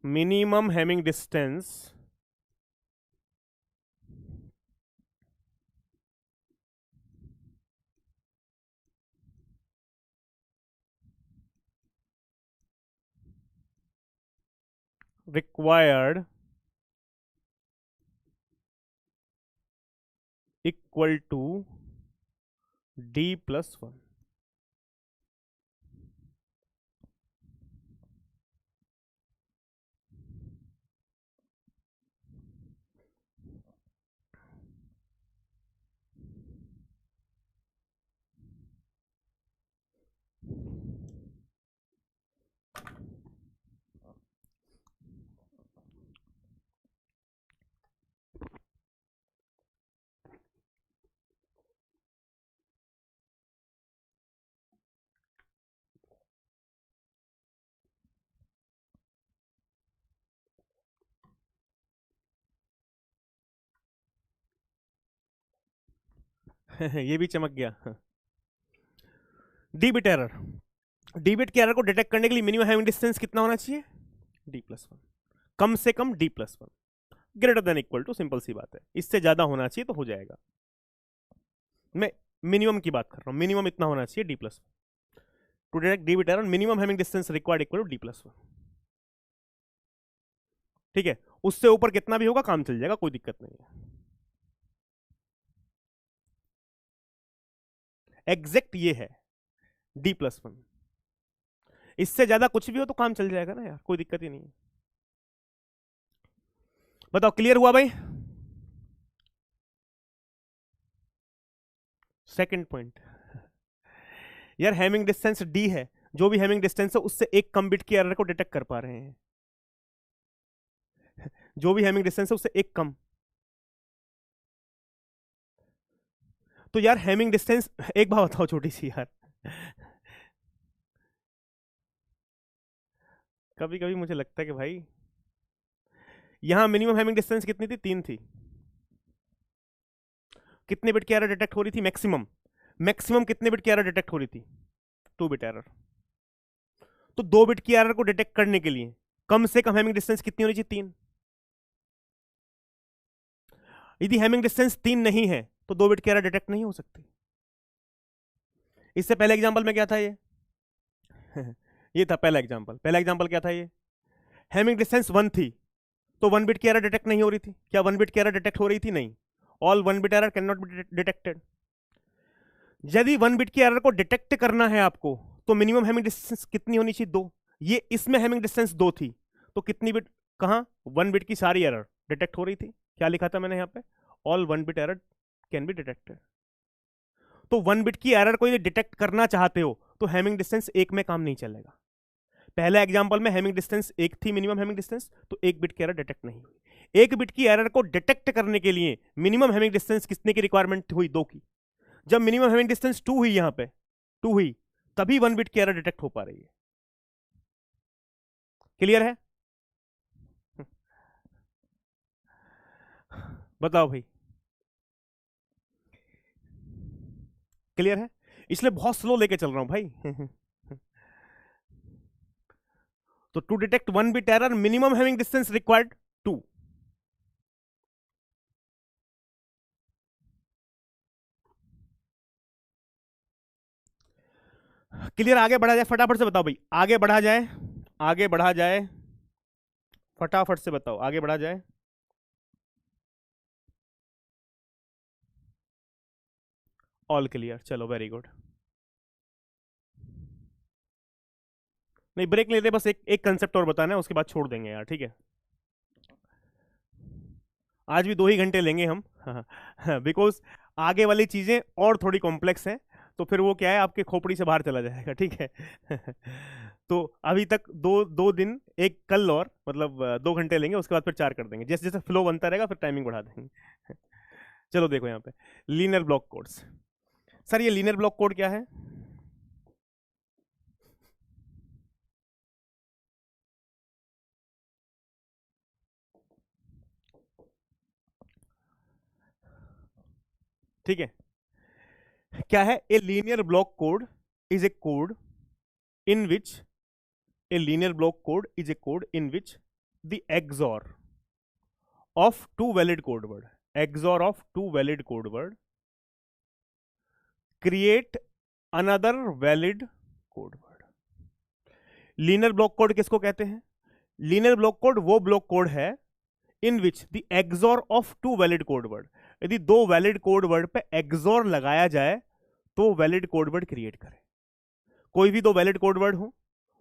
minimum having distance required equal to D+1। ये भी चमक गया। D bit error, D bit के एरर को डिटेक्ट करने के लिए मिनिमम हैविंग डिस्टेंस कितना होना चाहिए? d+1, कम से कम d+1, greater than equal to, simple सी बात है, इससे ज्यादा होना चाहिए तो हो जाएगा। मैं मिनिमम की बात कर रहा हूं, मिनिमम इतना होना चाहिए d+1 to detect D bit error, minimum having distance required equal to d+1। ठीक है, उससे ऊपर कितना भी होगा काम चल जाएगा, कोई दिक्कत नहीं है। एग्जैक्ट ये है d+1, इससे ज्यादा कुछ भी हो तो काम चल जाएगा ना यार, कोई दिक्कत ही नहीं है। बताओ क्लियर हुआ भाई? सेकंड पॉइंट यार, हैमिंग डिस्टेंस d है, जो भी हैमिंग डिस्टेंस है उससे एक कम बिट की एरर को डिटेक्ट कर पा रहे हैं, जो भी हैमिंग डिस्टेंस है उससे एक कम। तो यार हैमिंग डिस्टेंस, एक बात बताओ छोटी सी यार, कभी कभी मुझे लगता है कि भाई यहां मिनिमम हैमिंग डिस्टेंस कितनी थी? 3 थी। कितने बिट की एरर डिटेक्ट हो रही थी? मैक्सिमम, मैक्सिमम कितने बिट की एरर डिटेक्ट हो रही थी? 2 बिट एरर। तो 2 बिट की एरर को डिटेक्ट करने के लिए कम से कम हैमिंग डिस्टेंस कितनी होनी चाहिए? 3। यदि हैमिंग डिस्टेंस 3 नहीं है तो 2 बिट की एरर डिटेक्ट नहीं हो सकती। इससे पहले एग्जांपल में क्या था ये? ये था पहला एग्जांपल। पहला एग्जांपल क्या था ये? हैमिंग डिस्टेंस 1 थी तो 1 बिट की एरर डिटेक्ट नहीं हो रही थी। क्या 1 बिट की एरर डिटेक्ट हो रही थी? नहीं। All 1 bit error can not be detected. यदि 1 बिट की एरर को डिटेक्ट करना है आपको तो मिनिमम हैमिंग डिस्टेंस कितनी होनी चाहिए? 2। ये इसमें हैमिंग डिस्टेंस 2 थी तो कितनी बिट, कहां 1 बिट की सारी एरर डिटेक्ट हो रही थी। क्या लिखा था मैंने यहां पे? All 1 bit error can be detected. तो 1 बिट की एरर को यदि डिटेक्ट करना चाहते हो तो हैमिंग डिस्टेंस 1 में काम नहीं चलेगा। पहले एग्जांपल में हैमिंग डिस्टेंस 1 थी, मिनिमम हैमिंग डिस्टेंस, तो 1 बिट की एरर डिटेक्ट नहीं हुई। 1 बिट की एरर को डिटेक्ट करने के लिए मिनिमम हैमिंग डिस्टेंस कितने की रिक्वायरमेंट हुई? 2 की। जब मिनिमम हैमिंग डिस्टेंस 2 हुई, यहां पे 2 हुई, तभी 1 बिट की एरर डिटेक्ट हो पा रही है। क्लियर है? बताओ भाई, क्लियर है? इसलिए बहुत स्लो लेके चल रहा हूं भाई। तो to detect 1 bit error minimum having distance required 2। Clear? आगे बढ़ा जाए फटाफट से बताओ भाई, आगे बढ़ा जाए, आगे बढ़ा जाए, फटाफट से बताओ, आगे बढ़ा जाए। ऑल क्लियर, चलो वेरी गुड। नहीं ब्रेक लेते, बस एक एक कंसेप्ट और बताना है, उसके बाद छोड़ देंगे यार, ठीक है? आज भी 2 ही घंटे लेंगे हम, बिकॉज आगे वाली चीजें और थोड़ी कॉम्प्लेक्स हैं, तो फिर वो क्या है, आपके खोपड़ी से बाहर चला जाएगा, ठीक है? तो अभी तक 2 दिन, एक कल और, मतलब 2 घंटे लेंगे, उसके बाद फिर 4 कर देंगे, जैसे जैसे फ्लो बनता रहेगा फिर टाइमिंग बढ़ा देंगे। चलो देखो यहाँ पे लीनियर ब्लॉक कोड्स। सर ये लीनियर ब्लॉक कोड क्या है? ठीक है, क्या है? ए linear block code is a code in which, a linear block code is a code in which the XOR of two valid code word, XOR of two valid code word create another valid code word. Linear block code किसको कहते हैं? Linear block code वो block code है in which the XOR of two valid code word, यदि 2 valid code word पे XOR लगाया जाए तो वैलिड कोड वर्ड क्रिएट करे। कोई भी 2 वैलिड कोड वर्ड हो,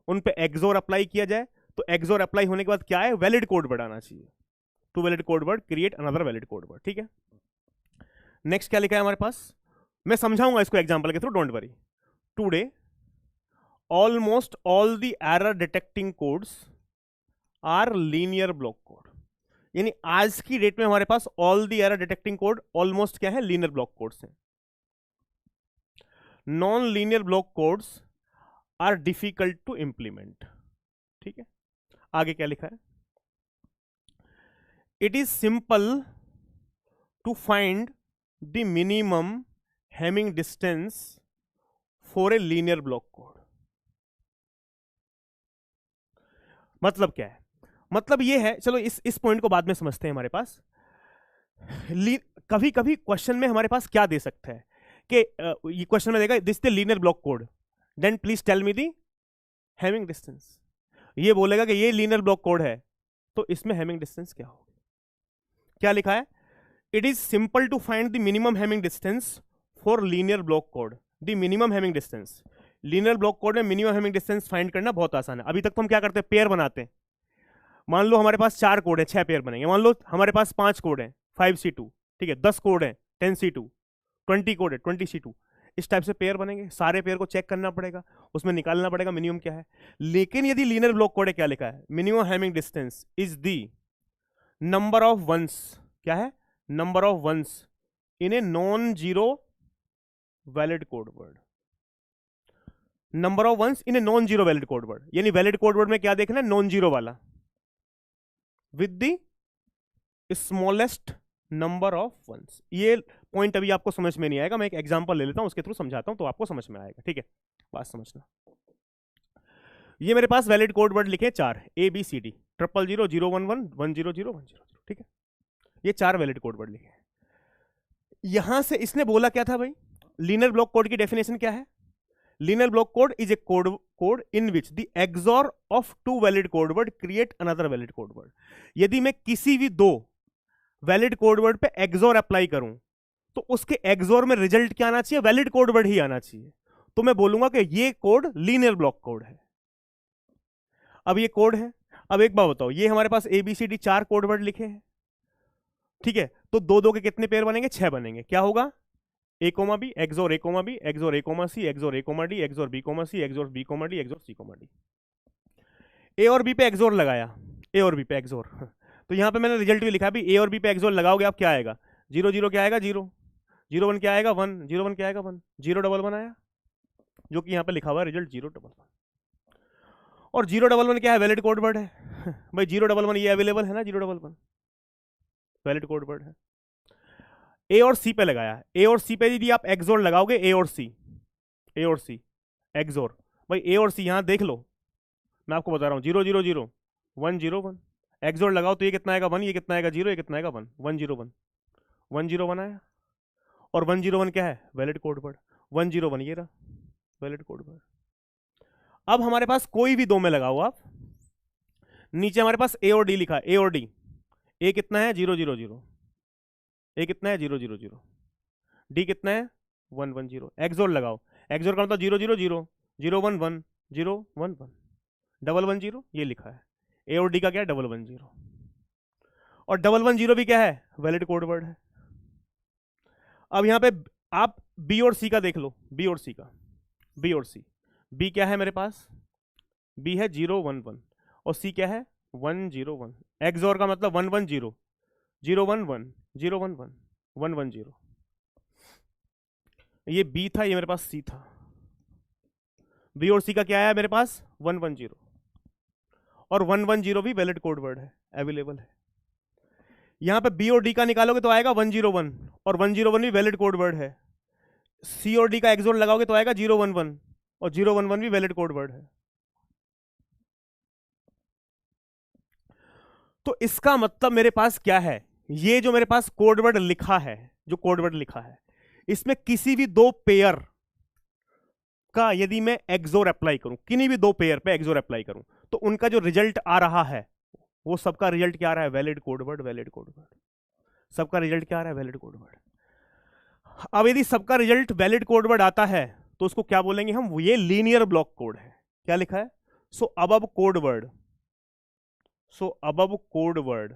उन पे एक्सॉर अप्लाई किया जाए, तो एक्सॉर अप्लाई होने के बाद क्या है? वैलिड कोड वर्ड आना चाहिए। Two valid code word create another valid code word, ठीक है? नेक्स्ट क्या लिखा है हमारे पास? मैं समझाऊंगा इसको एग्जांपल के थ्रू, don't worry. Today almost all the error detecting codes are linear block code. यानी आज की डेट में हमारे पास all the error detecting code almost क्या है? लीनियर ब्लॉक कोड्स हैं। Non linear block codes are difficult to implement, ठीक है? आगे क्या लिखा है? It is simple to find the minimum Hamming distance for a linear block code. मतलब क्या है? मतलब ये है, चलो इस पॉइंट को बाद में समझते हैं। हमारे पास कभी कभी क्वेश्चन में हमारे पास क्या दे सकता है कि ये क्वेश्चन में देगा this the linear block code, then please tell me the Hamming distance. ये बोलेगा कि ये लीनियर ब्लॉक कोड है, तो इसमें हैमिंग डिस्टेंस क्या होगी? क्या लिखा है? It is simple to find the minimum Hamming distance for linear block code. The minimum Hamming distance, linear block code में मिनिमम हैमिंग डिस्टेंस फाइंड करना बहुत आसान है। अभी तक तो हम क्या करते हैं, पेयर बनाते हैं। मान लो हमारे पास 4 कोड है, 6 पेयर बनेंगे। मान लो हमारे पास 5 कोड है, 5C2, ठीक है। 10 कोड है, 10C2, 20 कोड है, 20C2। इस टाइप से पेयर बनेंगे, सारे पेयर को चेक करना पड़ेगा, उसमें निकालना पड़ेगा मिनिमम क्या है। लेकिन यदि लीनियर ब्लॉक कोड है, क्या लिखा है? Minimum Hamming distance is the number of ones, क्या है? Number of ones in a non zero valid code word. Number of ones in a non zero valid code word, यानी valid code word में क्या देखना है? Non zero वाला, with the smallest number of ones. ये point अभी आपको समझ में नहीं आएगा, मैं एक एग्जांपल ले लेता हूं, उसके थ्रू समझाता हूं तो आपको समझ में आएगा, ठीक है? बात समझना। ये मेरे पास वैलिड कोड वर्ड लिखे 4, ABCD, 000, 011, 100, 100, ठीक है। ये 4 वैलिड कोड वर्ड लिखे। यहां से इसने बोला क्या था भाई? लीनियर ब्लॉक कोड की डेफिनेशन क्या है? Linear block code is a code in which the XOR of 2 valid code word create another valid code word. यदि मैं किसी भी 2 वैलिड कोड वर्ड पे एक्सोर अप्लाई करूं तो उसके एक्सोर में रिजल्ट क्या आना चाहिए? वैलिड कोड वर्ड ही आना चाहिए। तो मैं बोलूंगा कि ये कोड लीनियर ब्लॉक कोड है। अब ये कोड है। अब एक बात बताओ, ये हमारे पास ABCD 4 कोड वर्ड लिखे हैं, ठीक है। तो 2 के कितने पेयर बनेंगे? 6 बनेंगे। क्या होगा? A, B, एक्सोर A, B, एक्सोर A, C, एक्सोर A, D, एक्सोर B, C, एक्सोर B, D, एक्सोर C, D। A और B पे एक्सोर लगाया, A और B पे एक्सोर तो यहां पे मैंने रिजल्ट भी लिखा भी, A और B पे एक्सोर लगाओगे आप, क्या आएगा? 0 0 क्या आएगा? 0 0 1 क्या आएगा? 1 0 1 क्या आएगा? 1 0 1 1 आया, जो कि यहां पे लिखा हुआ है रिजल्ट 0 1 1। और 0 1 1 क्या है? वैलिड कोड वर्ड है भाई। 0 1 1 ये अवेलेबल है ना, 0 1 1 वैलिड कोड वर्ड है। A और C पे लगाया, A और C पे यदि आप एक्सोर लगाओगे, A और C एक्सोर, भाई A और C यहां देख लो, मैं आपको बता रहा हूं, 0 0 0 1 0 1 एक्सोर लगाओ तो ये कितना आएगा? 1, ये कितना आएगा? 0, ये कितना आएगा? 1 1 0 1 1 0 1 आया। और 1 0 1 क्या है? Valid code word. 1 0 1 ये रहा वैलिड कोड वर्ड। अब हमारे पास कोई भी 2 में लगाओ आप, नीचे हमारे पास A और D लिखा है, A और D। A कितना है? 0 0 0। A कितना है? 0 0 0। D कितना है? 1 1 0। एक्सोर लगाओ, एक्सोर का मतलब 0 0 0 0 1 1 0 1 1 डबल 1 0, ये लिखा है। A और D का क्या है? डबल 1 0। और डबल 1 0 भी क्या है? वैलिड कोड वर्ड है। अब यहां पे आप B और C का देख लो, B और C का, B और C। B क्या है मेरे पास? B है 0 1 1 और C क्या है? 1 0 1। एक्सोर का मतलब 1 1 0 0 1 1 0 1 1 1 1 0। ये B था, ये मेरे पास C था। B और C का क्या आया मेरे पास? 1 1 0। और 1 1 0 भी वैलिड कोड वर्ड है, अवेलेबल है। यहां पे B और D का निकालोगे तो आएगा 1 0 1, और 1 0 1 भी वैलिड कोड वर्ड है। C और D का एक्सोर लगाओगे तो आएगा 0 1 1, और 0 1 1 भी वैलिड कोड वर्ड है। तो इसका मतलब मेरे पास क्या है? ये जो मेरे पास कोड वर्ड लिखा है, जो कोड वर्ड लिखा है, इसमें किसी भी 2 पेयर का यदि मैं एक्सोर अप्लाई करूं, किन्हीं भी 2 पेयर पे एक्सोर अप्लाई करूं, तो उनका जो रिजल्ट आ रहा है, वो सबका रिजल्ट क्या आ रहा है? Valid code word, valid code word. सबका रिजल्ट क्या आ रहा है? Valid code word. अब यदि सबका रिजल्ट वैलिड कोड वर्ड आता है तो उसको क्या बोलेंगे हम? ये लीनियर ब्लॉक कोड है। क्या लिखा है? So above code word, so above code word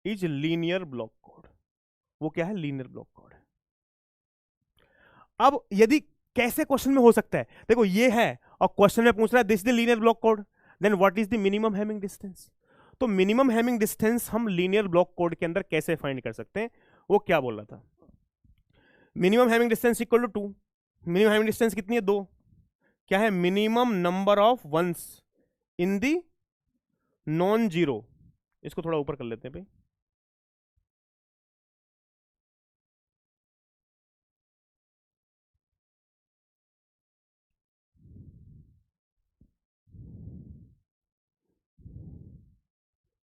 is linear block code. वो क्या है? लीनियर ब्लॉक कोड है। अब यदि कैसे क्वेश्चन में हो सकता है, देखो ये है और क्वेश्चन में पूछ रहा है this is the linear block code, then what is the minimum Hamming distance. तो मिनिमम हैमिंग डिस्टेंस हम लीनियर ब्लॉक कोड के अंदर कैसे फाइंड कर सकते हैं? वो क्या बोल रहा था? Minimum Hamming distance equal to 2। Minimum Hamming distance कितनी है? 2। क्या है? Minimum number of ones in the non zero. इसको थोड़ा ऊपर कर लेते हैं भाई,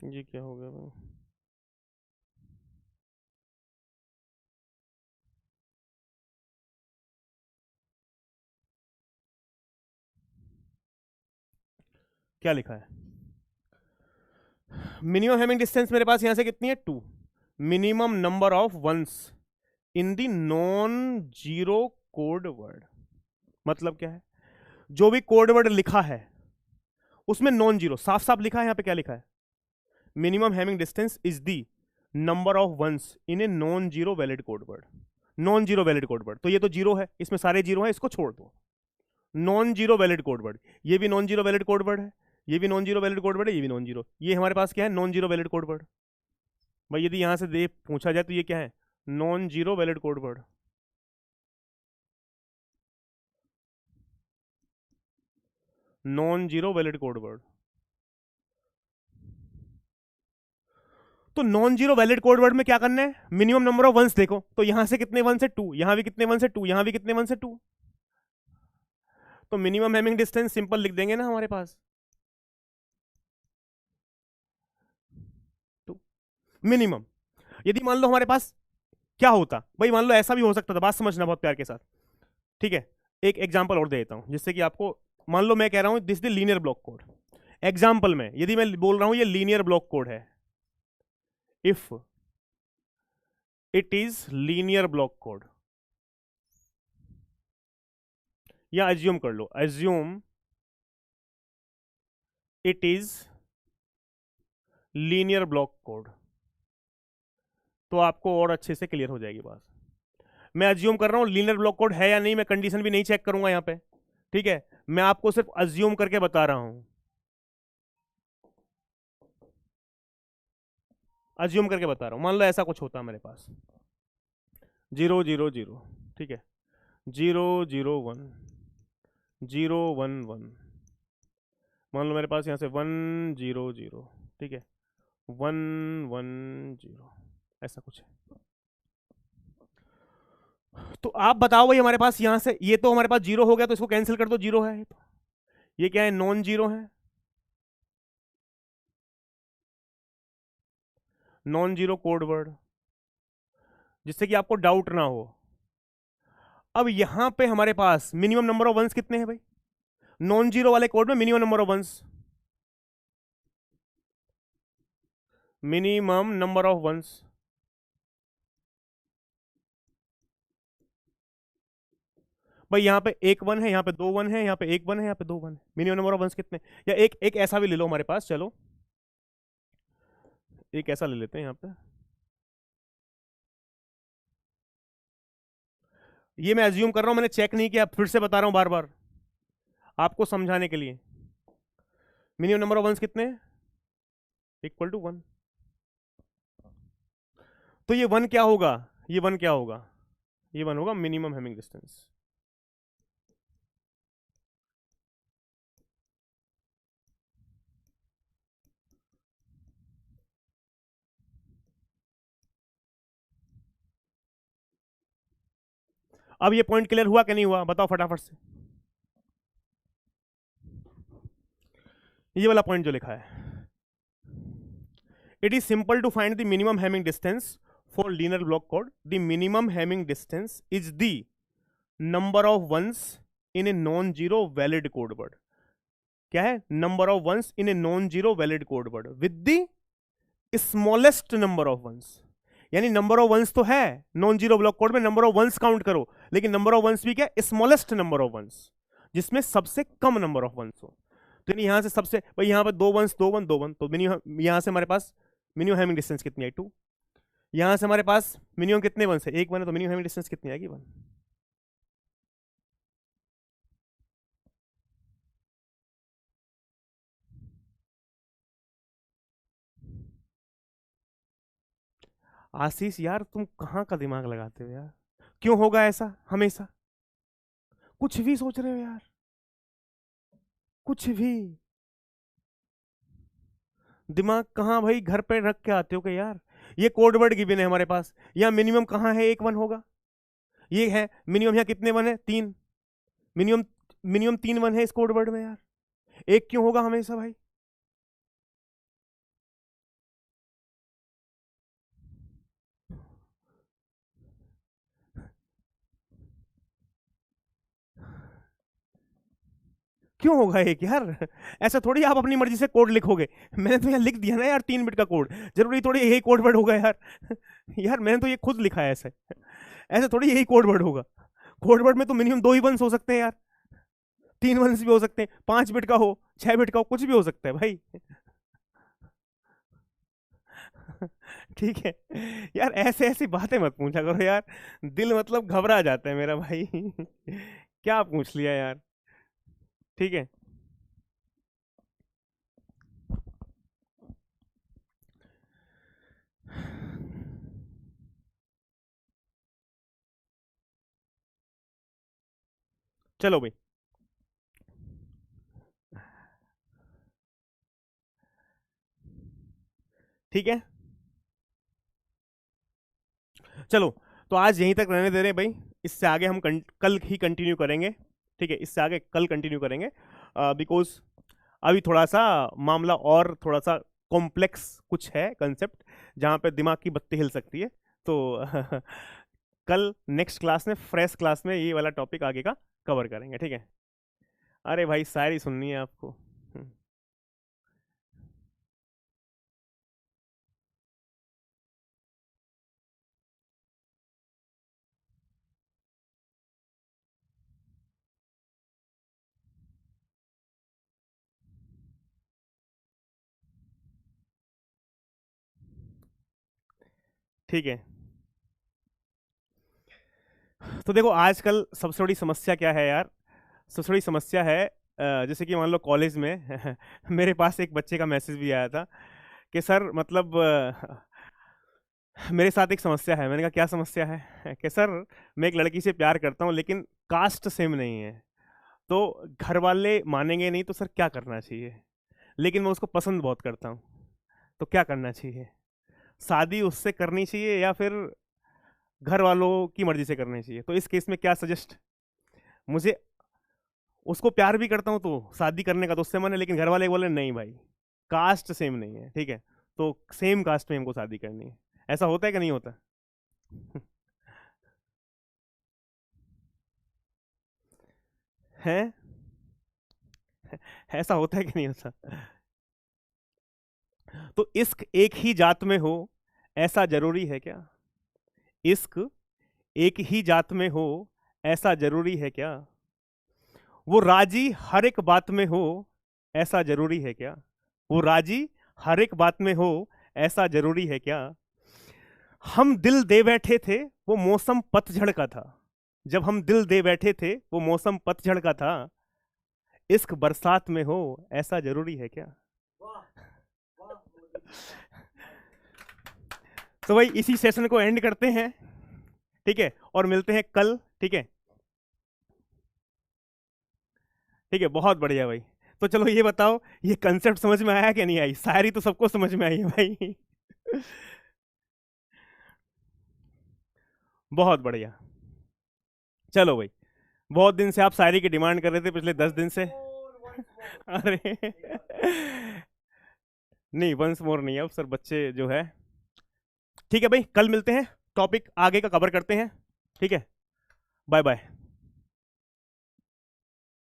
ये क्या हो गया भाई? क्या लिखा है? मिनिमम हैमिंग डिस्टेंस मेरे पास यहां से कितनी है? 2। Minimum number of ones in the non zero code word. मतलब क्या है? जो भी कोड वर्ड लिखा है उसमें नॉन जीरो साफ साफ लिखा है। यहां पे क्या लिखा है? Minimum Hamming distance is the number of ones in a non zero valid code word. Non zero valid code word, तो ये तो जीरो है, इसमें सारे जीरो है, इसको छोड़ दो। Non zero valid code word, ये भी non zero valid code word है, ये भी non zero valid code word है, ये भी नॉन जीरो। ये हमारे पास क्या है? Non zero valid code word. भाई यदि यहां से दे पूछा जाए तो ये क्या है? Non zero valid code word. Non zero valid code word. तो non zero valid code word में क्या करना है? मिनिमम नंबर ऑफ वंस देखो, तो यहां से कितने वन से? 2। यहां भी कितने वन से? 2। यहां भी कितने वन से? 2। तो मिनिमम हैमिंग डिस्टेंस सिंपल लिख देंगे ना हमारे पास, तो मिनिमम। यदि मान लो हमारे पास क्या होता भाई, मान लो ऐसा भी हो सकता था, बात समझना बहुत प्यार के साथ, ठीक है? एक एग्जांपल और दे देता हूं जिससे कि आपको, मान लो मैं कह रहा हूं this the linear block code. Example में यदि मैं बोल रहा हूं ये लीनियर ब्लॉक कोड है, if it is linear block code, या एज्यूम कर लो, assume it is linear block code, तो आपको और अच्छे से क्लियर हो जाएगी बात। मैं अज्यूम कर रहा हूं लीनियर ब्लॉक कोड है या नहीं, मैं कंडीशन भी नहीं चेक करूंगा यहां पे, ठीक है? मैं आपको सिर्फ अज्यूम करके बता रहा हूं, अज्यूम करके बता रहा हूं। मान लो ऐसा कुछ होता है मेरे पास, 0 0 0, ठीक है, 0 0 1, 0 1 1। मान लो मेरे पास यहां से 1 0 0, ठीक है, 1 1 0, ऐसा कुछ है। तो आप बताओ भाई, हमारे पास यहां से ये तो हमारे पास जीरो हो गया, तो इसको कैंसिल कर दो, जीरो है ये तो। ये क्या है? नॉन जीरो है, नॉन जीरो कोड वर्ड, जिससे कि आपको डाउट ना हो। अब यहां पे हमारे पास मिनिमम नंबर ऑफ वंस कितने हैं भाई? नॉन जीरो वाले कोड में minimum number of ones, minimum number of ones, भाई यहां पे एक वन है, यहां पे दो वन है, यहां पे एक वन है, यहां पे दो वन है। मिनिमम नंबर ऑफ वंस कितने? या एक एक ऐसा भी ले लो हमारे पास, चलो एक ऐसा ले लेते हैं यहां पे। ये मैं अज्यूम कर रहा हूं, मैंने चेक नहीं किया, फिर से बता रहा हूं बार बार आपको समझाने के लिए। मिनिमम नंबर ऑफ वंस कितने? Equal to 1। तो ये वन क्या होगा? ये वन क्या होगा? ये वन होगा मिनिमम हैमिंग डिस्टेंस। अब ये पॉइंट क्लियर हुआ कि नहीं हुआ? बताओ फटाफट से। ये वाला पॉइंट जो लिखा है, it is simple to find the minimum Hamming distance for linear block code. The minimum Hamming distance is the number of ones in a non zero valid code word. क्या है? Number of ones in a non zero valid code word with the smallest number of ones. यानी number of ones तो है non zero block code में, number of ones count करो, लेकिन number of once भी क्या? स्मॉलेस्ट नंबर ऑफ वंस, जिसमें सबसे कम नंबर ऑफ वंस हो। तो यहां से सबसे भाई, यहां पर दो वंस, दो वन, दो वन, तो मिनिमम यहां से हमारे पास मिनिमम हैमिंग डिस्टेंस कितनी है? 2। यहां से हमारे पास मिनिमम कितने वंस है? एक वन है, तो मिनिमम हैमिंग डिस्टेंस कितनी आएगी? 1। आशीष यार, तुम कहां का दिमाग लगाते हो यार? क्यों होगा ऐसा हमेशा? कुछ भी सोच रहे हो यार, कुछ भी। दिमाग कहाँ भाई घर पे रख के आते हो क्या यार? ये कोड वर्ड गिवन है हमारे पास, यहाँ मिनिमम कहाँ है? एक वन होगा, ये है मिनिमम। यहाँ कितने वन है? 3। मिनिमम, मिनिमम 3 वन है इस कोड वर्ड में यार, एक क्यों होगा हमेशा भाई? क्यों होगा एक यार? ऐसा थोड़ी आप अपनी मर्जी से कोड लिखोगे। मैंने तो यहाँ लिख दिया ना यार 3 बिट का कोड, जरूरी थोड़ी यही कोड वर्ड होगा यार। यार मैंने तो ये खुद लिखा है ऐसे, ऐसे थोड़ी यही कोड वर्ड होगा। कोड वर्ड में तो मिनिमम 2 ही वंस हो सकते हैं यार, 3 वंस भी हो सकते हैं, 5 बिट का हो, 6 बिट का हो, कुछ भी हो सकता है भाई। ठीक है यार, ऐसे ऐसी बातें मत पूछा करो यार, दिल मतलब घबरा जाता है मेरा भाई। क्या पूछ लिया यार? ठीक है, चलो भाई। ठीक है, चलो तो आज यहीं तक रहने दे रहे हैं भाई। इससे आगे हम कल ही कंटिन्यू करेंगे। ठीक है, इससे आगे कल कंटिन्यू करेंगे, बिकॉज अभी थोड़ा सा मामला और थोड़ा सा कॉम्प्लेक्स कुछ है कंसेप्ट, जहाँ पे दिमाग की बत्ती हिल सकती है। तो कल नेक्स्ट क्लास में, फ्रेश क्लास में, ये वाला टॉपिक आगे का कवर करेंगे। ठीक है? अरे भाई शायरी सुननी है आपको? ठीक है, तो देखो आजकल सबसे बड़ी समस्या क्या है यार? सबसे बड़ी समस्या है, जैसे कि मान लो कॉलेज में मेरे पास एक बच्चे का मैसेज भी आया था कि सर मतलब मेरे साथ एक समस्या है। मैंने कहा क्या समस्या है? कि सर मैं एक लड़की से प्यार करता हूँ लेकिन कास्ट सेम नहीं है, तो घर वाले मानेंगे नहीं, तो सर क्या करना चाहिए? लेकिन मैं उसको पसंद बहुत करता हूँ, तो क्या करना चाहिए? शादी उससे करनी चाहिए या फिर घर वालों की मर्जी से करनी चाहिए? तो इस केस में क्या सजेस्ट? मुझे, उसको प्यार भी करता हूँ तो शादी करने का तो उससे मन है, लेकिन घर वाले बोले नहीं भाई, कास्ट सेम नहीं है। ठीक है, तो सेम कास्ट में हमको शादी करनी है। ऐसा होता है कि नहीं होता? है? ऐसा होता है कि नहीं होता? तो इश्क एक ही जात में हो, ऐसा जरूरी है क्या? इश्क एक ही जात में हो, ऐसा जरूरी है क्या? वो राजी हर एक बात में हो, ऐसा जरूरी है क्या? वो राजी हर एक बात में हो, ऐसा जरूरी है क्या? हम दिल दे बैठे थे, वो मौसम पतझड़ का था। जब हम दिल दे बैठे थे, वो मौसम पतझड़ का था। इश्क बरसात में हो, ऐसा जरूरी है क्या? तो भाई इसी सेशन को एंड करते हैं। ठीक है, और मिलते हैं कल। ठीक है? ठीक है, बहुत बढ़िया भाई। तो चलो ये बताओ, ये कंसेप्ट समझ में आया कि नहीं आई? शायरी तो सबको समझ में आई है भाई। बहुत बढ़िया। चलो भाई, बहुत दिन से आप शायरी की डिमांड कर रहे थे, पिछले 10 दिन से। अरे नहीं, वंस मोर नहीं है अब सर, बच्चे जो है। ठीक है भाई, कल मिलते हैं, टॉपिक आगे का कवर करते हैं। ठीक है, बाय बाय।